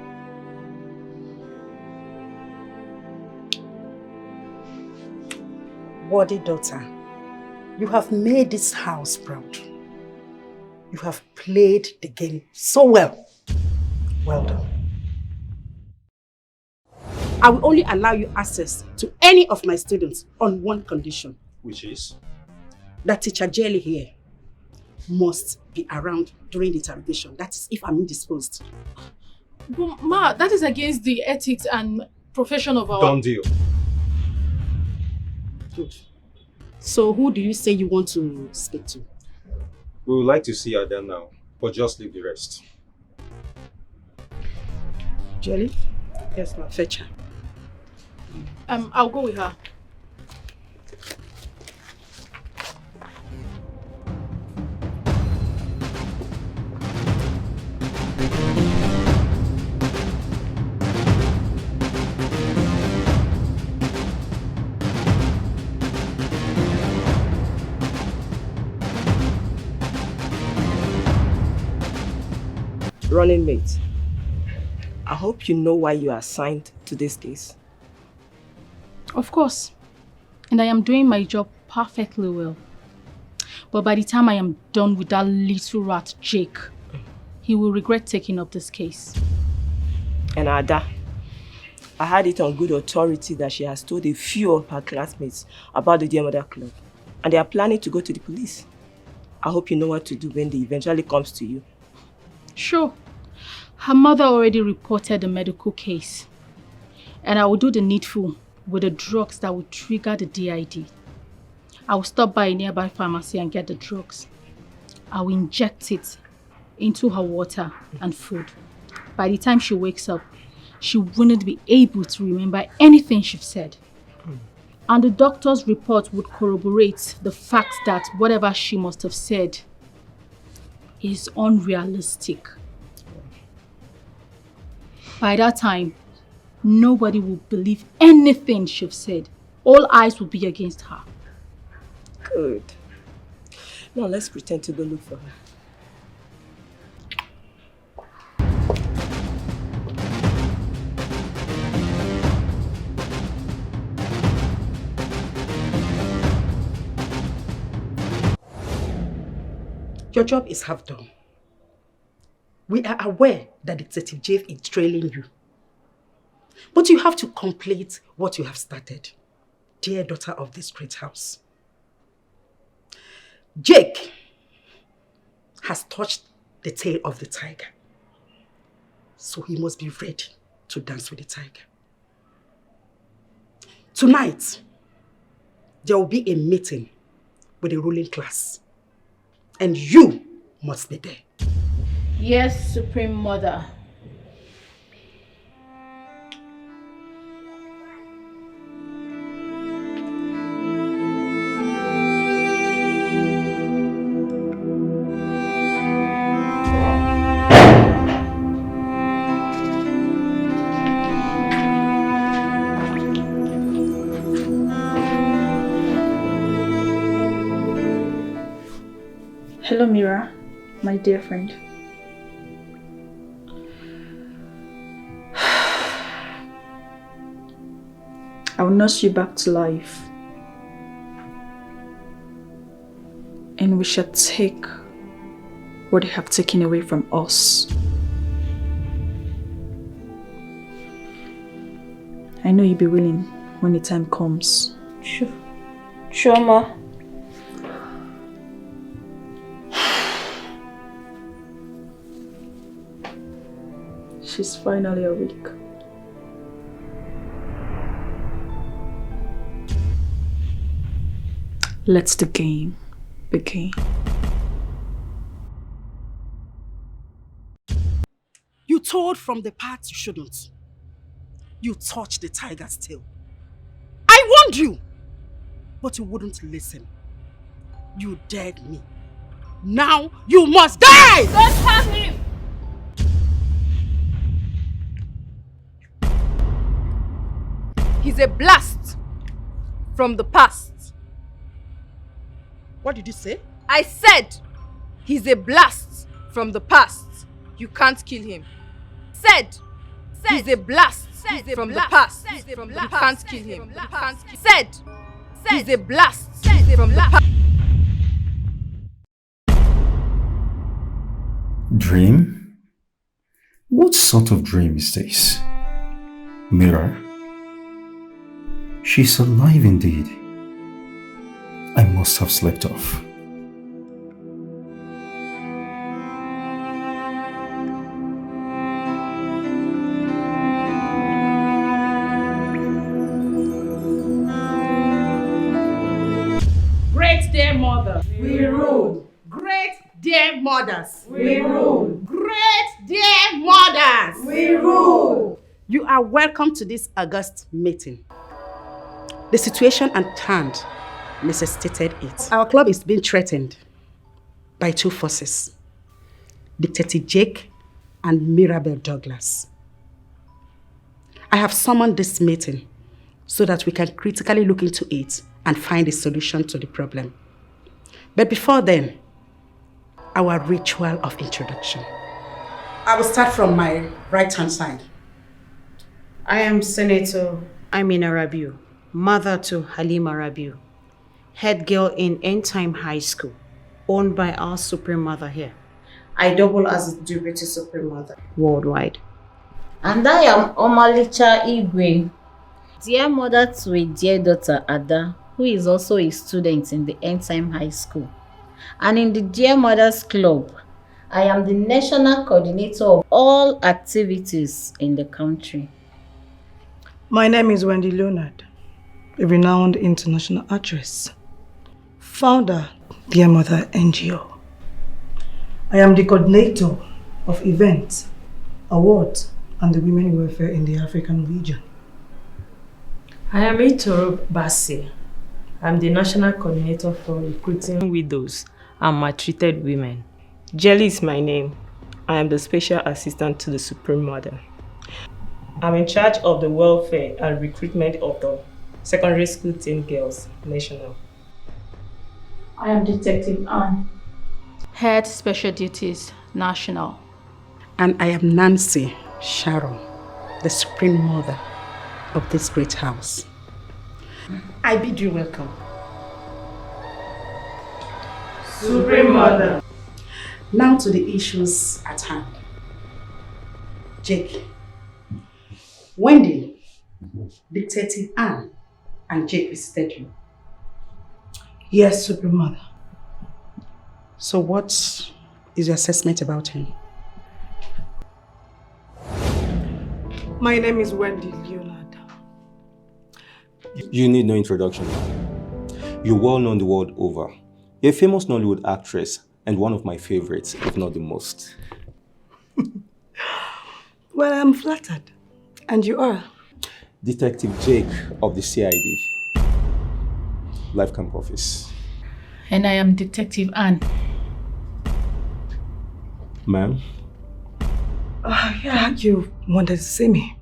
Worthy daughter, you have made this house proud. You have played the game so well. Well done. I will only allow you access to any of my students on one condition. Which is? That teacher Jelly here must be around during the interrogation. That is if I'm indisposed. But Ma, that is against the ethics and profession of our... Done deal. Good. So who do you say you want to speak to? We would like to see her there now, but just leave the rest. Jelly? Yes, ma'am. Fetch her. I'll go with her. Running mate, I hope you know why you are assigned to this case. Of course. And I am doing my job perfectly well. But by the time I am done with that little rat Jake, he will regret taking up this case. And Ada, I had it on good authority that she has told a few of her classmates about the Dear Mother Club. And they are planning to go to the police. I hope you know what to do when they eventually comes to you. Sure. Her mother already reported the medical case. And I will do the needful with the drugs that will trigger the DID. I will stop by a nearby pharmacy and get the drugs. I will inject it into her water and food. By the time she wakes up, she wouldn't be able to remember anything she said. And the doctor's report would corroborate the fact that whatever she must have said is unrealistic. By that time, nobody will believe anything she've said. All eyes will be against her. Good. Now let's pretend to go look for her. Your job is half done. We are aware that Detective Jeff is trailing you. But you have to complete what you have started, dear daughter of this great house. Jake has touched the tail of the tiger, so he must be ready to dance with the tiger. Tonight, there will be a meeting with the ruling class, and you must be there. Yes, Supreme Mother. Hello, Mira, my dear friend. I will nurse you back to life. And we shall take what they have taken away from us. I know you'll be willing when the time comes. Sure. Sure, Ma. She's finally awake. Let the game begin. You told from the part you shouldn't. You touched the tiger's tail. I warned you, but you wouldn't listen. You dared me. Now you must die! Don't harm me! He's a blast from the past. What did you say? I said he's a blast from the past. You can't kill him. Said he's a blast from the past. You can't kill him. Said he's a blast from the past. Dream? What sort of dream is this? Mira? She's alive indeed. I must have slept off. Great dear mother, we rule. Great dear mothers, we rule. Great dear mothers, we rule. You are welcome to this August meeting. The situation at hand necessitated it. Our club is being threatened by two forces, Detective Jake and Mirabel Douglas. I have summoned this meeting so that we can critically look into it and find a solution to the problem. But before then, our ritual of introduction. I will start from my right-hand side. I am Senator Amina Rabiu, mother to Halima Rabiu, head girl in End Time High School, owned by our Supreme Mother here. I double as Deputy Supreme Mother worldwide. And I am Omalicha Igwe, dear mother to a dear daughter Ada, who is also a student in the End Time High School. And in the Dear Mothers Club, I am the national coordinator of all activities in the country. My name is Wendy Leonard, a renowned international actress, founder, Dear Mother NGO. I am the coordinator of events, awards, and the women welfare in the African region. I am Itoro Bassi. I'm the national coordinator for recruiting widows and maltreated women. Jelly is my name. I am the special assistant to the Supreme Mother. I'm in charge of the welfare and recruitment of the secondary school teen girls national. I am Detective Anne, Head Special Duties National. And I am Nancy Sharon, the Supreme Mother of this great house. I bid you welcome. Supreme Mother. Now to the issues at hand. Jake, Wendy, Detective Anne, and Jake visited you. Yes, Supreme Mother. So what is your assessment about him? My name is Wendy Leonard. You need no introduction. You're well known the world over. You're a famous Nollywood actress and one of my favorites, if not the most. Well, I'm flattered. And you are? Detective Jake of the CID, Life Camp Office. And I am Detective Anne. Ma'am? Yeah, you wanted to see me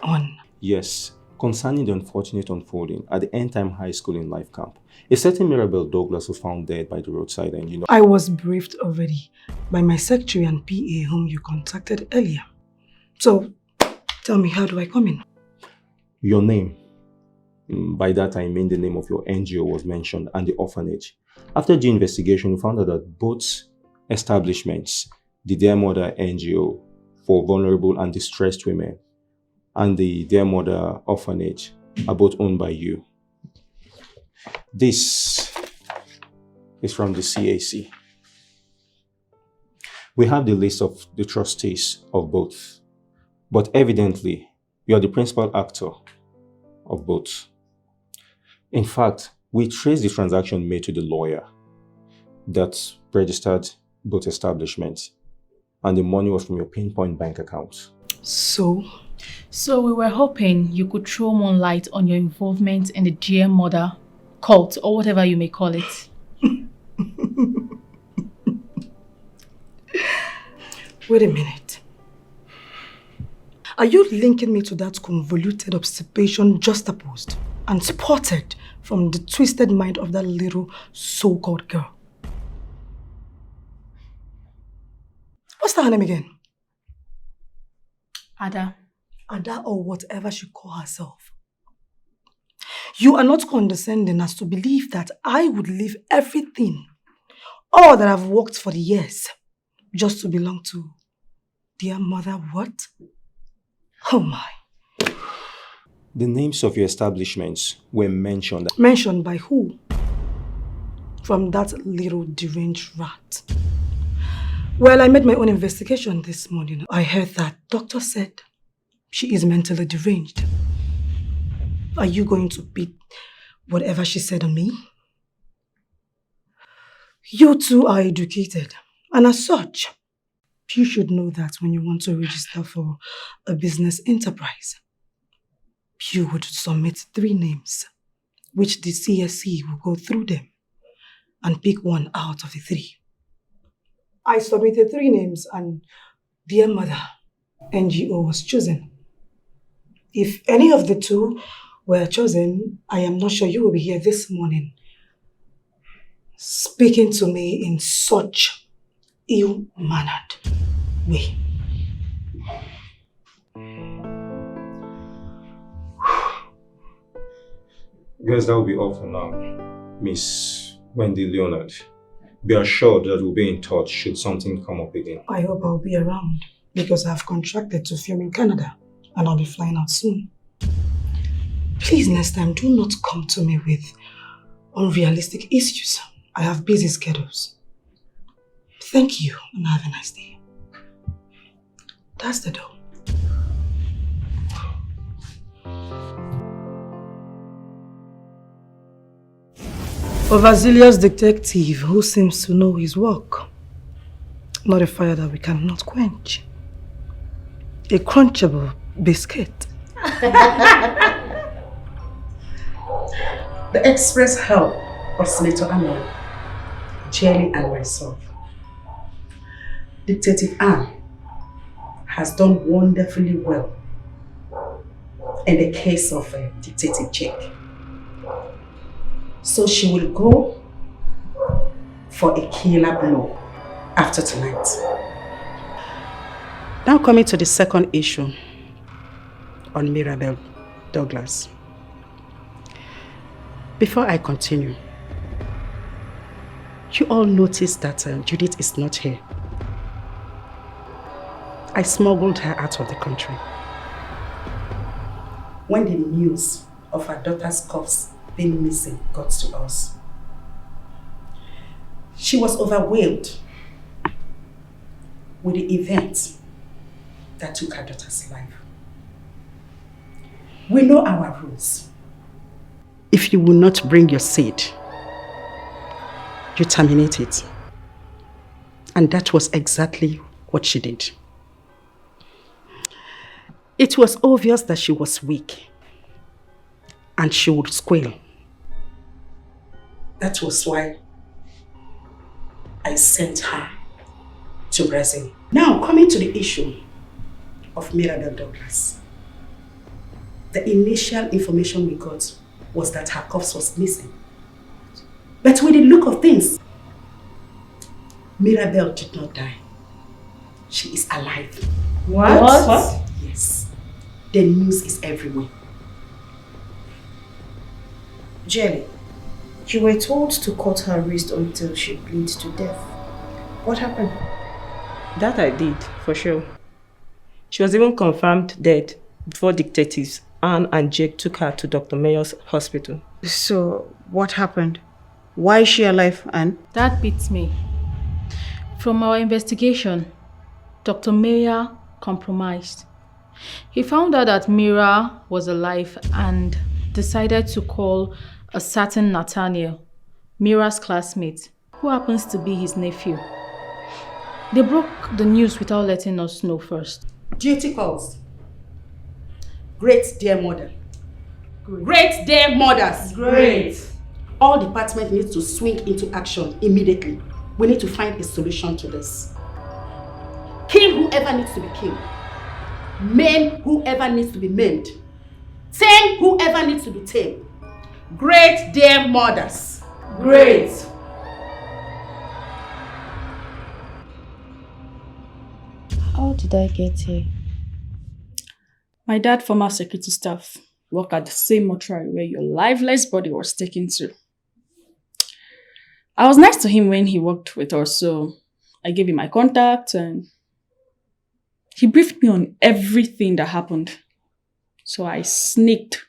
on? Yes, concerning the unfortunate unfolding at the End Time High School in Life Camp. A certain Mirabelle Douglas was found dead by the roadside and you know... I was briefed already by my secretary and PA whom you contacted earlier. So, tell me, how do I come in? Your name. By that I mean the name of your NGO was mentioned and the orphanage. After the investigation, we found out that both establishments, the Dear Mother NGO for vulnerable and distressed women and the Dear Mother orphanage are both owned by you. This is from the CAC. We have the list of the trustees of both, but evidently you are the principal actor of both. In fact, we traced the transaction made to the lawyer that registered both establishments, and the money was from your pinpoint bank account. So we were hoping you could throw more light on your involvement in the Dear Mother cult, or whatever you may call it. Wait a minute. Are you linking me to that convoluted obstipation juxtaposed and spotted from the twisted mind of that little so-called girl? What's her name again? Ada. Ada, or whatever she calls herself. You are not condescending as to believe that I would leave everything, all that I've worked for the years, just to belong to Dear Mother what? Oh my. The names of your establishments were mentioned. Mentioned by who? From that little deranged rat. Well, I made my own investigation this morning. I heard that doctor said she is mentally deranged. Are you going to beat whatever she said on me? You two are educated, and as such, you should know that when you want to register for a business enterprise, you would submit 3 names, which the CSC will go through them and pick one out of the 3. I submitted 3 names and Dear Mother NGO was chosen. If any of the 2 were chosen, I am not sure you will be here this morning speaking to me in such ill-mannered. Wait. Guess that will be all for now, Miss Wendy Leonard. Be assured that we'll be in touch should something come up again. I hope I'll be around because I've contracted to film in Canada and I'll be flying out soon. Please, next time, do not come to me with unrealistic issues. I have busy schedules. Thank you and have a nice day. That's the door. A Vasilia's detective who seems to know his work. Not a fire that we cannot quench. A crunchable biscuit. The express help of Senator Anna, Jelly and myself. Detective Anne has done wonderfully well in the case of Detective Jake. So she will go for a killer blow after tonight. Now coming to the second issue on Mira Douglas. Before I continue, you all notice that Judith is not here. I smuggled her out of the country. When the news of her daughter's corpse being missing got to us, she was overwhelmed with the event that took her daughter's life. We know our rules. If you will not bring your seed, you terminate it. And that was exactly what she did. It was obvious that she was weak and she would squeal. That was why I sent her to Brazil. Now, coming to the issue of Mira Douglas. The initial information we got was that her corpse was missing. But with the look of things, Mirabel did not die. She is alive. What? Yes. The news is everywhere. Jelly, you were told to cut her wrist until she bleeds to death. What happened? That I did, for sure. She was even confirmed dead before detectives Anne and Jake took her to Dr. Mayer's hospital. So, what happened? Why is she alive, Anne? That beats me. From our investigation, Dr. Mayer compromised. He found out that Mira was alive and decided to call a certain Nathaniel, Mira's classmate, who happens to be his nephew. They broke the news without letting us know first. Duty calls. Great dear mother. Great dear mothers. Great. All departments need to swing into action immediately. We need to find a solution to this. Kill whoever needs to be killed. Maim whoever needs to be maimed. Tame whoever needs to be tamed. Great dear mothers. Great. How did I get here? My dad, former security staff, worked at the same mortuary where your lifeless body was taken to. I was nice to him when he worked with us, so I gave him my contact and he briefed me on everything that happened. So I sneaked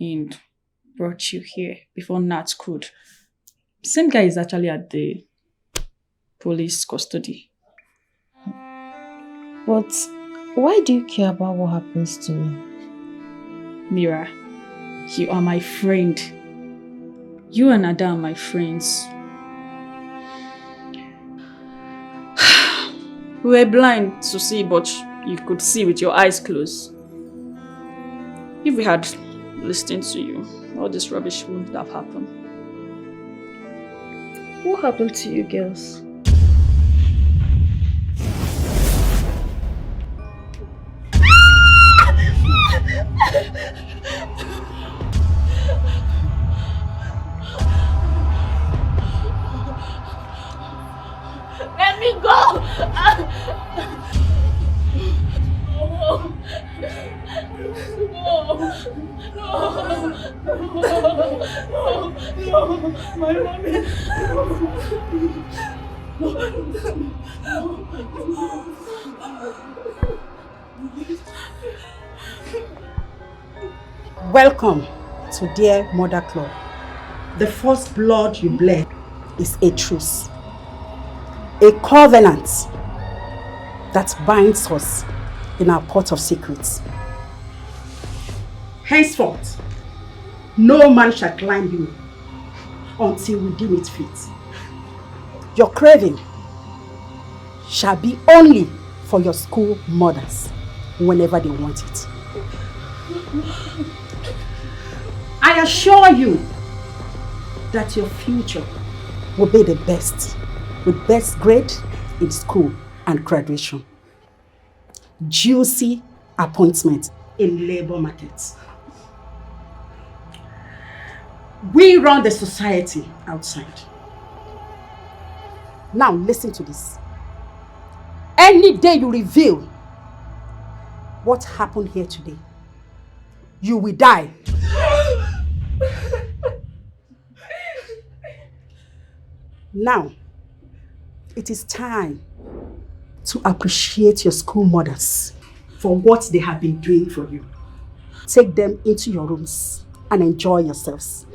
and brought you here before Nat could. Same guy is actually at the police custody. But why do you care about what happens to me? Mira, you are my friend. You and Ada are my friends. We were blind to see, but you could see with your eyes closed. If we had listened to you, all this rubbish wouldn't have happened. What happened to you girls? Let me go! My mommy. Welcome to Dear Mother Club. The first blood you bled is a truce, a covenant that binds us in our court of secrets. Henceforth, no man shall climb you until we deem it fit. Your craving shall be only for your school mothers whenever they want it. I assure you that your future will be the best, with best grade in school and graduation. Juicy appointment in labor markets. We run the society outside. Now listen to this. Any day you reveal what happened here today, you will die. Now, it is time to appreciate your school mothers for what they have been doing for you. Take them into your rooms and enjoy yourselves.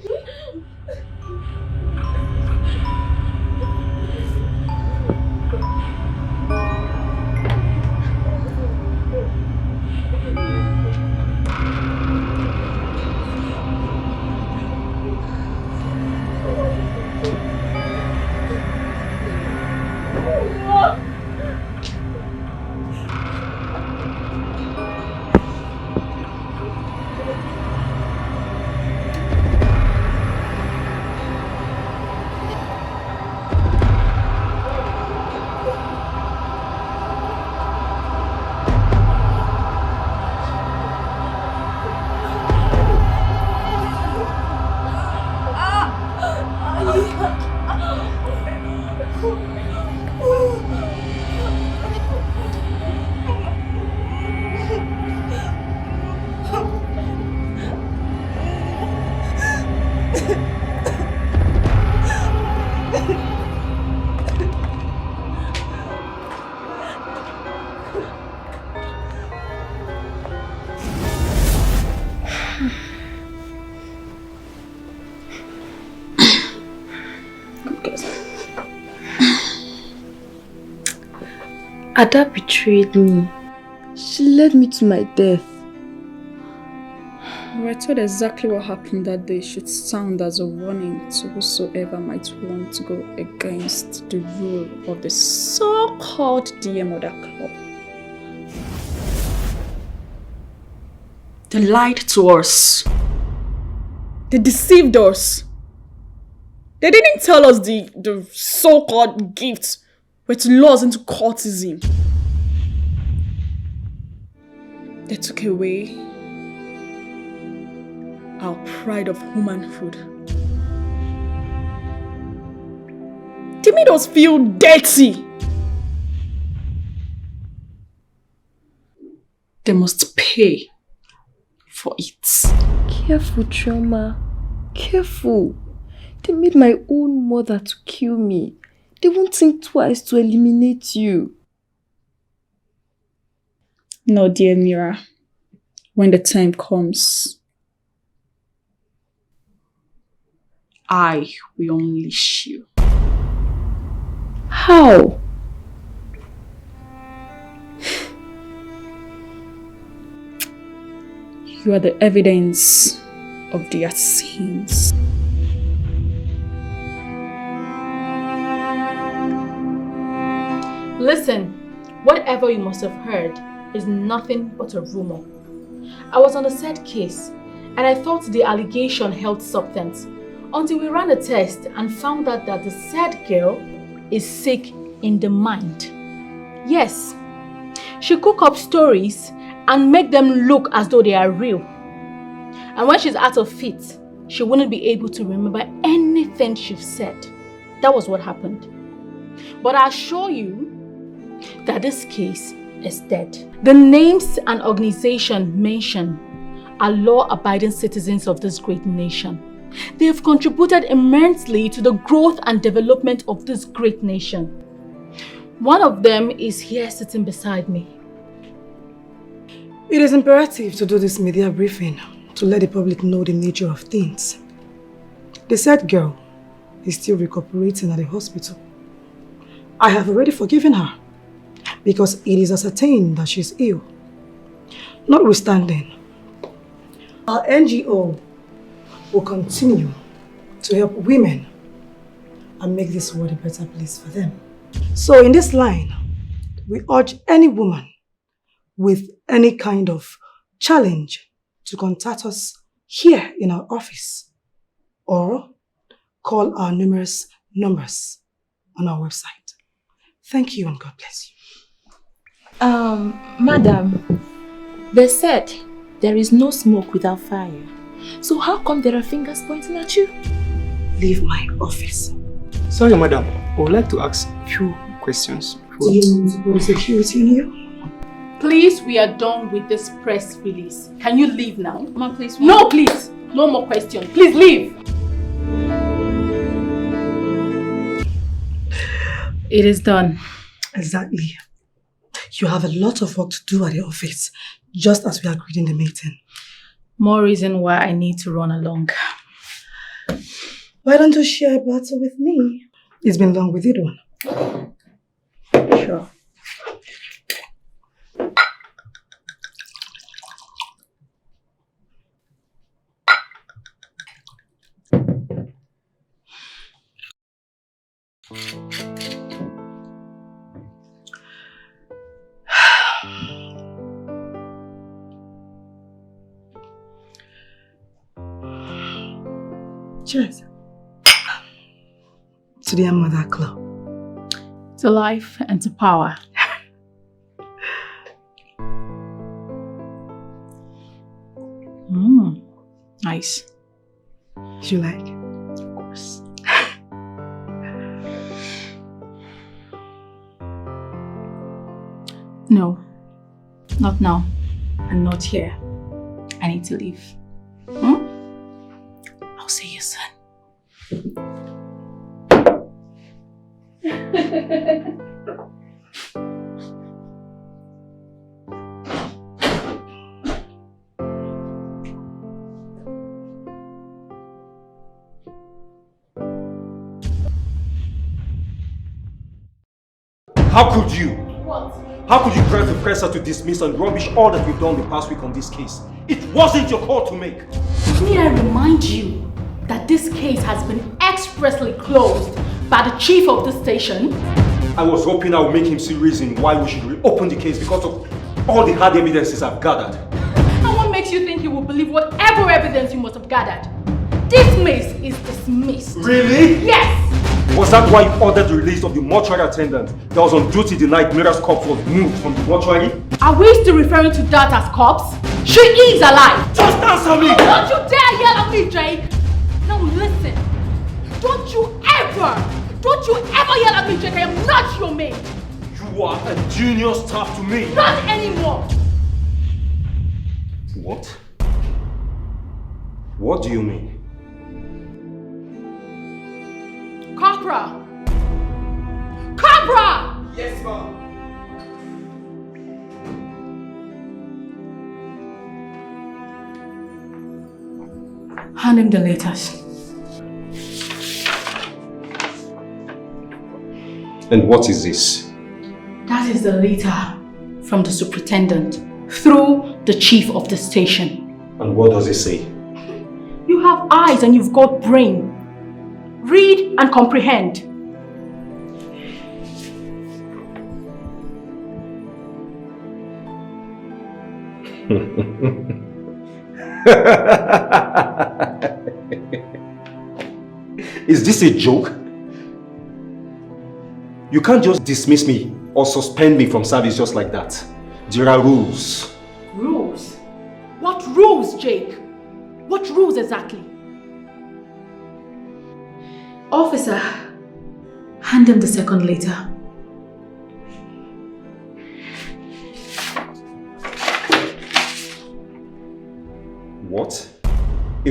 Ada betrayed me. She led me to my death. We were told exactly what happened that day should sound as a warning to whosoever might want to go against the rule of the so-called Dear Mother Club. They lied to us. They deceived us. They didn't tell us the so-called gifts were to lure us into courtism. They took away our pride of womanhood. They made us feel dirty. They must pay for it. Careful, Chioma. Careful. They made my own mother to kill me. They won't think twice to eliminate you. No, dear Mira. When the time comes, I will unleash you. How? You are the evidence of their sins. Listen, whatever you must have heard is nothing but a rumor. I was on a said case and I thought the allegation held substance until we ran a test and found out that the said girl is sick in the mind. Yes, she cook up stories and make them look as though they are real. And when she's out of it, she wouldn't be able to remember anything she's said. That was what happened. But I assure you that this case is dead. The names and organization mentioned are law-abiding citizens of this great nation. They have contributed immensely to the growth and development of this great nation. One of them is here sitting beside me. It is imperative to do this media briefing to let the public know the nature of things. The said girl is still recuperating at the hospital. I have already forgiven her because it is ascertained that she is ill. Notwithstanding, our NGO will continue to help women and make this world a better place for them. So in this line, we urge any woman with any kind of challenge to contact us here in our office or call our numerous numbers on our website. Thank you and God bless you. Madam, they said there is no smoke without fire. So how come there are fingers pointing at you? Leave my office. Sorry, madam. I would like to ask a few questions. Do you want to put security in here? Please, we are done with this press release. Can you leave now? Mama, please. No, please. No more questions. Please leave. It is done. Exactly. You have a lot of work to do at the office, just as we agreed in the meeting. More reason why I need to run along. Why don't you share a battle with me? It's been long with you, one. Sure. Cheers. To the Mother Club. To life and to power. Nice. You like? Of course. No, not now, and not here. I need to leave. I'll see you soon. How could you? What? How could you press the presser to dismiss and rubbish all that we've done the past week on this case? It wasn't your call to make. May I remind you that this case has been expressly closed by the chief of the station? I was hoping I would make him see reason why we should reopen the case because of all the hard evidences I've gathered. And what makes you think he will believe whatever evidence you must have gathered? Dismiss is dismissed. Really? Yes! Was that why you ordered the release of the mortuary attendant that was on duty the night Mira's corpse was moved from the mortuary? Are we still referring to that as corpse? She is alive! Just answer me! Oh, don't you dare yell at me, Jake! Now listen, don't you ever yell at me, Jake! I am not your maid! You are a junior staff to me! Not anymore! What? What do you mean? Corporal! Corporal! Yes, ma'am. Hand him the letters. And what is this? That is the letter from the superintendent through the chief of the station. And what does it say? You have eyes and you've got brain. Read and comprehend. Is this a joke? You can't just dismiss me or suspend me from service just like that. There are rules. Rules? What rules, Jake? What rules exactly? Officer, hand him the second letter.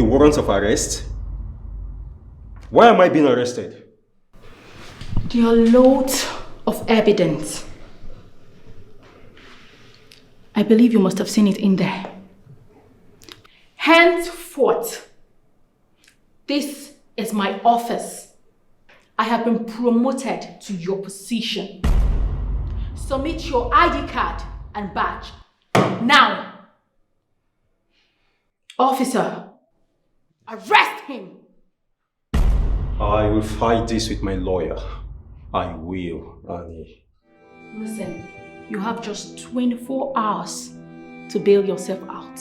warrant of arrest? Why am I being arrested? There are loads of evidence. I believe you must have seen it in there. Henceforth, this is my office. I have been promoted to your position. Submit your ID card and badge. Now! Officer, arrest him! I will fight this with my lawyer. I will, Annie. Listen, you have just 24 hours to bail yourself out.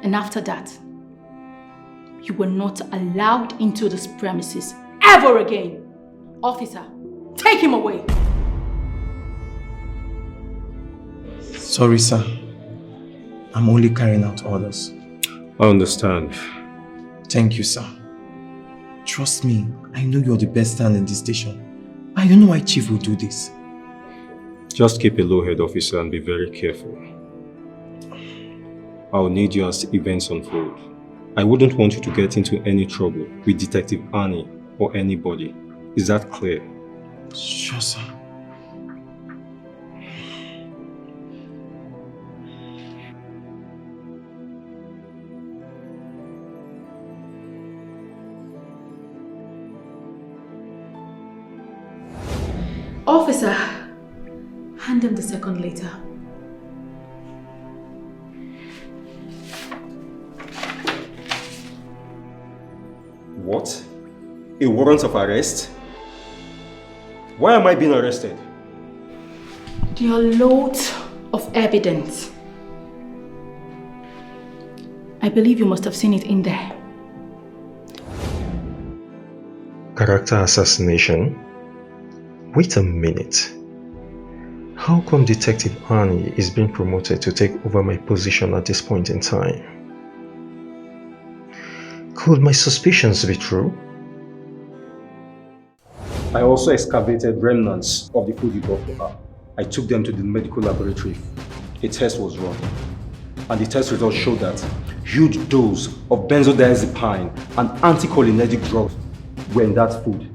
And after that, you were not allowed into this premises ever again. Officer, take him away. Sorry, sir. I'm only carrying out orders. I understand. Thank you, sir. Trust me, I know you're the best stand in this station. I don't know why Chief will do this. Just keep a low head, officer, and be very careful. I'll need you as events unfold. I wouldn't want you to get into any trouble with Detective Annie or anybody. Is that clear? Sure, sir. Officer, hand him the second letter. What? A warrant of arrest? Why am I being arrested? There are loads of evidence. I believe you must have seen it in there. Character assassination? Wait a minute. How come Detective Annie is being promoted to take over my position at this point in time? Could my suspicions be true? I also excavated remnants of the food you bought for her. I took them to the medical laboratory. A test was run, and the test results showed that huge doses of benzodiazepine and anticholinergic drugs were in that food,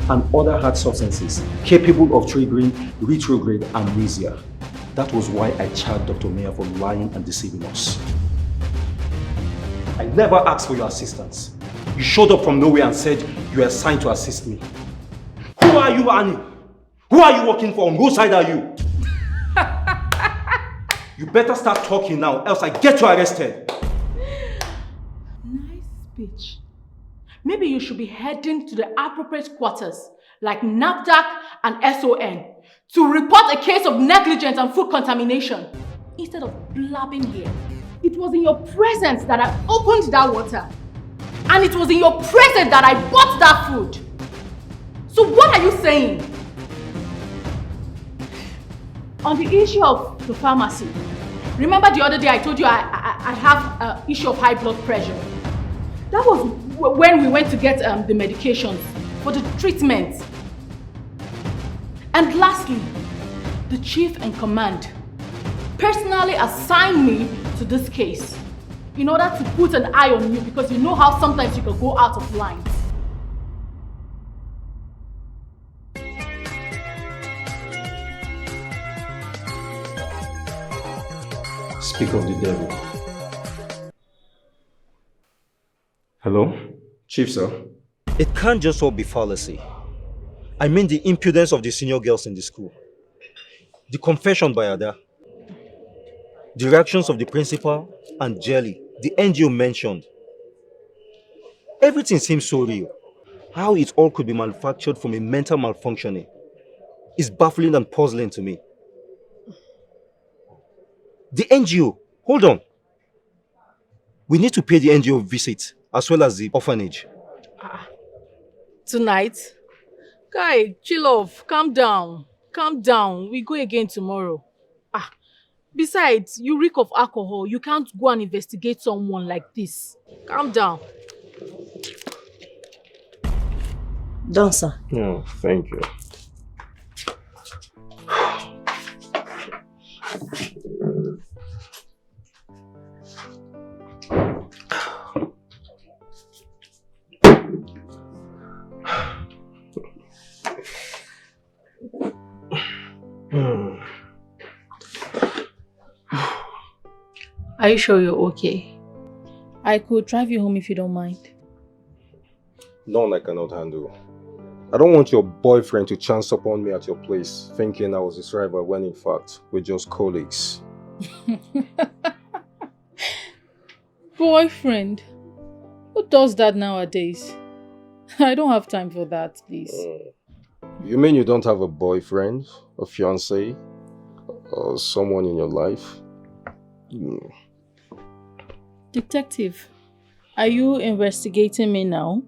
and other hard substances capable of triggering retrograde amnesia. That was why I charged Dr. Mira for lying and deceiving us. I never asked for your assistance. You showed up from nowhere and said you were assigned to assist me. Who are you, Annie? Who are you working for? On whose side are you? You better start talking now, else I get you arrested. Nice speech. Maybe you should be heading to the appropriate quarters, like NAFDAC and SON, to report a case of negligence and food contamination, instead of blabbing here. It was in your presence that I opened that water. And it was in your presence that I bought that food. So what are you saying? On the issue of the pharmacy, remember the other day I told you I have an issue of high blood pressure? That was when we went to get the medications for the treatment. And lastly, the chief in command personally assigned me to this case in order to put an eye on you, because you know how sometimes you can go out of line. Speak of the devil. Hello? Chief, sir? It can't just all be fallacy. I mean the impudence of the senior girls in the school. The confession by Ada. The reactions of the principal and Jelly, the NGO mentioned. Everything seems so real. How it all could be manufactured from a mental malfunctioning is baffling and puzzling to me. The NGO, hold on. We need to pay the NGO a visit as well as the orphanage. Tonight? Guy, chill off. Calm down. Calm down. We go again tomorrow. Besides, you reek of alcohol. You can't go and investigate someone like this. Calm down. Done, sir. Oh, thank you. Are you sure you're okay? I could drive you home if you don't mind. None I cannot handle. I don't want your boyfriend to chance upon me at your place, thinking I was his rival when in fact we're just colleagues. Boyfriend? Who does that nowadays? I don't have time for that, please. You mean you don't have a boyfriend, a fiancé, or someone in your life? Detective, are you investigating me now?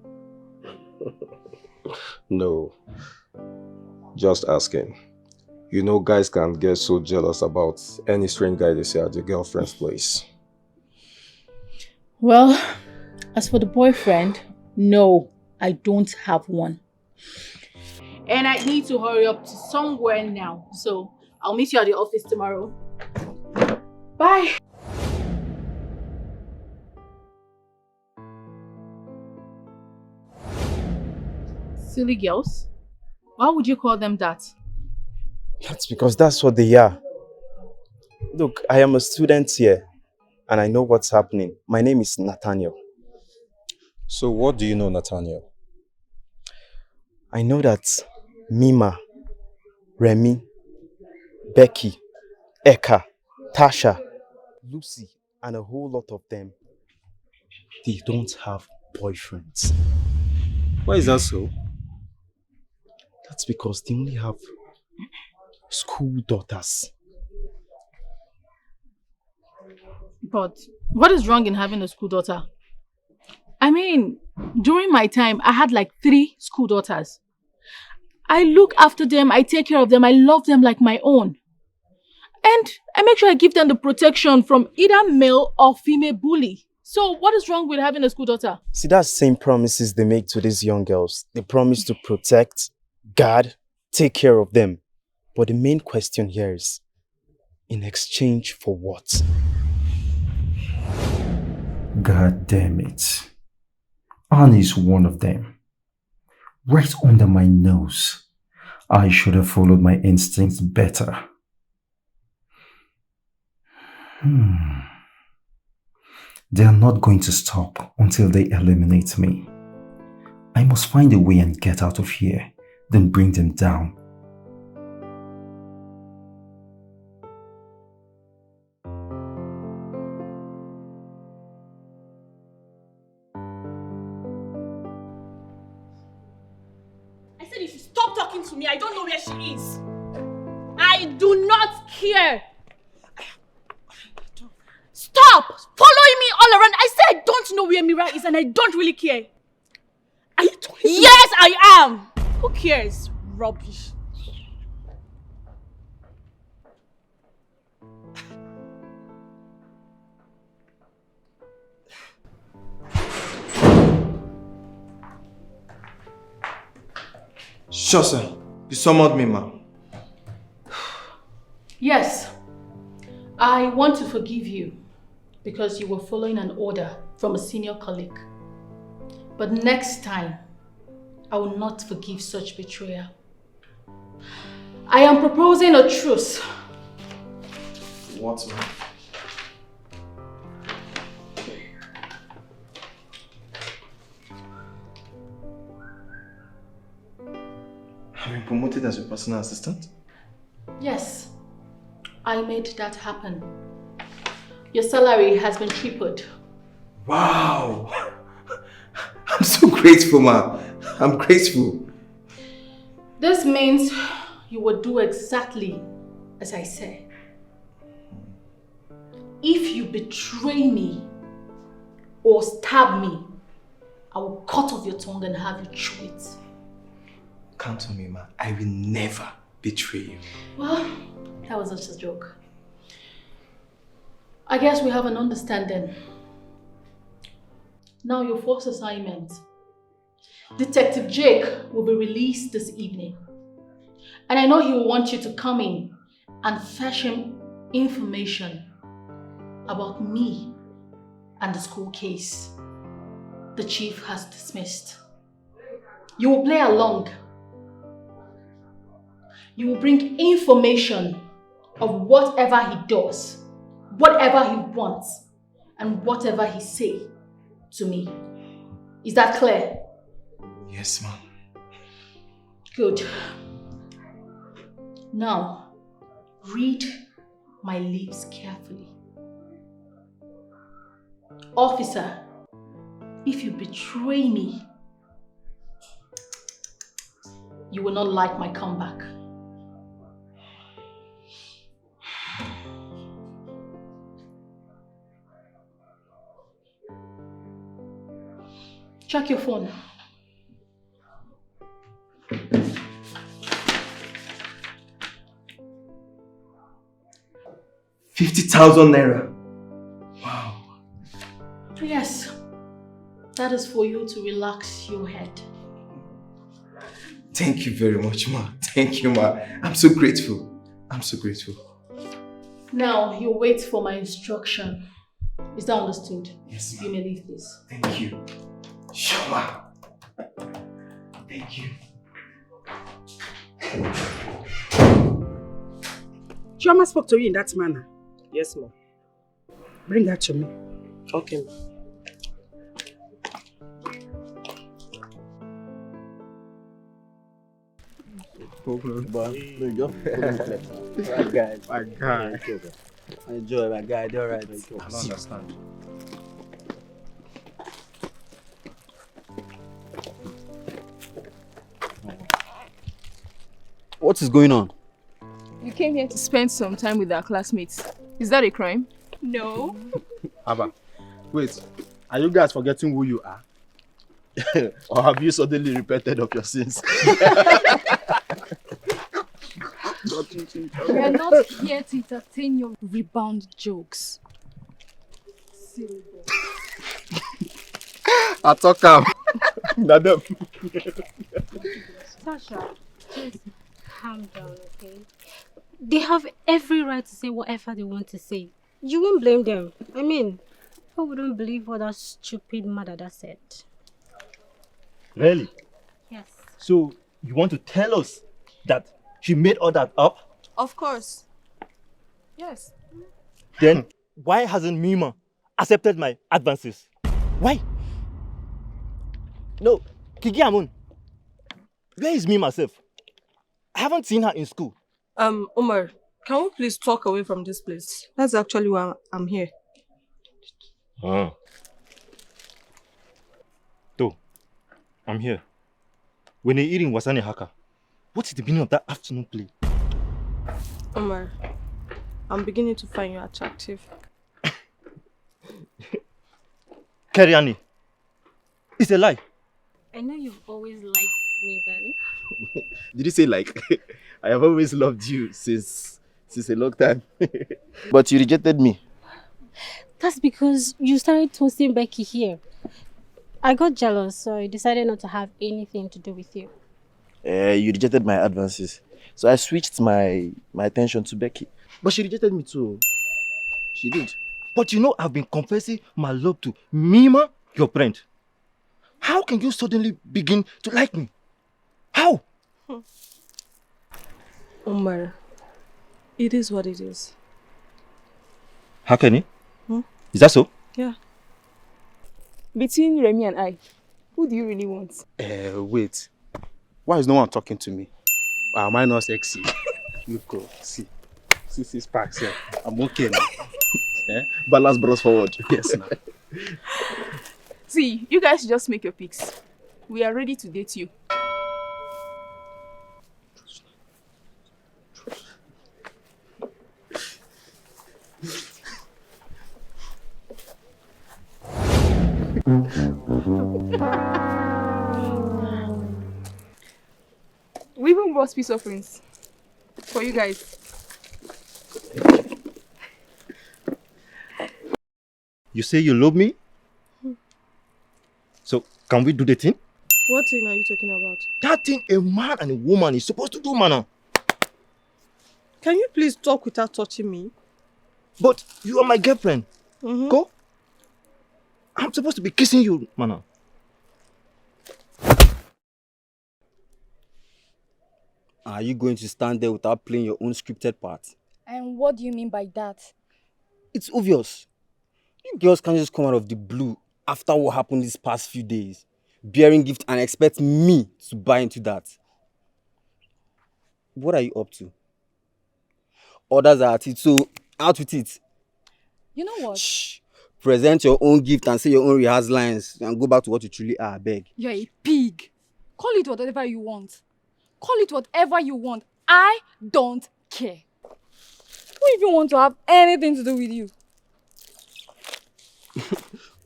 No. Just asking. You know guys can get so jealous about any strange guy they see at your girlfriend's place. Well, as for the boyfriend, no, I don't have one. And I need to hurry up to somewhere now. So I'll meet you at the office tomorrow. Bye. Silly girls? Why would you call them that? That's because that's what they are. Look, I am a student here and I know what's happening. My name is Nathaniel. So what do you know, Nathaniel? I know that Mima, Remy, Becky, Eka, Tasha, Lucy, and a whole lot of them, they don't have boyfriends. Why is that so? That's because they only have school daughters. But what is wrong in having a school daughter? I mean, during my time, I had like 3 school daughters. I look after them, I take care of them, I love them like my own. And I make sure I give them the protection from either male or female bully. So what is wrong with having a school daughter? See, that's the same promises they make to these young girls. They promise to protect, guard, take care of them. But the main question here is, in exchange for what? God damn it. Annie is one of them. Right under my nose. I should have followed my instincts better. They are not going to stop until they eliminate me. I must find a way and get out of here, then bring them down. I said you should stop talking to me. I don't know where she is. I do not care. Stop following me all around. I said I don't know where Mira is and I don't really care. Are you talking? Yes, I am. Who cares? Rubbish. Sure, sir. You summoned me, ma. Yes. I want to forgive you because you were following an order from a senior colleague. But next time, I will not forgive such betrayal. I am proposing a truce. What, ma'am? I've been promoted as your personal assistant? Yes, I made that happen. Your salary has been tripled. Wow! I'm so grateful, ma. I'm grateful. This means you will do exactly as I say. If you betray me or stab me, I will cut off your tongue and have you chew it. Count on me, ma. I will never betray you. Well, that was just a joke. I guess we have an understanding. Now your first assignment. Detective Jake will be released this evening. And I know he will want you to come in and fetch him information about me and the school case the chief has dismissed. You will play along you will bring information of whatever he does, whatever he wants, and whatever he say to me. Is that clear? Yes, ma'am. Good. Now, read my lips carefully. Officer, if you betray me, you will not like my comeback. Check your phone. ₦50,000. Yes, that is for you to relax your head. Thank you very much, ma. Thank you, ma. I'm so grateful. I'm so grateful. Now, you wait for my instruction. Is that understood? Yes, you may leave this. Thank you. Sure, ma. Thank you. Chioma spoke to you in that manner. Yes, ma'am. Bring her to me. Okay, ma'am. My guy. Enjoy, my guy. They're alright. I don't understand. What is going on? You came here to spend some time with our classmates. Is that a crime? No. Abba, wait. Are you guys forgetting who you are? Or have you suddenly repented of your sins? We are not here to entertain your rebound jokes. I talk am. Madam. Tasha, just calm down, okay? They have every right to say whatever they want to say. You won't blame them. I mean, I wouldn't believe what that stupid mother that said. Really? Yes. So, you want to tell us that she made all that up? Of course. Yes. Then, why hasn't Mima accepted my advances? Why? No, Kiki Amun, where is Mima herself? I haven't seen her in school. Umar, can we please talk away from this place? That's actually why I'm here. Though, I'm here. When you're eating wasani haka, what is the meaning of that afternoon play? Umar, I'm beginning to find you attractive. Keriani, it's a lie. I know you've always liked me then. Did you say like? I have always loved you since a long time. But you rejected me. That's because you started toasting Becky here. I got jealous, so I decided not to have anything to do with you. You rejected my advances. So I switched my attention to Becky. But she rejected me too. She did. But you know I've been confessing my love to Mima, your friend. How can you suddenly begin to like me? How? Umar, it is what it is. How can it? Hmm? Is that so? Yeah. Between Remy and I, who do you really want? Wait. Why is no one talking to me? Am I not sexy? Look, see six packs. Yeah. I'm okay now. Balance bros forward. Yes, now. See, you guys should just make your picks. We are ready to date you. We even brought peace offerings for you guys. You say you love me? So, can we do the thing? What thing are you talking about? That thing a man and a woman is supposed to do, man. Can you please talk without touching me? But you are my girlfriend. Mm-hmm. Go. I'm supposed to be kissing you, man. Are you going to stand there without playing your own scripted part? And what do you mean by that? It's obvious. You girls can't just come out of the blue after what happened these past few days, bearing gift and expect me to buy into that. What are you up to? Orders are at it, so out with it. You know what? Shh. Present your own gift and say your own rehearsed lines and go back to what you truly are, beg. You're a pig. Call it whatever you want. Call it whatever you want. I don't care. Who even want to have anything to do with you?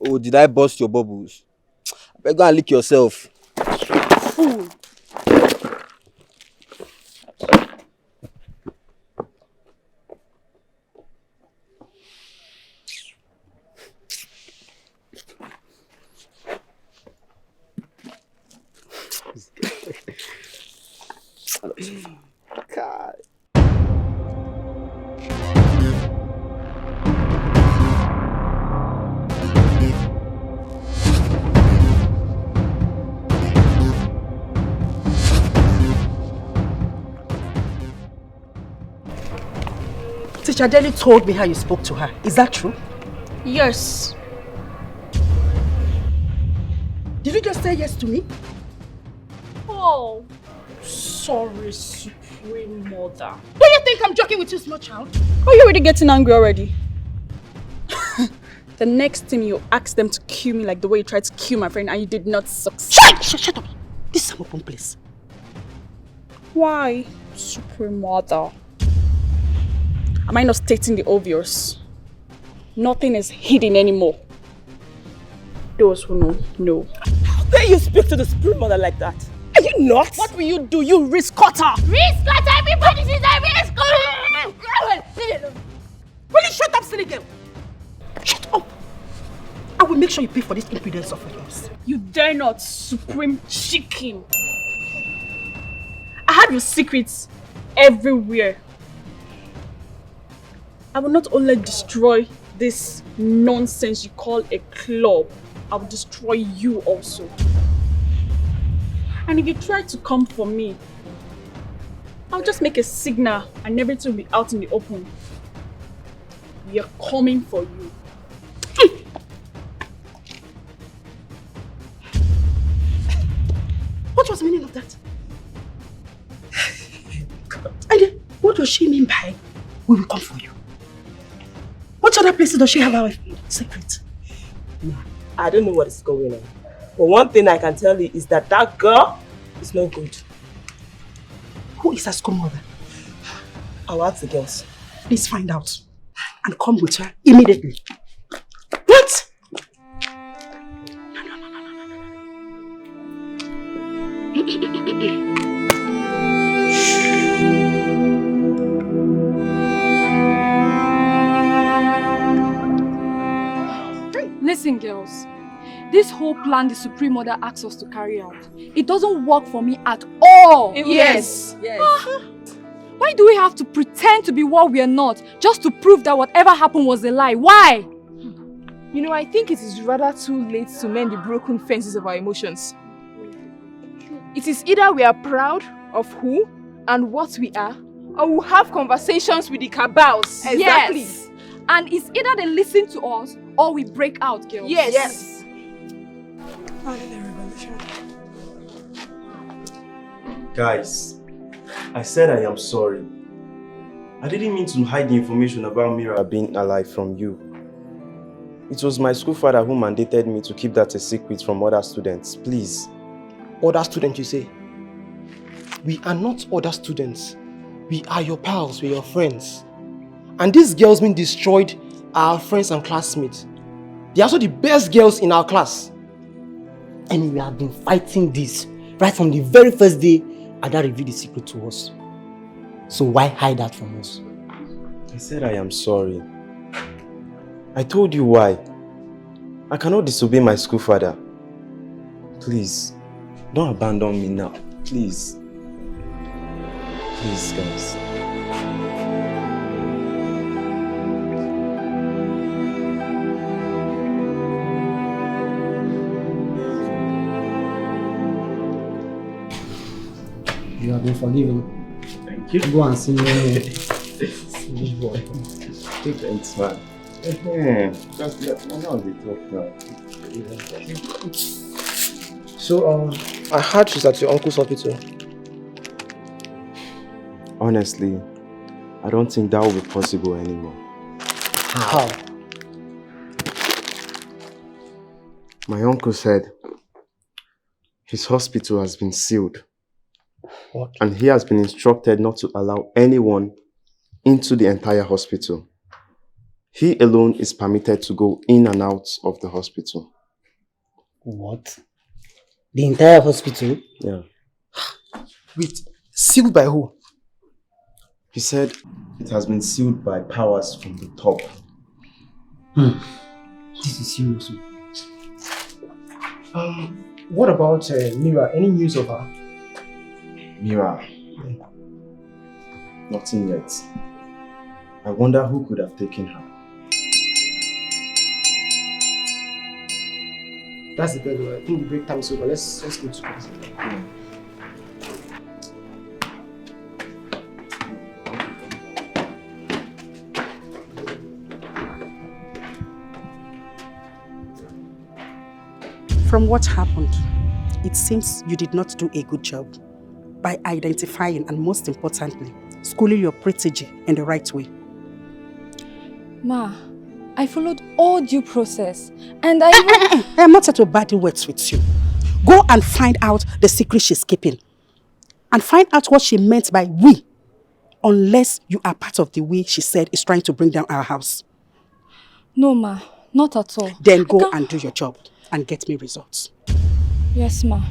Oh, did I burst your bubbles? I better go and lick yourself. Fool. God. Teacher Jelly told me how you spoke to her. Is that true? Yes. Did you just say yes to me? Oh, sorry, Supreme Mother. Do you think I'm joking with you, small child? Are you already getting angry already? The next thing you ask them to kill me like the way you tried to kill my friend and you did not succeed. Shut up. This is an open place. Why, Supreme Mother? Am I not stating the obvious? Nothing is hidden anymore. Those who know, know. How dare you speak to the Supreme Mother like that? Are you nuts? What will you do, you risk cutter? Risk cutter, everybody sees a risk cutter! Will you shut up, silly girl? Shut up! I will make sure you pay for this impudence of yours. You dare not, Supreme Chicken. I have your secrets everywhere. I will not only destroy this nonsense you call a club, I will destroy you also. And if you try to come for me, I'll just make a signal and everything will be out in the open. We are coming for you. What was the meaning of that? And what does she mean by we will come for you? What other places does she have our secret? I don't know what is going on. But one thing I can tell you is that that girl is no good. Who is her school mother? I'll ask the girls. Please find out and come with her immediately. What? Listen, girls. This whole plan the Supreme Mother asks us to carry out, it doesn't work for me at all. Yes. Why do we have to pretend to be what we are not, just to prove that whatever happened was a lie? Why? You know, I think it is rather too late to mend the broken fences of our emotions. It is either we are proud of who and what we are, or we'll have conversations with the cabals. Exactly. Yes. And it's either they listen to us or we break out, girls. Yes. Guys, I said I am sorry. I didn't mean to hide the information about Mira being alive from you. It was my school father who mandated me to keep that a secret from other students. Please. Other students, you say? We are not other students. We are your pals, we're your friends. And these girls being destroyed are our friends and classmates. They are also the best girls in our class. And we have been fighting this right from the very first day Ada revealed the secret to us. So why hide that from us? I said I am sorry. I told you why. I cannot disobey my school father. Please, don't abandon me now. Please. Please, guys. You have been forgiven. Thank you. Go and see me. See boy. Thanks, man. Just let me know the talk now. So, I heard she's at your uncle's hospital. Honestly, I don't think that will be possible anymore. How? My uncle said his hospital has been sealed. What? And he has been instructed not to allow anyone into the entire hospital. He alone is permitted to go in and out of the hospital. What? The entire hospital? Yeah. Wait, sealed by who? He said it has been sealed by powers from the top. This is serious. What about Mira? Any news of her? Mira. Nothing yet. I wonder who could have taken her. That's the bell. I think the break time is over. Let's go to class. From what happened, it seems you did not do a good job by identifying and, most importantly, schooling your protege in the right way. Ma, I followed all due process and I even... I am not here to battle words with you. Go and find out the secret she's keeping. And find out what she meant by we. Unless you are part of the way she said is trying to bring down our house. No, Ma. Not at all. Then go and do your job and get me results. Yes, Ma.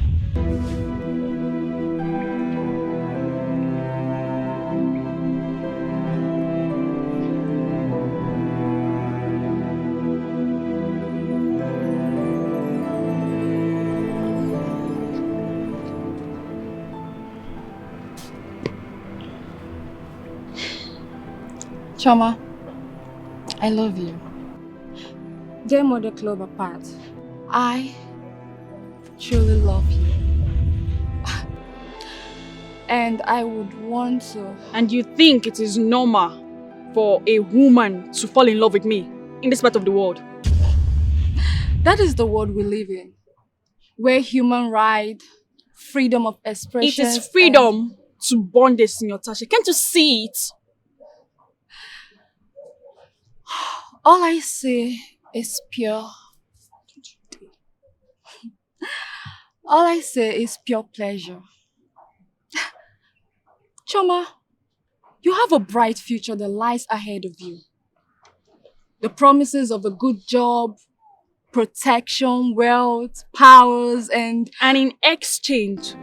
Choma, I love you. Dear Mother Club apart, I truly love you. And I would want to... And you think it is normal for a woman to fall in love with me in this part of the world? That is the world we live in. Where human right, freedom of expression... It is freedom to burn this in your Tasha. Can't you see it? All I see is pure... All I say is pure pleasure. Choma, you have a bright future that lies ahead of you. The promises of a good job, protection, wealth, powers, and in exchange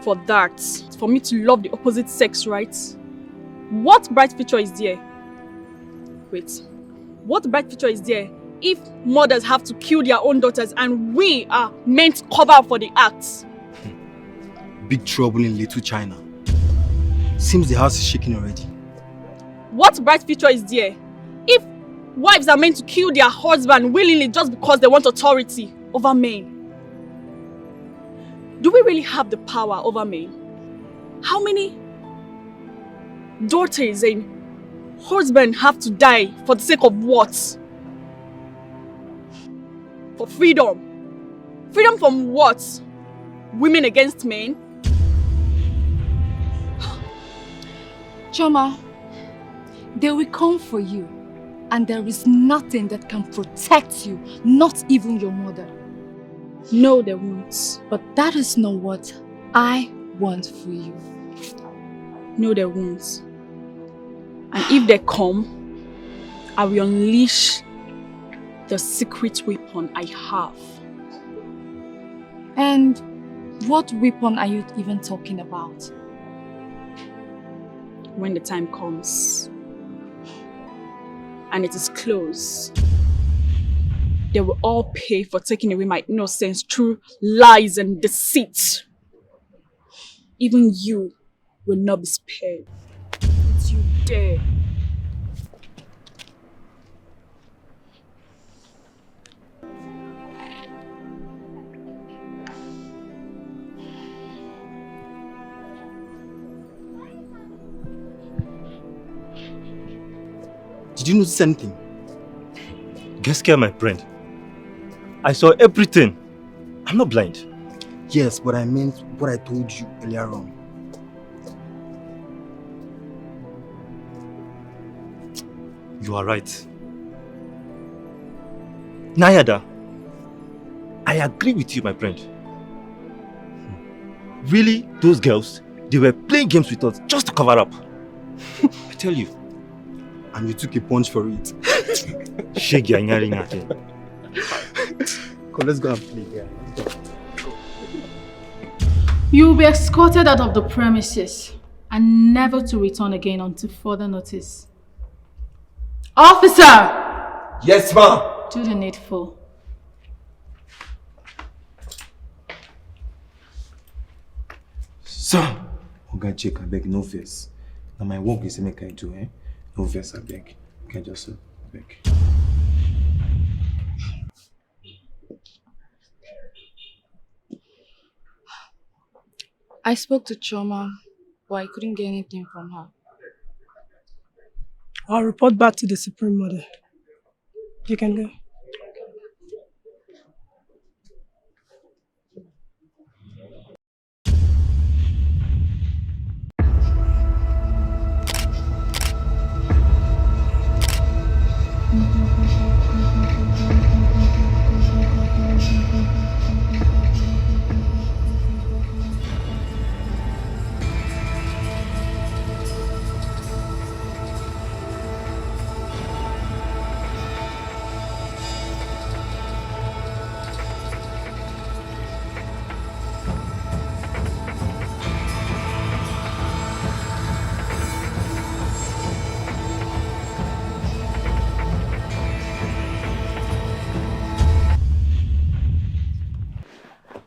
for that, for me to love the opposite sex, right? What bright future is there? Wait, what bright future is there if mothers have to kill their own daughters and we are meant to cover up for the acts? Big trouble in Little China. Seems the house is shaking already. What bright future is there if wives are meant to kill their husband willingly just because they want authority over men? Do we really have the power over men? How many daughters and husbands have to die for the sake of what? For freedom. Freedom from what? Women against men? Choma, they will come for you, and there is nothing that can protect you, not even your mother. No, they won't. But that is not what I want for you. No, they won't. And if they come, I will unleash the secret weapon I have. And what weapon are you even talking about? When the time comes and it is close, they will all pay for taking away my innocence through lies and deceit. Even you will not be spared. Don't you dare. Did you notice anything? Get scared, my friend. I saw everything. I'm not blind. Yes, but I meant what I told you earlier on. You are right. Nayada, I agree with you, my friend. Really, those girls, they were playing games with us just to cover up. I tell you. And you took a punch for it. Shake your nyari. Come, let's go and play. Yeah. You will be escorted out of the premises and never to return again until further notice. Officer! Yes, ma'am. Do the needful. Sir! Oga Jake, I beg, no vex. Now my work is to make I do, eh? No vex, I beg. Okay, just beg. I spoke to Choma, but I couldn't get anything from her. I'll report back to the Supreme Mother. You can go.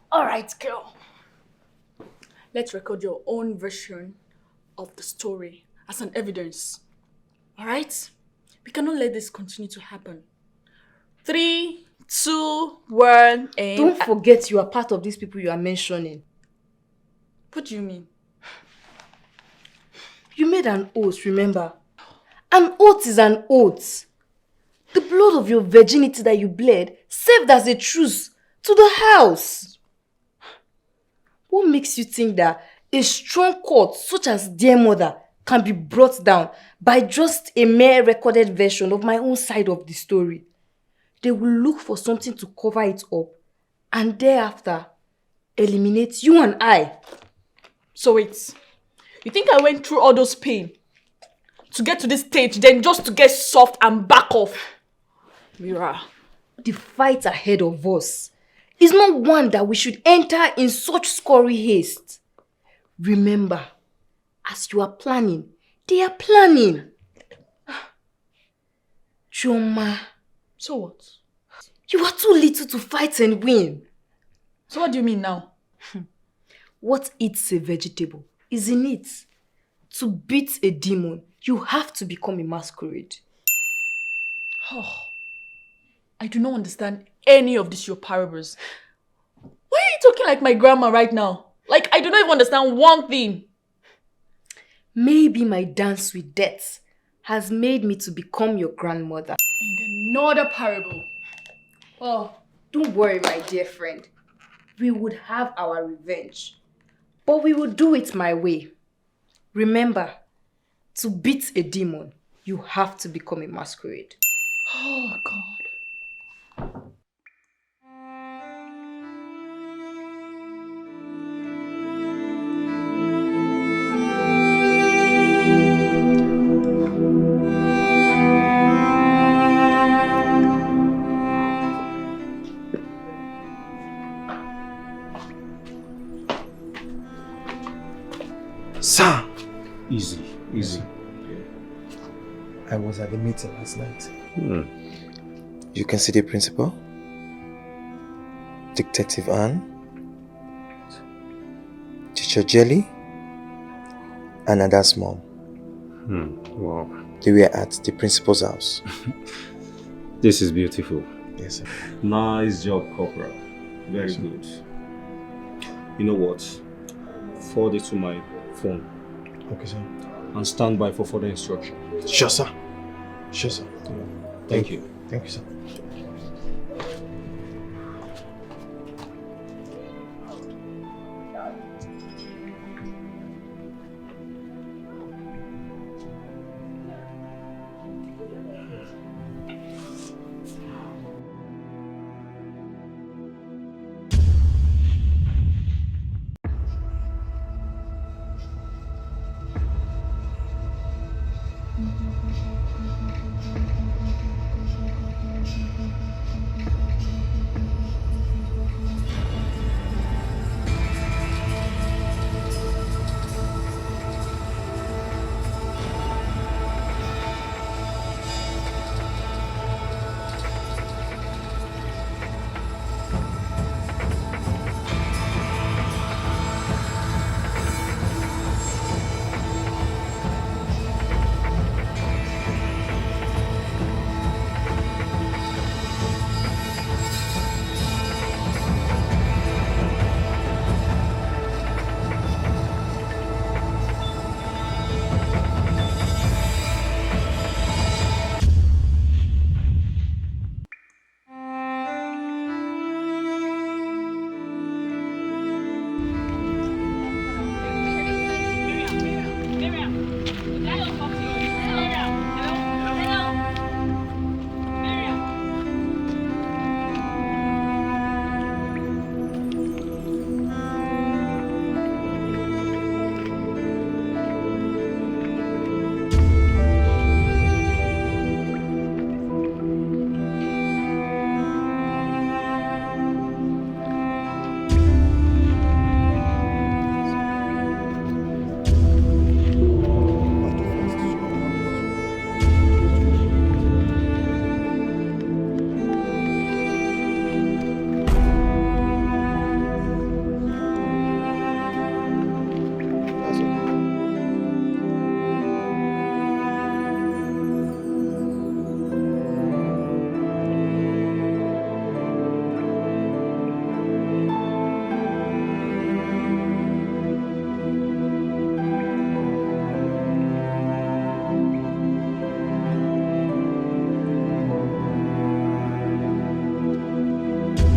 Alright, girl. Let's record your own version of the story as an evidence. Alright? We cannot let this continue to happen. 3, 2, 1, and... Don't forget you are part of these people you are mentioning. What do you mean? You made an oath, remember? An oath is an oath. The blood of your virginity that you bled served as a truce to the house. What makes you think that a strong court such as Dear Mother can be brought down by just a mere recorded version of my own side of the story? They will look for something to cover it up and thereafter eliminate you and I. So wait, you think I went through all those pain to get to this stage then just to get soft and back off? Mira. The fight ahead of us is not one that we should enter in such scurry haste. Remember, as you are planning, they are planning. Choma. So what? You are too little to fight and win. So what do you mean now? What eats a vegetable is in it. To beat a demon, you have to become a masquerade. Oh, I do not understand any of these your parables. Why are you talking like my grandma right now? Like I do not even understand one thing. Maybe my dance with death has made me to become your grandmother. And another parable. Oh, don't worry, my dear friend. We would have our revenge. But we will do it my way. Remember, to beat a demon, you have to become a masquerade. Oh, God. Sir! Easy, easy. I was at the meeting last night. You can see the principal, Detective Anne, Teacher Jelly, and Ada's mom. Wow. They were at the principal's house. This is beautiful. Yes, sir. Nice job, Corporal. Very good. You know what? Forward it to my phone. Okay, sir. And stand by for further instruction. Sure, sir. Sure, sir. Thank you. Thank you, sir.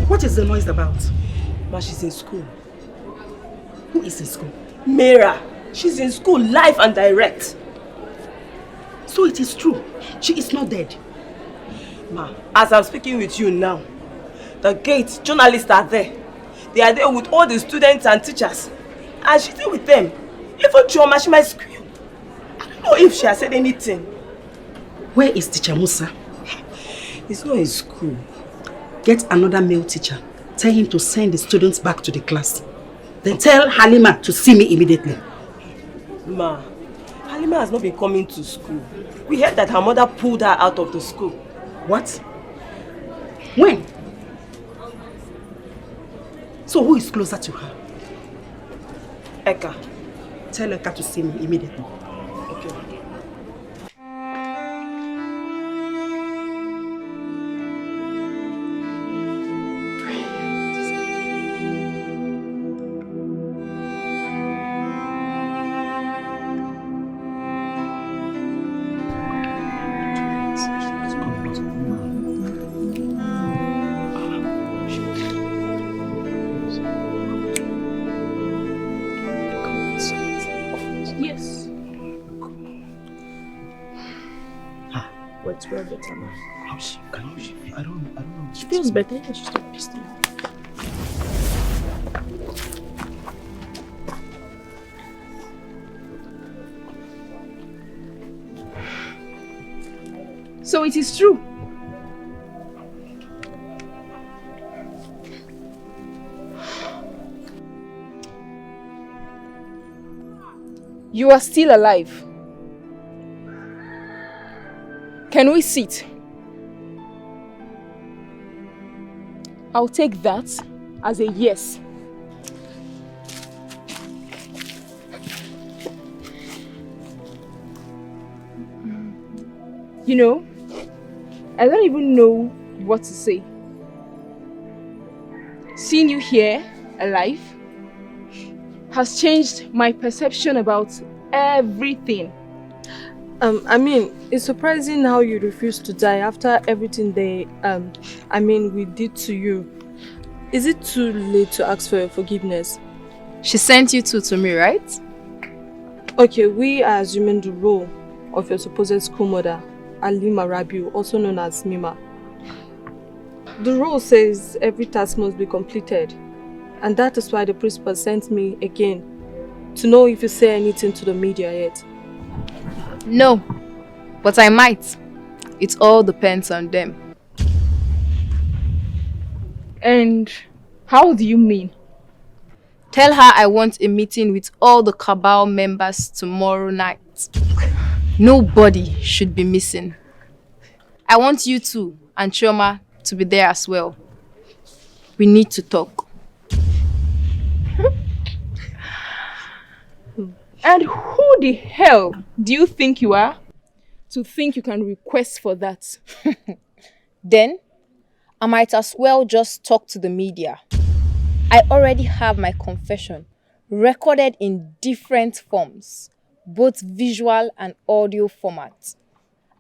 What is the noise about? Ma, she's in school. Who is in school? Mira. She's in school, live and direct. So it is true. She is not dead. Ma, as I'm speaking with you now, the gate journalists are there. They are there with all the students and teachers. And she's there with them. Even Chioma, she might scream. I don't know if she has said anything. Where is Teacher Musa? He's not in school. Get another male teacher. Tell him to send the students back to the class. Then tell Halima to see me immediately. Ma, Halima has not been coming to school. We heard that her mother pulled her out of the school. What? When? So who is closer to her? Eka. Tell Eka to see me immediately. Okay. Better now. How she feel? I don't know. She feels better. Yeah, she's not pissed. So it is true. You are still alive. Can we sit? I'll take that as a yes. You know, I don't even know what to say. Seeing you here, alive, has changed my perception about everything. I mean, it's surprising how you refused to die after everything we did to you. Is it too late to ask for your forgiveness? She sent you two to me, right? Okay, we are assuming the role of your supposed school mother, Alima Rabiu, also known as Mima. The rule says every task must be completed, and that is why the principal sent me again to know if you say anything to the media yet. No, but I might. It all depends on them. And how do you mean? Tell her I want a meeting with all the cabal members tomorrow night. Nobody should be missing. I want you two and Chioma to be there as well. We need to talk. And who the hell do you think you are to think you can request for that? Then, I might as well just talk to the media. I already have my confession recorded in different forms, both visual and audio formats.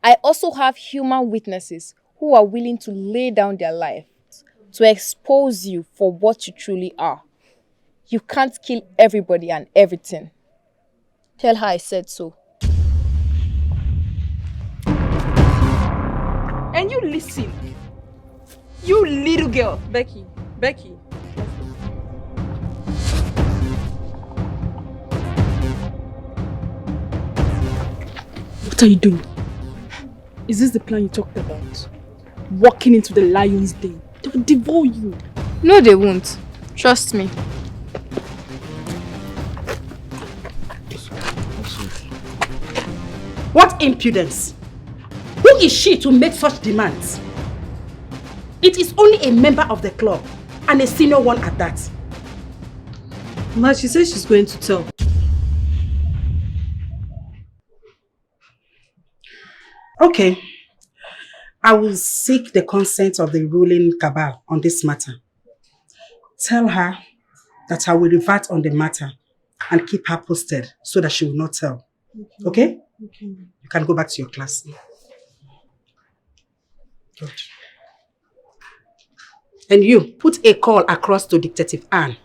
I also have human witnesses who are willing to lay down their lives to expose you for what you truly are. You can't kill everybody and everything. Tell her I said so. And you listen. You little girl. Becky. What are you doing? Is this the plan you talked about? Walking into the lion's den. They will devour you. No, they won't. Trust me. What impudence! Who is she to make such demands? It is only a member of the club, and a senior one at that. Ma, she says she's going to tell. Okay. I will seek the consent of the ruling cabal on this matter. Tell her that I will revert on the matter and keep her posted so that she will not tell. Okay? Okay. You can go back to your class. Good. And you, put a call across to Detective Anne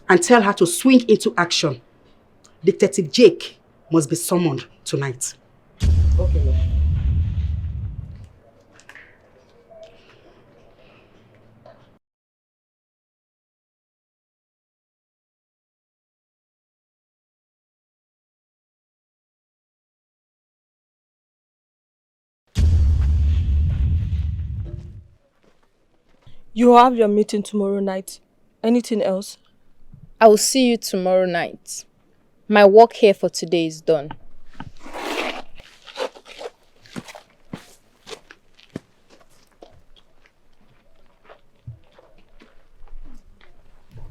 and tell her to swing into action. Detective Jake must be summoned tonight. Okay, ma'am. You have your meeting tomorrow night. Anything else? I will see you tomorrow night. My work here for today is done.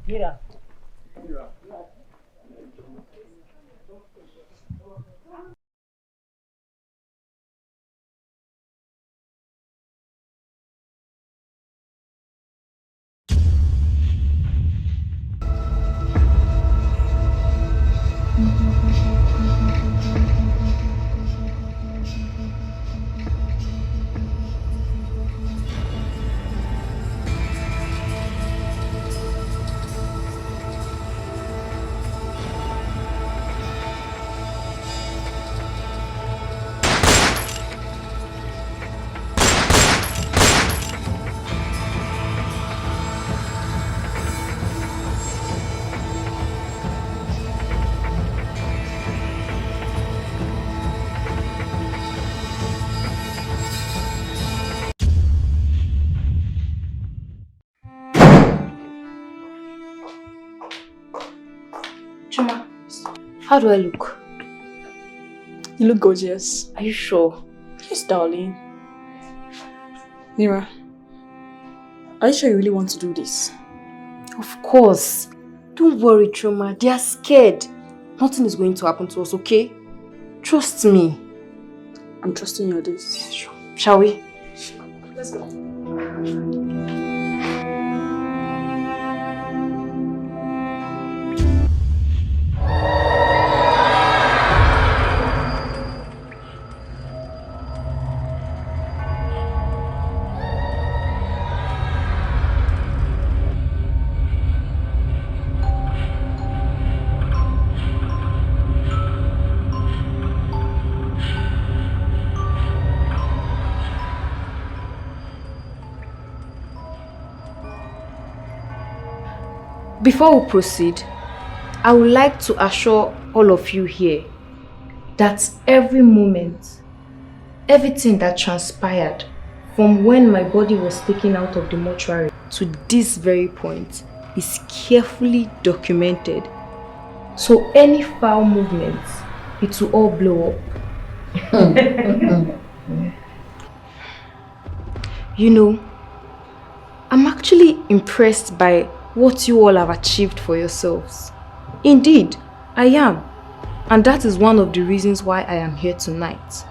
Mira. Chuma, how do I look? You look gorgeous. Are you sure? Yes, darling. Mira, are you sure you really want to do this? Of course. Don't worry, Chuma. They are scared. Nothing is going to happen to us, okay? Trust me. I'm trusting you on this. Sure. Shall we? Let's go. Before we proceed, I would like to assure all of you here that every moment, everything that transpired from when my body was taken out of the mortuary to this very point is carefully documented. So any foul movements, it will all blow up. You know, I'm actually impressed by what you all have achieved for yourselves. Indeed, I am. And that is one of the reasons why I am here tonight.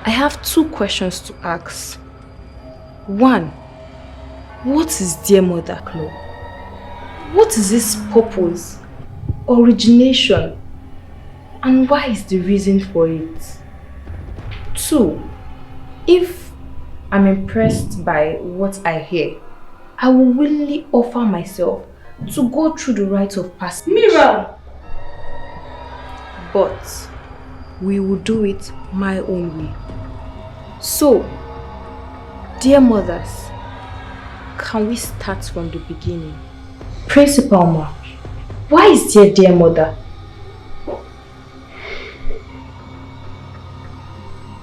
I have 2 questions to ask. 1, what is Dear Mother Club? What is its purpose, origination, and why is the reason for it? 2, if I'm impressed by what I hear, I will willingly offer myself to go through the rites of passage. Mira! But we will do it my own way. So, dear mothers, can we start from the beginning? Principal Ma, why is there dear mother?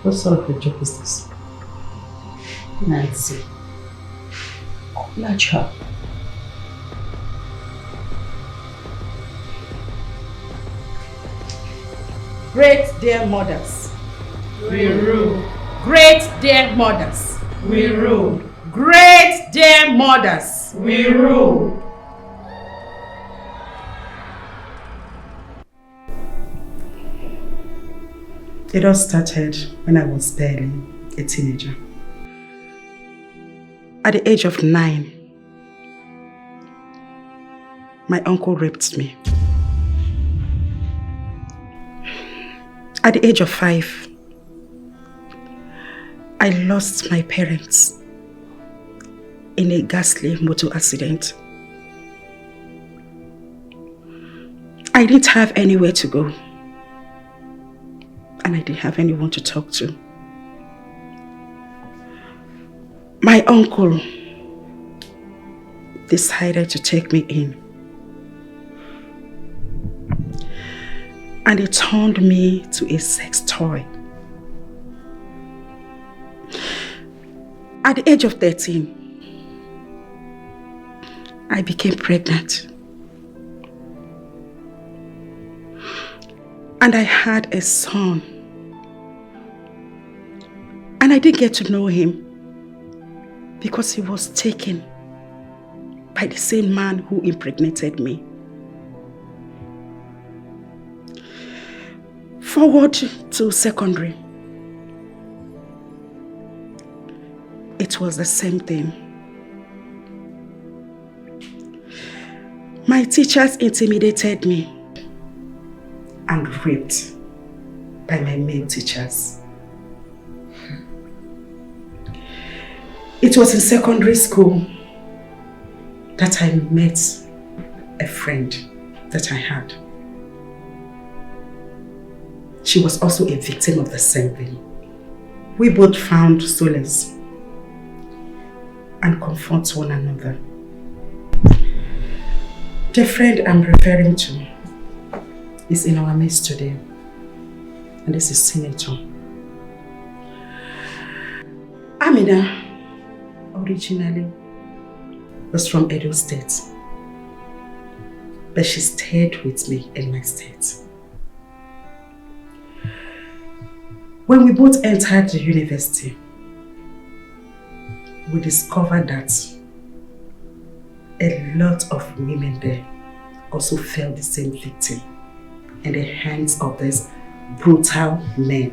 What sort of a joke is this? Nancy. Nudge her. Great dear mothers, we rule. Great dear mothers, we rule. Great dear mothers, we rule. It all started when I was barely a teenager. At the age of 9, my uncle raped me. At the age of 5, I lost my parents in a ghastly motor accident. I didn't have anywhere to go, and I didn't have anyone to talk to. My uncle decided to take me in, and he turned me to a sex toy. At the age of 13, I became pregnant, and I had a son, and I didn't get to know him because he was taken by the same man who impregnated me. Forward to secondary, it was the same thing. My teachers intimidated me and raped by my male teachers. It was in secondary school that I met a friend that I had. She was also a victim of the same thing. We both found solace and comfort one another. The friend I'm referring to is in our midst today, and this is Senator. Amina originally was from Edo State, but she stayed with me in my state. When we both entered the university, we discovered that a lot of women there also fell the same victim in the hands of these brutal men.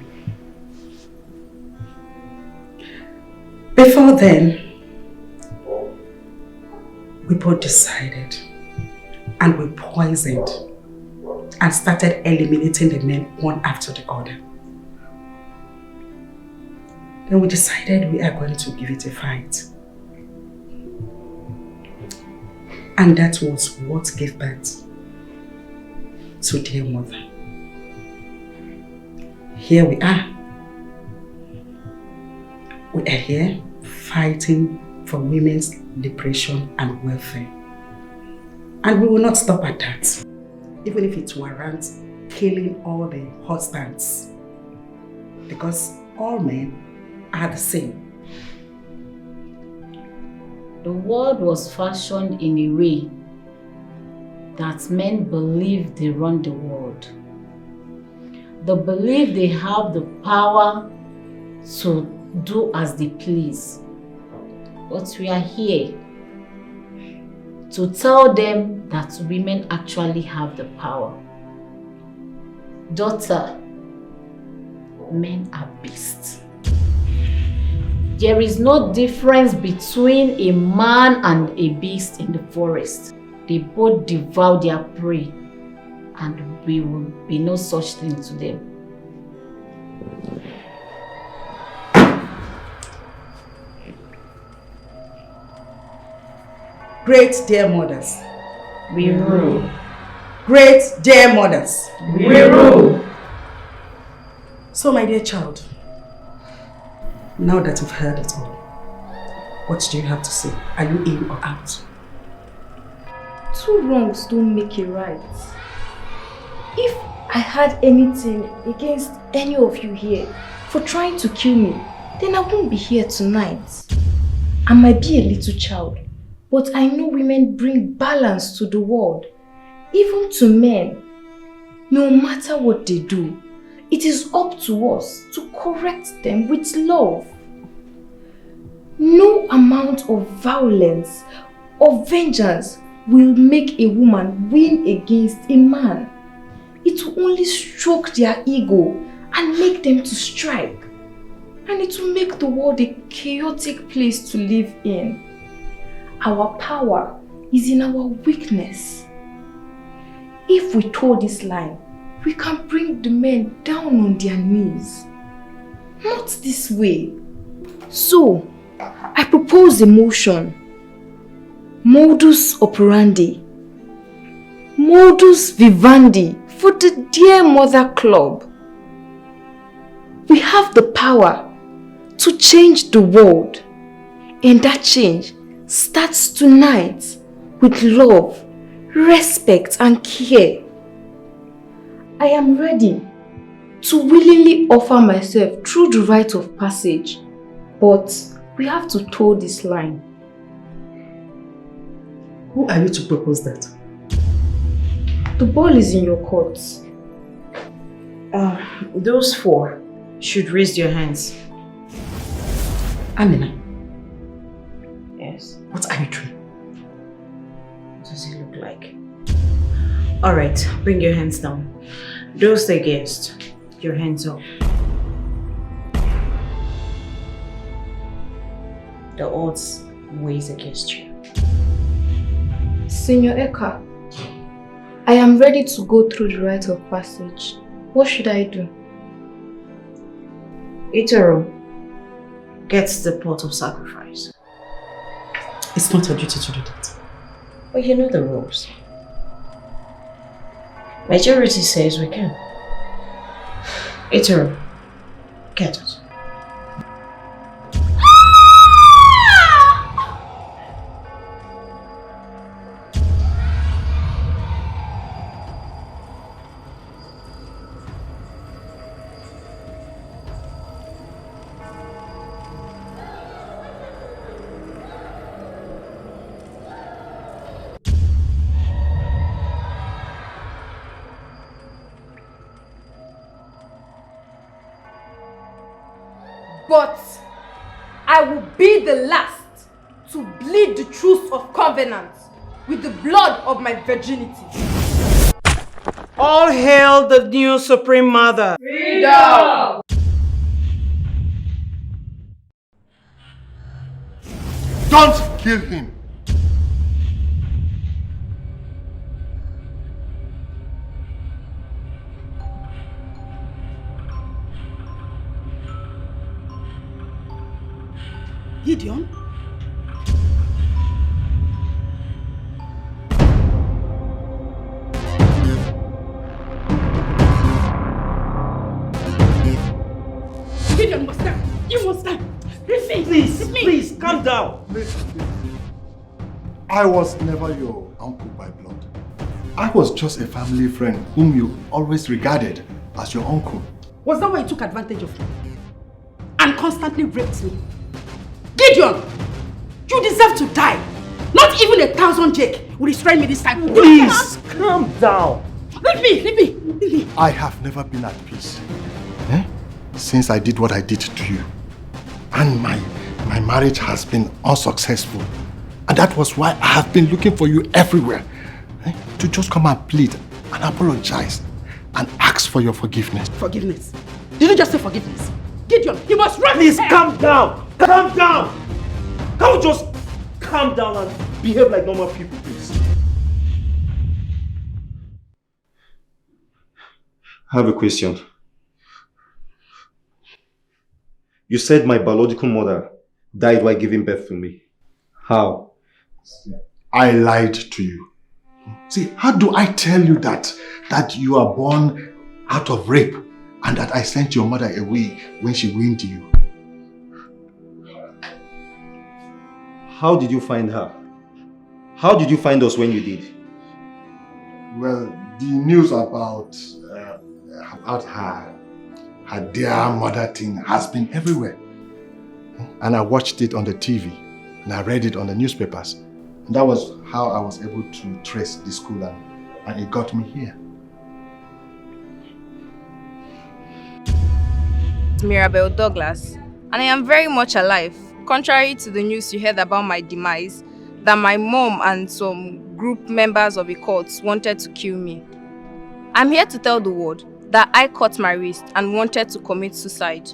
Before then, we both decided and we poisoned and started eliminating the men one after the other. Then we decided we are going to give it a fight. And that was what gave birth to Dear Mother. Here we are. We are here fighting for women's liberation and welfare. And we will not stop at that. Even if it warrants killing all the husbands. Because all men are the same. The world was fashioned in a way that men believe they run the world. They believe they have the power to do as they please. But we are here to tell them that women actually have the power. Daughter, men are beasts. There is no difference between a man and a beast in the forest. They both devour their prey, and we will be no such thing to them. Great dear mothers, we rule. Great dear mothers, we rule. So my dear child, now that you've heard it all, what do you have to say? Are you in or out? Two wrongs don't make a right. If I had anything against any of you here for trying to kill me, then I won't be here tonight. I might be a little child, but I know women bring balance to the world, even to men. No matter what they do, it is up to us to correct them with love. No amount of violence or vengeance will make a woman win against a man. It will only stroke their ego and make them to strike. And it will make the world a chaotic place to live in. Our power is in our weakness. If we toe this line, we can bring the men down on their knees. Not this way. So, I propose a motion. Modus operandi. Modus vivendi for the Dear Mother Club. We have the power to change the world. And that change starts tonight with love, respect and care. I am ready to willingly offer myself through the rite of passage, but we have to toe this line. Who are you to propose that? The ball is in your court. Those four should raise their hands. Amina. Yes. What are you doing? What does it look like? Alright, bring your hands down. Those against, your hands up. The odds weighs against you. Senior Eka, I am ready to go through the rite of passage. What should I do? Itero gets the pot of sacrifice. It's not your duty to do that. But you know the rules. Majority says we can. Itero, get it. But I will be the last to bleed the truth of covenant with the blood of my virginity. All hail the new Supreme Mother. Freedom! Don't kill him. Gideon? Gideon must die. You must die. Please, calm down. I was never your uncle by blood. I was just a family friend whom you always regarded as your uncle. Was that why you took advantage of me? And constantly raped me? Gideon! You deserve to die! Not even 1,000 Jake will restrain me this time. Please, calm down. Leave me! I have never been at peace. Since I did what I did to you. And my marriage has been unsuccessful. And that was why I have been looking for you everywhere. To just come and plead and apologize and ask for your forgiveness. Forgiveness? Did you just say forgiveness? Gideon, you must run! Please, calm down! Calm down! Can we just calm down and behave like normal people, please? I have a question. You said my biological mother died while giving birth to me. How? I lied to you. See, how do I tell you that you are born out of rape and that I sent your mother away when she weaned you? How did you find her? How did you find us when you did? Well, the news about her dear mother thing has been everywhere. And I watched it on the TV and I read it on the newspapers. And that was how I was able to trace the school and it got me here. Mirabel Douglas, and I am very much alive, contrary to the news you heard about my demise, that my mom and some group members of a cult wanted to kill me. I'm here to tell the world that I cut my wrist and wanted to commit suicide.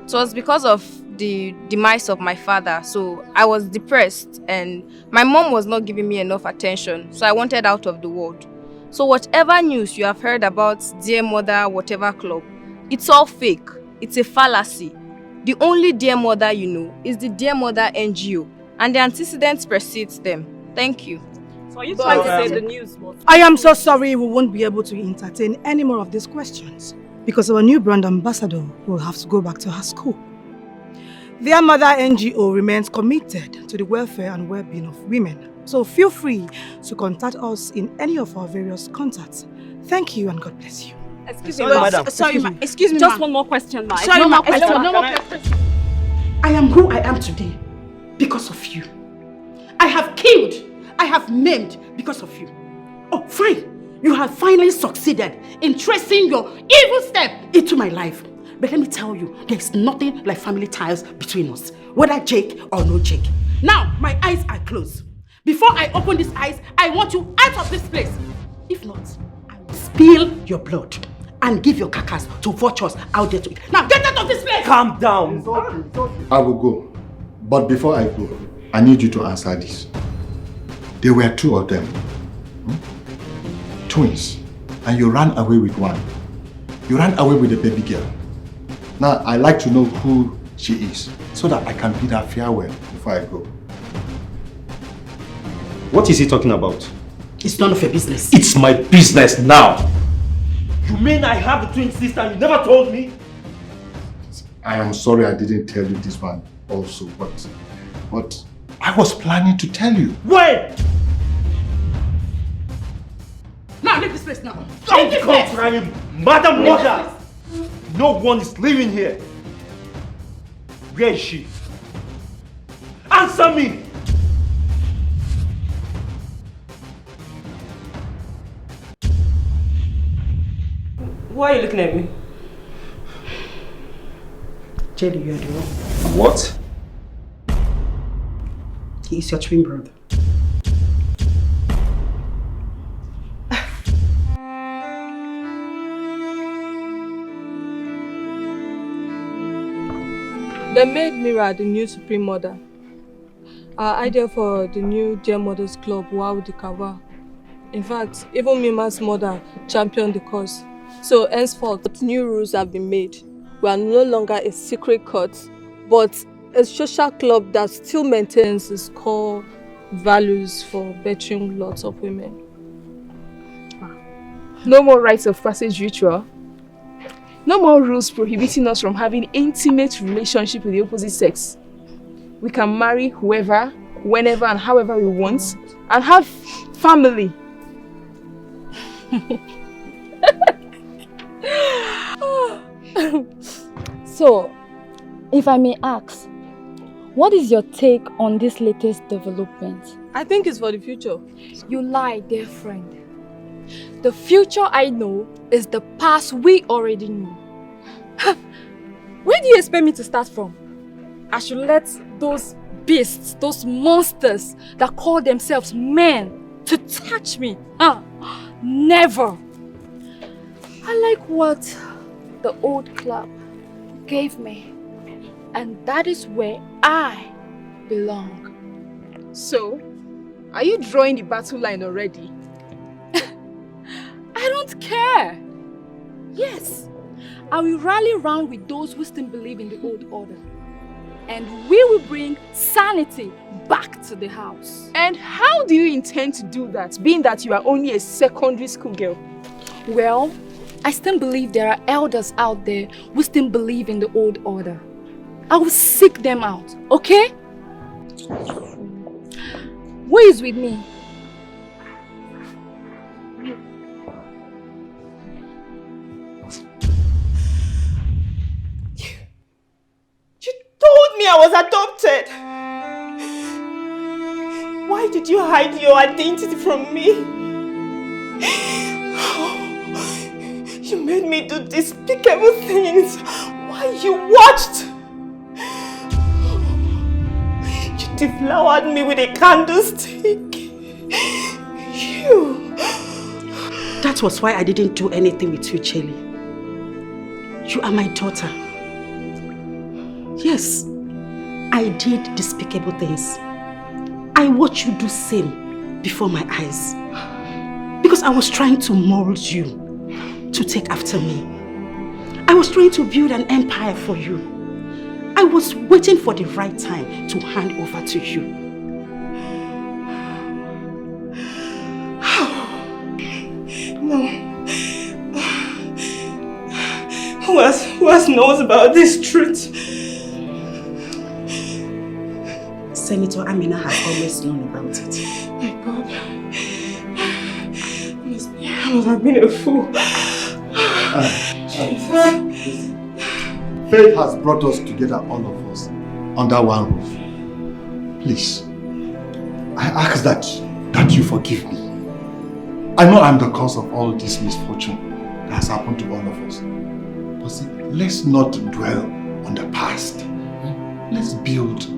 It was because of the demise of my father, so I was depressed and my mom was not giving me enough attention, so I wanted out of the world. So whatever news you have heard about Dear Mother whatever club, it's all fake. It's a fallacy. The only Dear Mother you know is the Dear Mother NGO, and the antecedents precedes them. Thank you. So are you trying to say the news was... I am so sorry we won't be able to entertain any more of these questions because our new brand ambassador will have to go back to her school. Dear Mother NGO remains committed to the welfare and well-being of women. So feel free to contact us in any of our various contacts. Thank you and God bless you. Excuse me, madam. Excuse me, Just one more question, ma. Sorry, ma. No more question. I am who I am today because of you. I have killed, I have maimed because of you. Oh, fine. You have finally succeeded in tracing your evil step into my life. But let me tell you, there is nothing like family ties between us, whether Jake or no Jake. Now, my eyes are closed. Before I open these eyes, I want you out of this place. If not, I will spill your blood and give your carcass to vultures out there to eat. Now, get out of this place! Calm down. It's okay. I will go. But before I go, I need you to answer this. There were two of them. Twins. And you ran away with one. You ran away with the baby girl. Now, I'd like to know who she is so that I can bid her farewell before I go. What is he talking about? It's none of your business. It's my business now. You mean I have a twin sister and you never told me? I am sorry I didn't tell you this one also, but I was planning to tell you. When? Now, leave this place now. Don't come crying, Madam Mother! No one is living here. Where is she? Answer me! Why are you looking at me? Jelly, you are the one. What? He is your twin brother. They made Mira the new Supreme Mother. Our idea for the new Dear Mothers Club wowed the cabal. In fact, even Mima's mother championed the cause. So henceforth, new rules have been made. We are no longer a secret cult, but a social club that still maintains its core values for bettering lots of women. No more rites of passage ritual. No more rules prohibiting us from having intimate relationship with the opposite sex. We can marry whoever, whenever and however he wants, and have family. So, if I may ask, what is your take on this latest development? I think it's for the future. You lie, dear friend. The future I know is the past we already know. Where do you expect me to start from? I should let those beasts, those monsters that call themselves men to touch me? Never. I like what the old club gave me, and that is where I belong. So, are you drawing the battle line already? I don't care. Yes, I will rally round with those who still believe in the old order. And we will bring sanity back to the house. And how do you intend to do that, being that you are only a secondary school girl? Well, I still believe there are elders out there who still believe in the old order. I will seek them out, okay? Who is with me? Told me I was adopted. Why did you hide your identity from me? You made me do despicable things. Why you watched? You deflowered me with a candlestick. You. That was why I didn't do anything with you, Chelly. You are my daughter. Yes, I did despicable things. I watched you do same before my eyes. Because I was trying to mold you to take after me. I was trying to build an empire for you. I was waiting for the right time to hand over to you. No. Who else knows about this truth? Senator Amina has always known about it. My God. I must have been a fool. Faith has brought us together, all of us, under one roof. Please, I ask that you forgive me. I know I'm the cause of all this misfortune that has happened to all of us. But see, let's not dwell on the past. Let's build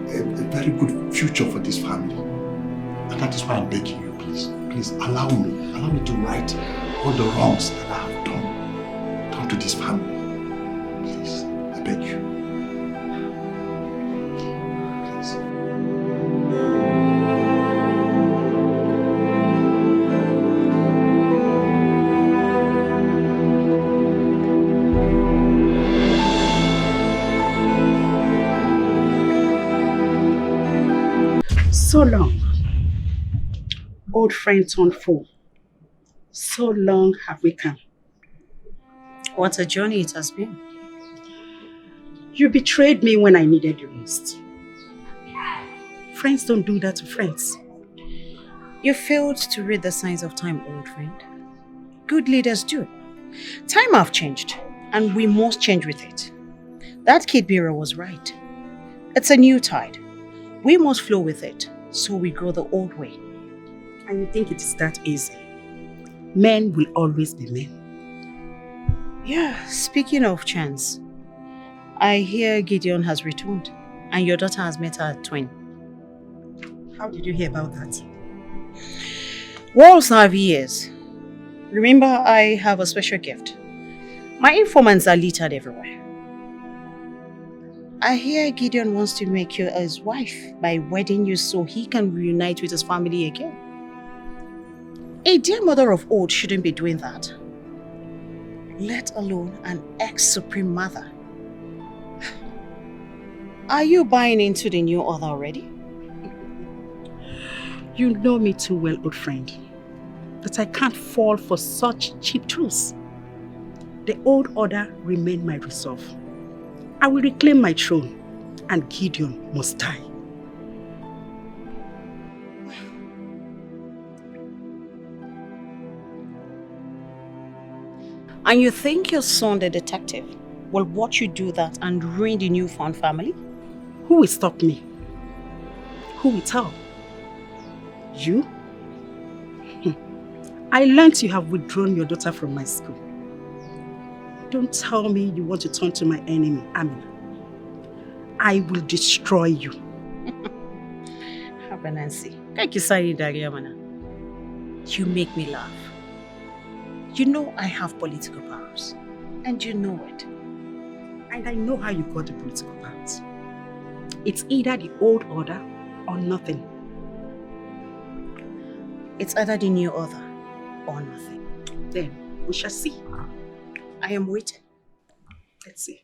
a very good future for this family. And that is why I'm begging you, please. Please allow me to right all the wrongs that I have done to this family. Please, I beg you. So long, old friend turned fool. So long have we come. What a journey it has been. You betrayed me when I needed you most. Friends don't do that to friends. You failed to read the signs of time, old friend. Good leaders do. Time have changed, and we must change with it. That kid Mira was right. It's a new tide. We must flow with it, so we go the old way. And you think it is that easy? Men will always be men. Yeah, speaking of chance, I hear Gideon has returned, and your daughter has met her twin. How did you hear about that? Walls have ears. Remember, I have a special gift. My informants are littered everywhere. I hear Gideon wants to make you his wife by wedding you so he can reunite with his family again. A dear mother of old shouldn't be doing that. Let alone an ex-supreme mother. Are you buying into the new order already? You know me too well, old friend, that I can't fall for such cheap truths. The old order remain my resolve. I will reclaim my throne, and Gideon must die. And you think your son, the detective, will watch you do that and ruin the newfound family? Who will stop me? Who will tell? You? I learned you have withdrawn your daughter from my school. Don't tell me you want to turn to my enemy, Amina. I will destroy you. Have a Nancy. Thank you, Sari Dariamana. You make me laugh. You know I have political powers, and you know it. And I know how you got the political powers. It's either the old order or nothing. It's either the new order or nothing. Then we shall see. I am waiting. Let's see.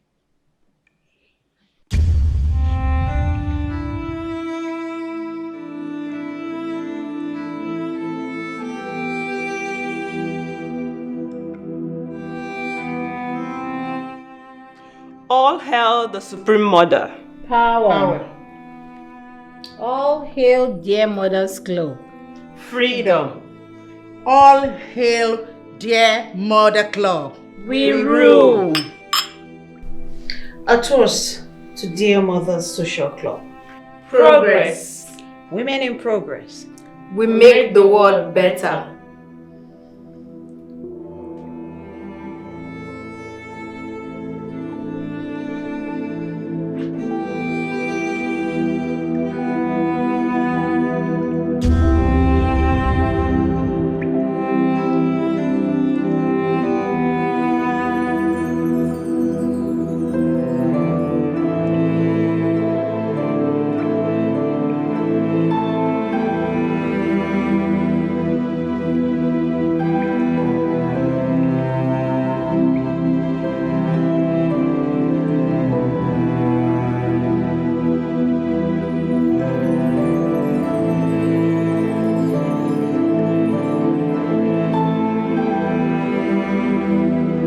All hail the Supreme Mother. Power. All hail dear Mother's Club. Freedom. All hail dear Mother Club. We rule. A toast to dear Mother's Social Club. Progress. Women in progress. We make the world better.